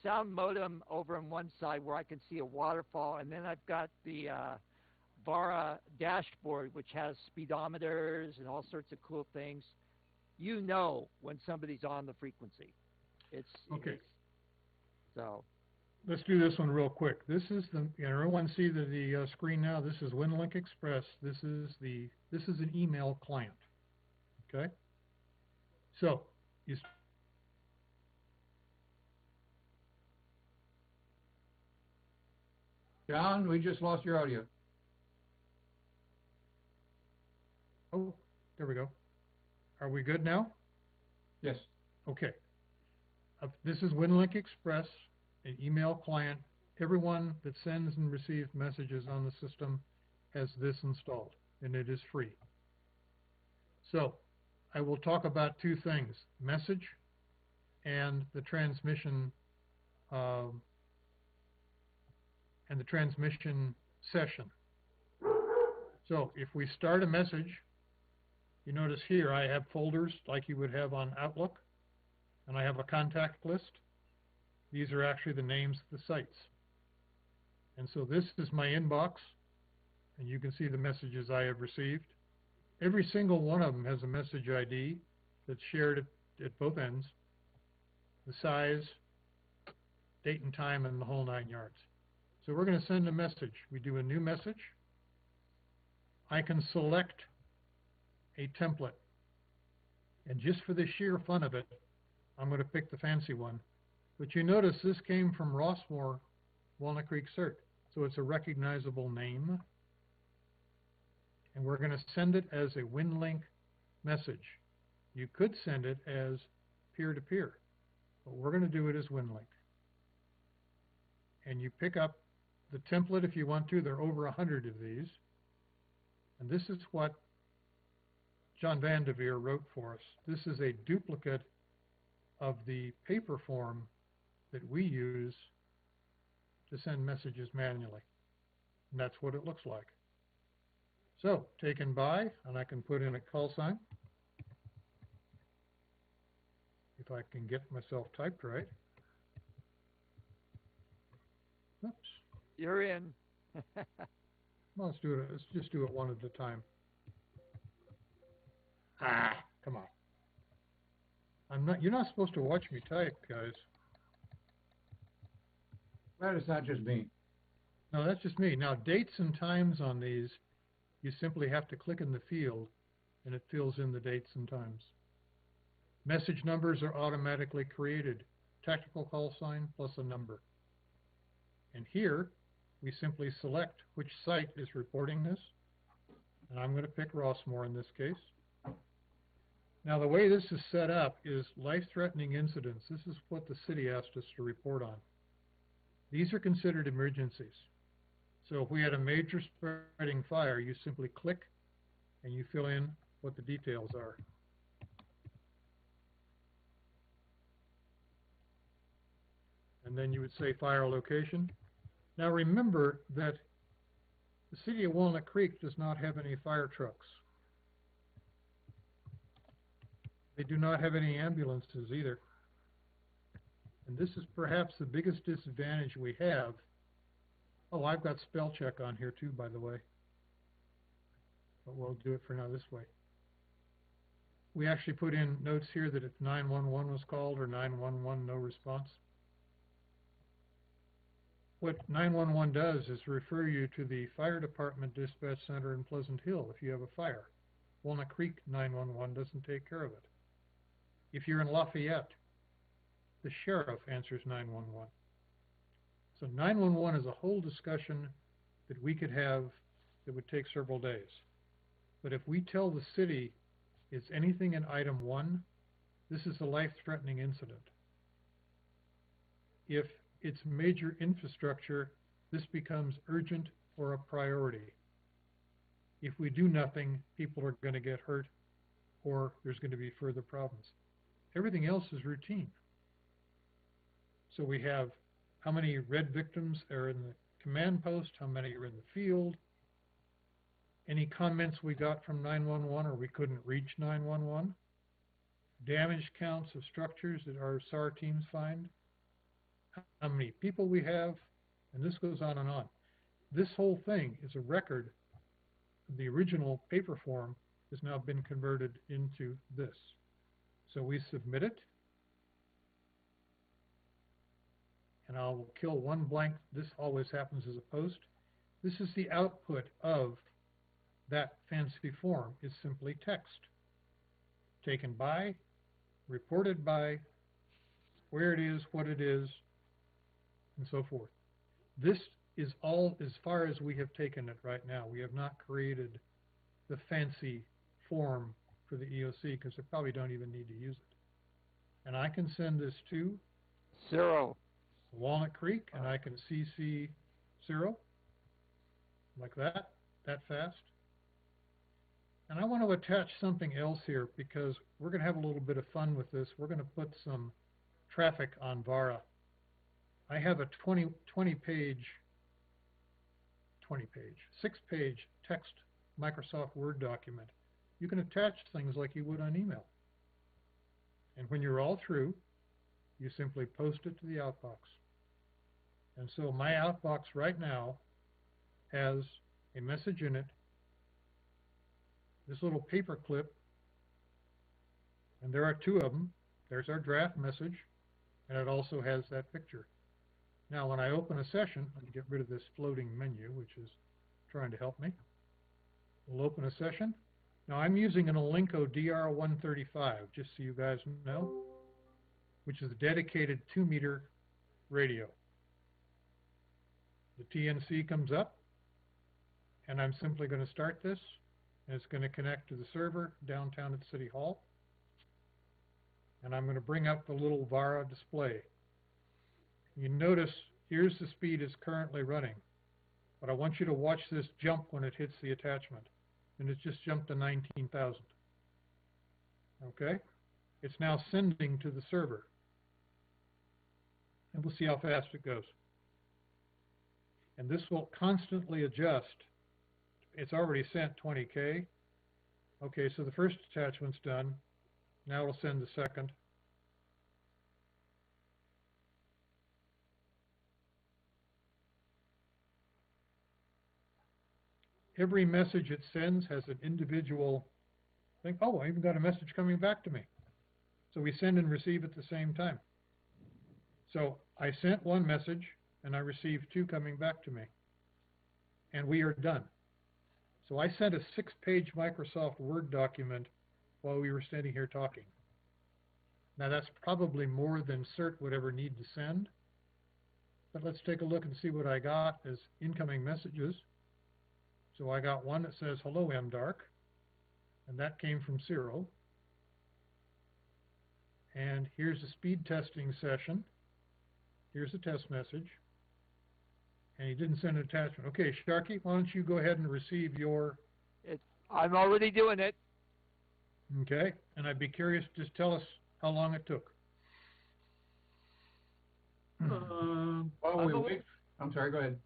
[SPEAKER 2] sound modem over on one side where I can see a waterfall, and then I've got the VARA dashboard, which has speedometers and all sorts of cool things. You know when somebody's on the frequency. It's
[SPEAKER 18] okay.
[SPEAKER 2] So
[SPEAKER 18] let's do this one real quick. This is everyone see the screen now? This is WinLink Express. This is an email client. Okay. So you
[SPEAKER 5] John, we just lost your audio.
[SPEAKER 18] Oh, there we go. Are we good now?
[SPEAKER 5] Yes.
[SPEAKER 18] Okay. This is WinLink Express, an email client. Everyone that sends and receives messages on the system has this installed, and it is free. So I will talk about two things, message and the transmission session. So if we start a message, you notice here I have folders like you would have on Outlook, and I have a contact list. These are actually the names of the sites. And so this is my inbox, and you can see the messages I have received. Every single one of them has a message ID that's shared at both ends, the size, date and time, and the whole 9 yards. So we're going to send a message. We do a new message. I can select a template. And just for the sheer fun of it, I'm going to pick the fancy one. But you notice this came from Rossmore, Walnut Creek CERT. So it's a recognizable name. And we're going to send it as a WinLink message. You could send it as peer-to-peer, but we're going to do it as WinLink. And you pick up the template if you want to. There are over 100 of these. And this is what John Vanderveer wrote for us. This is a duplicate of the paper form that we use to send messages manually. And that's what it looks like. So, taken by, and I can put in a call sign. If I can get myself typed right. Oops.
[SPEAKER 2] You're in.
[SPEAKER 18] Well, let's do it. Let's just do it one at a time. Come on. You're not supposed to watch me type, guys.
[SPEAKER 5] That is not just me.
[SPEAKER 18] No, that's just me. Now, dates and times on these, you simply have to click in the field, and it fills in the dates and times. Message numbers are automatically created. Tactical call sign plus a number. And here, we simply select which site is reporting this. And I'm going to pick Rossmore in this case. Now, the way this is set up is life-threatening incidents. This is what the city asked us to report on. These are considered emergencies. So if we had a major spreading fire, you simply click and you fill in what the details are. And then you would say fire location. Now remember that the city of Walnut Creek does not have any fire trucks. They do not have any ambulances either. And this is perhaps the biggest disadvantage we have. Oh, I've got spell check on here too, by the way. But we'll do it for now this way. We actually put in notes here that if 911 was called or 911 no response. What 911 does is refer you to the fire department dispatch center in Pleasant Hill if you have a fire. Walnut Creek 911 doesn't take care of it. If you're in Lafayette, the sheriff answers 911. So 911 is a whole discussion that we could have that would take several days. But if we tell the city it's anything in item 1, this is a life-threatening incident. If it's major infrastructure, this becomes urgent or a priority. If we do nothing, people are going to get hurt or there's going to be further problems. Everything else is routine. So we have how many red victims are in the command post, how many are in the field, any comments we got from 911 or we couldn't reach 911, damage counts of structures that our SAR teams find, how many people we have, and this goes on and on. This whole thing is a record. The original paper form has now been converted into this. So we submit it, and I'll kill one blank. This always happens as a post. This is the output of that fancy form. It's simply text. Taken by, reported by, where it is, what it is, and so forth. This is all as far as we have taken it right now. We have not created the fancy form for the EOC because they probably don't even need to use it. And I can send this to
[SPEAKER 2] Cyril.
[SPEAKER 18] Walnut Creek, and I can CC Cyril like that fast. And I want to attach something else here because we're going to have a little bit of fun with this. We're going to put some traffic on Vara. I have a 6-page text Microsoft Word document. You can attach things like you would on email. And when you're all through, you simply post it to the outbox. And so my outbox right now has a message in it, this little paper clip, and there are 2 of them. There's our draft message, and it also has that picture. Now, when I open a session, let me get rid of this floating menu, which is trying to help me. We'll open a session. Now, I'm using an Alinco DR135, just so you guys know, which is a dedicated 2-meter radio. The TNC comes up, and I'm simply going to start this, and it's going to connect to the server downtown at City Hall. And I'm going to bring up the little Vara display. You notice here's the speed it's currently running, but I want you to watch this jump when it hits the attachment, and it's just jumped to 19,000. Okay? It's now sending to the server, and we'll see how fast it goes. And this will constantly adjust. It's already sent 20K. Okay, so the first attachment's done. Now it'll send the second. Every message it sends has an individual thing. Oh, I even got a message coming back to me. So we send and receive at the same time. So I sent one message, and I received 2 coming back to me. And we are done. So I sent a 6-page Microsoft Word document while we were standing here talking. Now that's probably more than CERT would ever need to send. But let's take a look and see what I got as incoming messages. So I got one that says, hello, MDARC. And that came from Cyril. And here's a speed testing session. Here's a test message. And he didn't send an attachment. Okay, Sharky, why don't you go ahead and receive your...
[SPEAKER 2] I'm already doing it.
[SPEAKER 18] Okay, and I'd be curious, just tell us how long it took.
[SPEAKER 5] While we wait, I'm sorry, go ahead.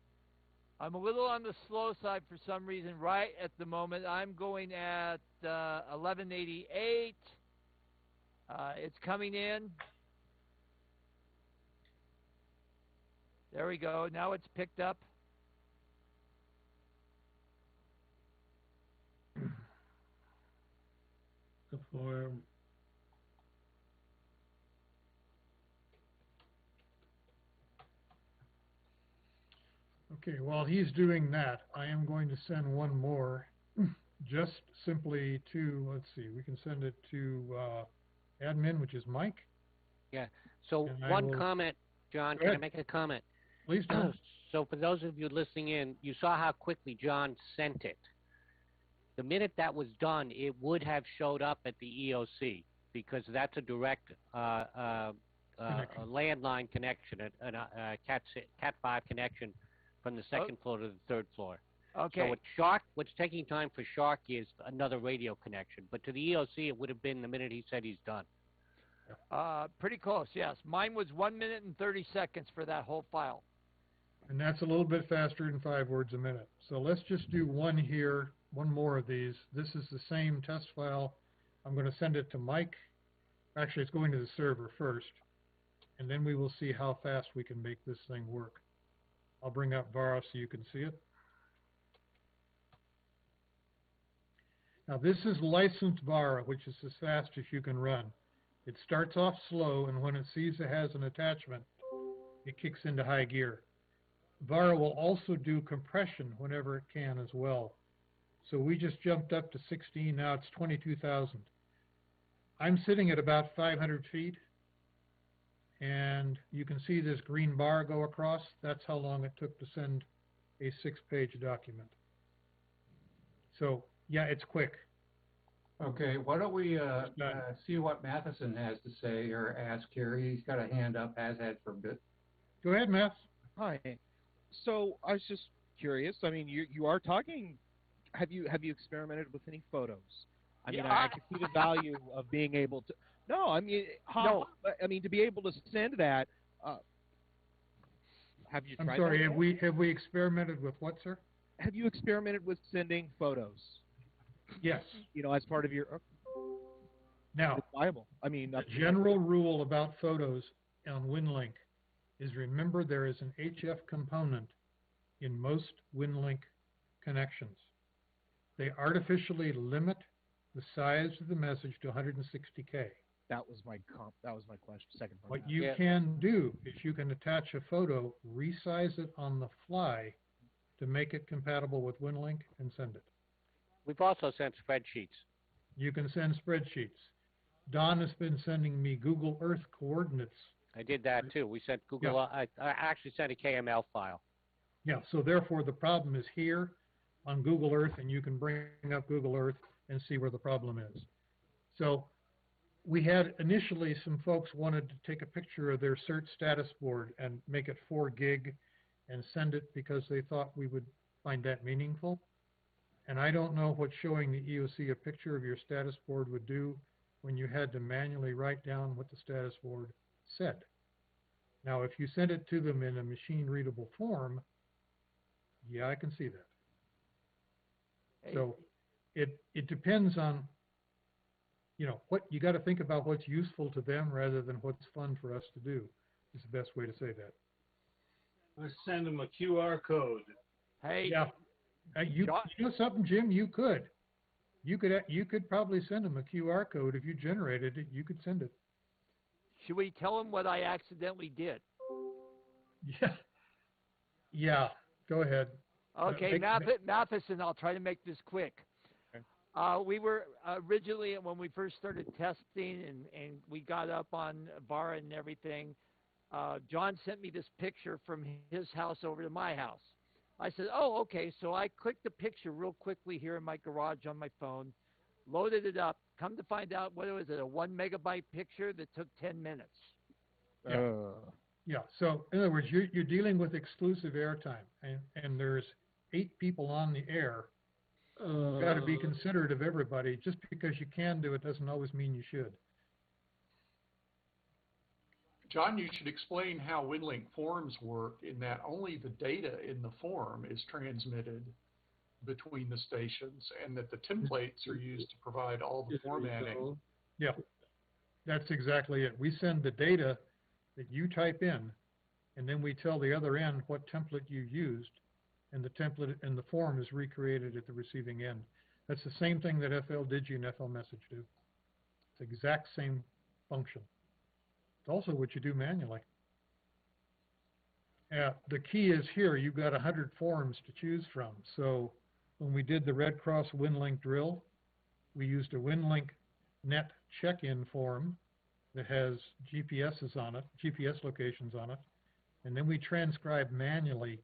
[SPEAKER 2] I'm a little on the slow side for some reason right at the moment. I'm going at 1188. It's coming in. There we go. Now it's picked up.
[SPEAKER 3] The form.
[SPEAKER 18] Okay, while he's doing that, I am going to send one more, just simply to, let's see, we can send it to admin, which is Mike.
[SPEAKER 19] Yeah, so
[SPEAKER 18] And
[SPEAKER 19] one comment, John, can I make a comment?
[SPEAKER 18] Please do.
[SPEAKER 19] So for those of you listening in, you saw how quickly John sent it. The minute that was done, it would have showed up at the EOC because that's a direct a landline connection, a Cat5 connection from the second floor to the third floor.
[SPEAKER 2] Okay.
[SPEAKER 19] So what's taking time for Sharky is another radio connection, but to the EOC, it would have been the minute he said he's done.
[SPEAKER 2] Pretty close, yes. Mine was 1 minute and 30 seconds for that whole file.
[SPEAKER 18] And that's a little bit faster than 5 words a minute. So let's just do one here, one more of these. This is the same test file. I'm going to send it to Mike. Actually, it's going to the server first. And then we will see how fast we can make this thing work. I'll bring up Vara so you can see it. Now this is licensed Vara, which is as fast as you can run. It starts off slow, and when it sees it has an attachment, it kicks into high gear. VARA will also do compression whenever it can as well. So we just jumped up to 16, now it's 22,000. I'm sitting at about 500 feet, and you can see this green bar go across. That's how long it took to send a 6-page document. So, yeah, it's quick.
[SPEAKER 5] Okay, why don't we see what Matheson has to say or ask here. He's got a hand up, has had for a bit.
[SPEAKER 18] Go ahead, Matt.
[SPEAKER 1] Hi. So I was just curious. I mean, you are talking. Have you experimented with any photos? I mean, I can see the value of being able to. No, I mean, I mean to be able to send that. Have you tried?
[SPEAKER 18] I'm sorry.
[SPEAKER 1] That?
[SPEAKER 18] Have we experimented with what, sir?
[SPEAKER 1] Have you experimented with sending photos?
[SPEAKER 18] Yes.
[SPEAKER 1] You know, as part of your.
[SPEAKER 18] Now,
[SPEAKER 1] it's viable. I mean,
[SPEAKER 18] the general rule about photos on WinLink is remember there is an HF component in most WinLink connections. They artificially limit the size of the message to 160K.
[SPEAKER 1] That was my question. Second part.
[SPEAKER 18] What you can do is you can attach a photo, resize it on the fly to make it compatible with WinLink and send it.
[SPEAKER 19] We've also sent spreadsheets.
[SPEAKER 18] You can send spreadsheets. Don has been sending me Google Earth coordinates.
[SPEAKER 19] I did that too. We sent Google.
[SPEAKER 18] Yeah.
[SPEAKER 19] I actually sent a KML file.
[SPEAKER 18] Yeah. So therefore, the problem is here on Google Earth, and you can bring up Google Earth and see where the problem is. So we had initially some folks wanted to take a picture of their cert status board and make it 4 gig and send it because they thought we would find that meaningful. And I don't know what showing the EOC a picture of your status board would do when you had to manually write down what the status board said. Now, if you send it to them in a machine-readable form, yeah, I can see that. Hey. So it depends on, you know, what you got to think about what's useful to them rather than what's fun for us to do is the best way to say that.
[SPEAKER 3] Let's send them a QR code.
[SPEAKER 2] Hey.
[SPEAKER 18] Yeah. You know something, Jim? You could probably send them a QR code if you generated it. You could send it.
[SPEAKER 2] Should we tell them what I accidentally did?
[SPEAKER 18] Yeah. Yeah. Go ahead.
[SPEAKER 2] Okay, Matheson, I'll try to make this quick. Okay. We were originally, when we first started testing and we got up on VARA and everything, John sent me this picture from his house over to my house. I said, oh, okay. So I clicked the picture real quickly here in my garage on my phone, loaded it up. Come to find out, what was it, a 1 megabyte picture that took 10 minutes.
[SPEAKER 18] Yeah. Yeah. So in other words, you're dealing with exclusive airtime, and there's 8 people on the air. You've got to be considerate of everybody. Just because you can do it doesn't always mean you should.
[SPEAKER 8] John, you should explain how WinLink forms work in that only the data in the form is transmitted between the stations and that the templates are used to provide all the formatting.
[SPEAKER 18] Yeah, that's exactly it. We send the data that you type in, and then we tell the other end what template you used, and the template and the form is recreated at the receiving end. That's the same thing that FLDigi and FLMessage do. It's the exact same function. It's also what you do manually. The key is here, you've got 100 forms to choose from. So when we did the Red Cross WinLink drill, we used a WinLink net check-in form that has GPSs on it, GPS locations on it, and then we transcribe manually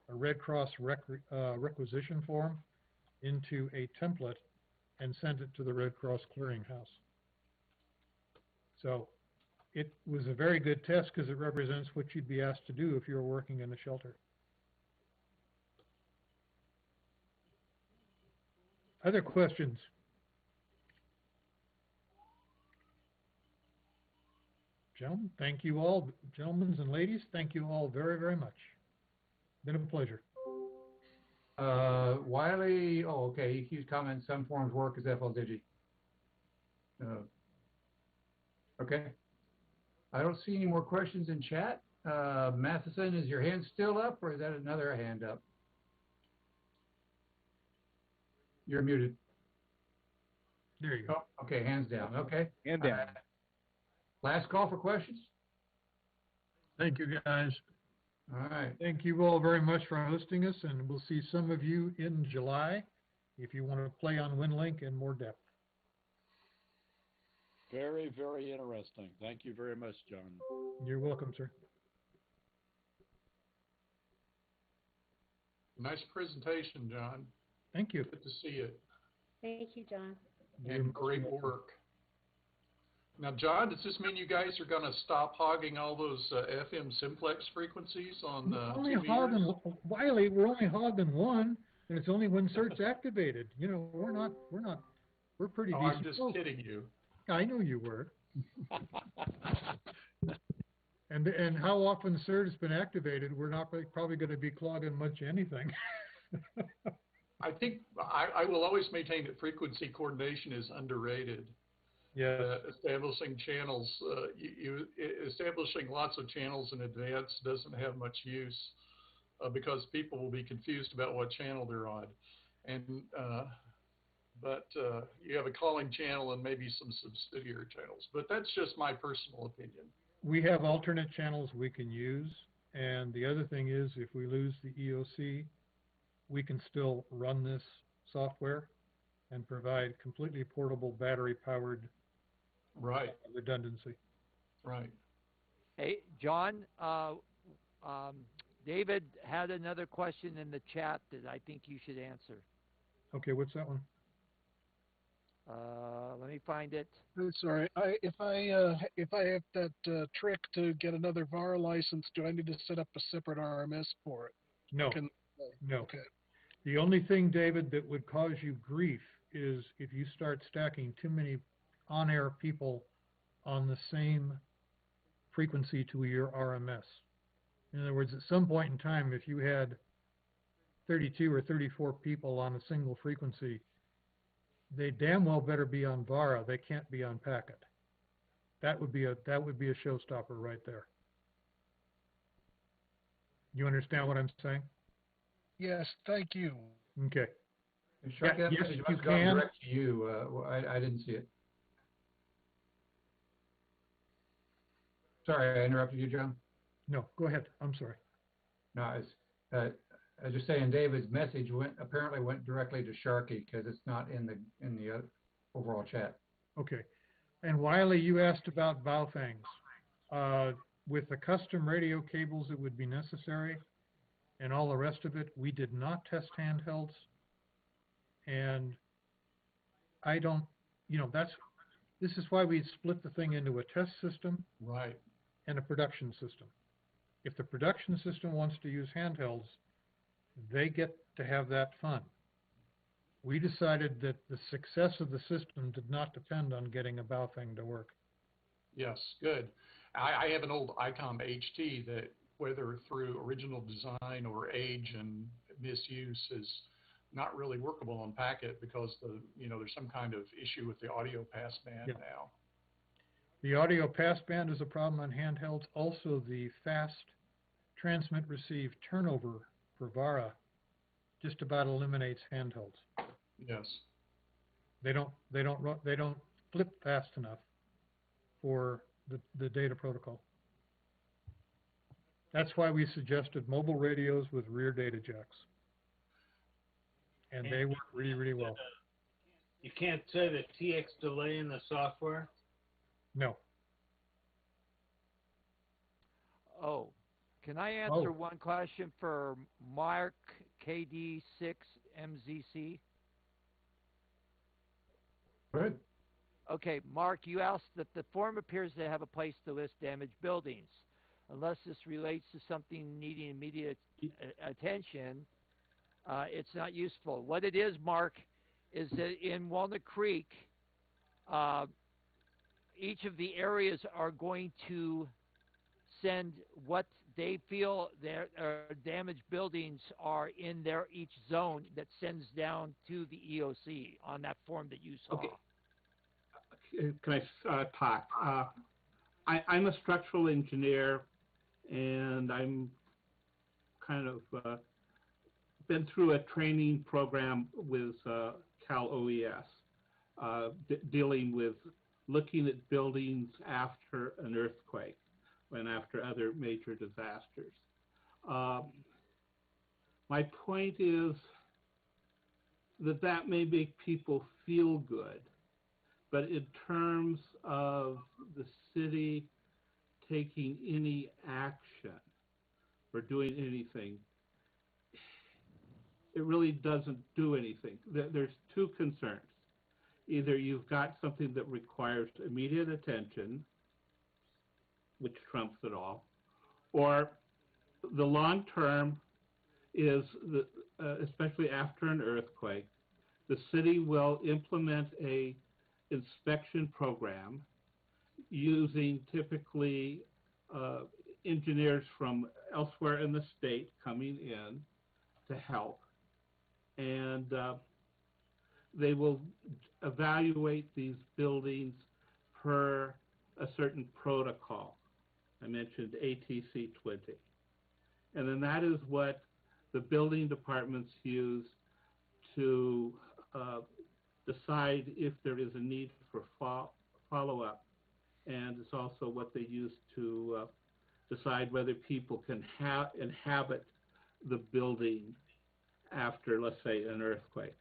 [SPEAKER 18] a Red Cross requisition form into a template and send it to the Red Cross clearinghouse. So it was a very good test because it represents what you'd be asked to do if you were working in a shelter. Other questions? Gentlemen, thank you all. Gentlemen and ladies, thank you all very, very much. Been a pleasure.
[SPEAKER 5] Wiley, oh, okay, he comments some forms work as FLDigi. Okay. I don't see any more questions in chat. Matheson, is your hand still up or is that another hand up? You're muted.
[SPEAKER 18] There you go.
[SPEAKER 5] Oh, okay, hands down. Okay.
[SPEAKER 1] Hand down.
[SPEAKER 5] Last call for questions?
[SPEAKER 18] Thank you, guys.
[SPEAKER 5] All right.
[SPEAKER 18] Thank you all very much for hosting us, and we'll see some of you in July if you want to play on WinLink in more depth.
[SPEAKER 6] Very, very interesting. Thank you very much, John.
[SPEAKER 18] You're welcome, sir.
[SPEAKER 8] Nice presentation, John.
[SPEAKER 18] Thank you.
[SPEAKER 8] Good to see it.
[SPEAKER 21] Thank you, John.
[SPEAKER 8] And great work. Now, John, does this mean you guys are going to stop hogging all those FM simplex frequencies on
[SPEAKER 18] Only
[SPEAKER 8] 2 meters?
[SPEAKER 18] Wiley, we're only hogging one, and it's only when CERT's activated. You know, we're pretty
[SPEAKER 8] Oh,
[SPEAKER 18] decent.
[SPEAKER 8] I'm just kidding you.
[SPEAKER 18] I knew you were. And how often CERT has been activated, we're not probably going to be clogging much anything.
[SPEAKER 8] I think I will always maintain that frequency coordination is underrated.
[SPEAKER 18] Yeah.
[SPEAKER 8] Establishing channels, establishing lots of channels in advance doesn't have much use because people will be confused about what channel they're on. And but you have a calling channel and maybe some subsidiary channels. But that's just my personal opinion.
[SPEAKER 18] We have alternate channels we can use. And the other thing is, if we lose the EOC, we can still run this software and provide completely portable battery-powered redundancy.
[SPEAKER 8] Right.
[SPEAKER 2] Hey, John, David had another question in the chat that I think you should answer.
[SPEAKER 18] Okay, what's that one?
[SPEAKER 2] Let me find it.
[SPEAKER 22] Sorry, if I have that trick to get another VAR license, do I need to set up a separate RMS for it?
[SPEAKER 18] No. No.
[SPEAKER 22] Okay.
[SPEAKER 18] The only thing, David, that would cause you grief is if you start stacking too many on-air people on the same frequency to your RMS. In other words, at some point in time, if you had 32 or 34 people on a single frequency, they damn well better be on VARA. They can't be on packet. That would be a showstopper right there. You understand what I'm saying?
[SPEAKER 22] Yes, thank you.
[SPEAKER 18] Okay.
[SPEAKER 5] Sharky, that
[SPEAKER 18] yes,
[SPEAKER 5] message
[SPEAKER 18] you
[SPEAKER 5] must have gone
[SPEAKER 18] can.
[SPEAKER 5] direct to you. I didn't see it. Sorry, I interrupted you, John.
[SPEAKER 18] No, go ahead. I'm sorry.
[SPEAKER 5] No, I was just saying David's message apparently went directly to Sharky because it's not in the overall chat.
[SPEAKER 18] Okay. And Wiley, you asked about Baofangs. With the custom radio cables that would be necessary and all the rest of it, we did not test handhelds. And I don't, this is why we split the thing into a test system and a production system. If the production system wants to use handhelds, they get to have that fun. We decided that the success of the system did not depend on getting a Baofeng to work.
[SPEAKER 8] Yes, good. I have an old ICOM HT that, whether through original design or age and misuse, is not really workable on packet because there's some kind of issue with the audio passband now.
[SPEAKER 18] The audio passband is a problem on handhelds. Also, the fast transmit-receive turnover for VARA just about eliminates handhelds.
[SPEAKER 8] Yes.
[SPEAKER 18] They don't flip fast enough for the data protocol. That's why we suggested mobile radios with rear data jacks. And they work really, really well.
[SPEAKER 3] You can't set a TX delay in the software?
[SPEAKER 18] No.
[SPEAKER 2] Oh, can I answer one question for Mark KD6MZC?
[SPEAKER 5] Good.
[SPEAKER 2] Okay, Mark, you asked that the form appears to have a place to list damaged buildings. Unless this relates to something needing immediate attention, it's not useful. What it is, Mark, is that in Walnut Creek, each of the areas are going to send what they feel their damaged buildings are in their each zone that sends down to the EOC on that form that you saw.
[SPEAKER 23] Okay. Can I talk? I'm a structural engineer, and I'm kind of been through a training program with Cal OES, dealing with looking at buildings after an earthquake. and after other major disasters. My point is that may make people feel good, but in terms of the city taking any action or doing anything, it really doesn't do anything. There's two concerns. Either you've got something that requires immediate attention, which trumps it all, or the long term is, especially after an earthquake, the city will implement a inspection program using typically engineers from elsewhere in the state coming in to help. And they will evaluate these buildings per a certain protocol. I mentioned ATC 20. And then that is what the building departments use to decide if there is a need for follow-up. And it's also what they use to decide whether people can inhabit the building after, let's say, an earthquake.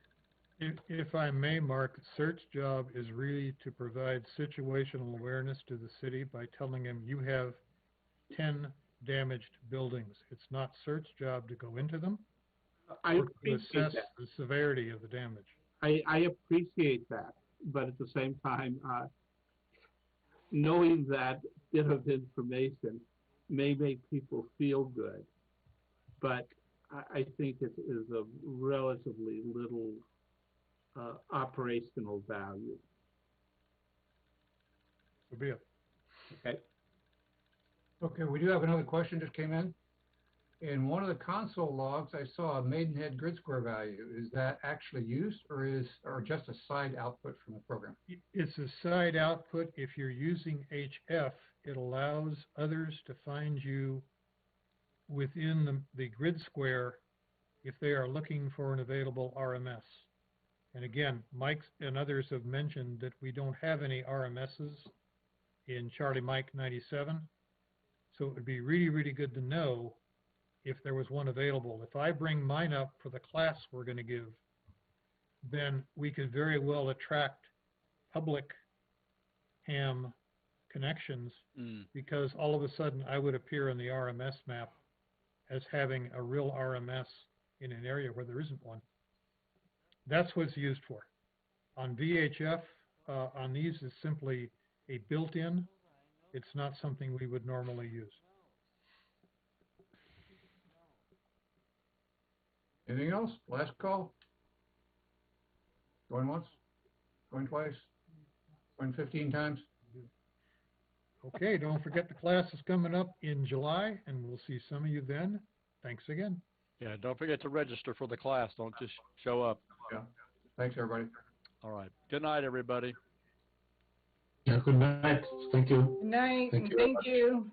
[SPEAKER 18] If I may, Mark, CERT's job is really to provide situational awareness to the city by telling them you have 10 damaged buildings. It's not CERT's job to go into them or to assess the severity of the damage.
[SPEAKER 23] I appreciate that, but at the same time, knowing that bit of information may make people feel good, but I think it is of relatively little operational value.
[SPEAKER 18] So be it.
[SPEAKER 23] Okay.
[SPEAKER 5] Okay, we do have another question just came in. In one of the console logs, I saw a Maidenhead grid square value. Is that actually used, or just a side output from the program?
[SPEAKER 18] It's a side output. If you're using HF, it allows others to find you within the grid square if they are looking for an available RMS. And again, Mike and others have mentioned that we don't have any RMSs in Charlie Mike 97. So it would be really, really good to know if there was one available. If I bring mine up for the class we're going to give, then we could very well attract public ham connections because all of a sudden I would appear on the RMS map as having a real RMS in an area where there isn't one. That's what it's used for. On VHF, on these is simply a built-in. It's not something we would normally use.
[SPEAKER 5] Anything else? Last call? Going once? Going twice? Going 15 times?
[SPEAKER 18] Okay, don't forget the class is coming up in July, and we'll see some of you then. Thanks again.
[SPEAKER 6] Yeah, don't forget to register for the class. Don't just show up.
[SPEAKER 5] Yeah. Thanks, everybody.
[SPEAKER 6] All right. Good night, everybody.
[SPEAKER 16] Yeah, good night. Thank you.
[SPEAKER 15] Good night.
[SPEAKER 16] Thank you.
[SPEAKER 15] Thank you.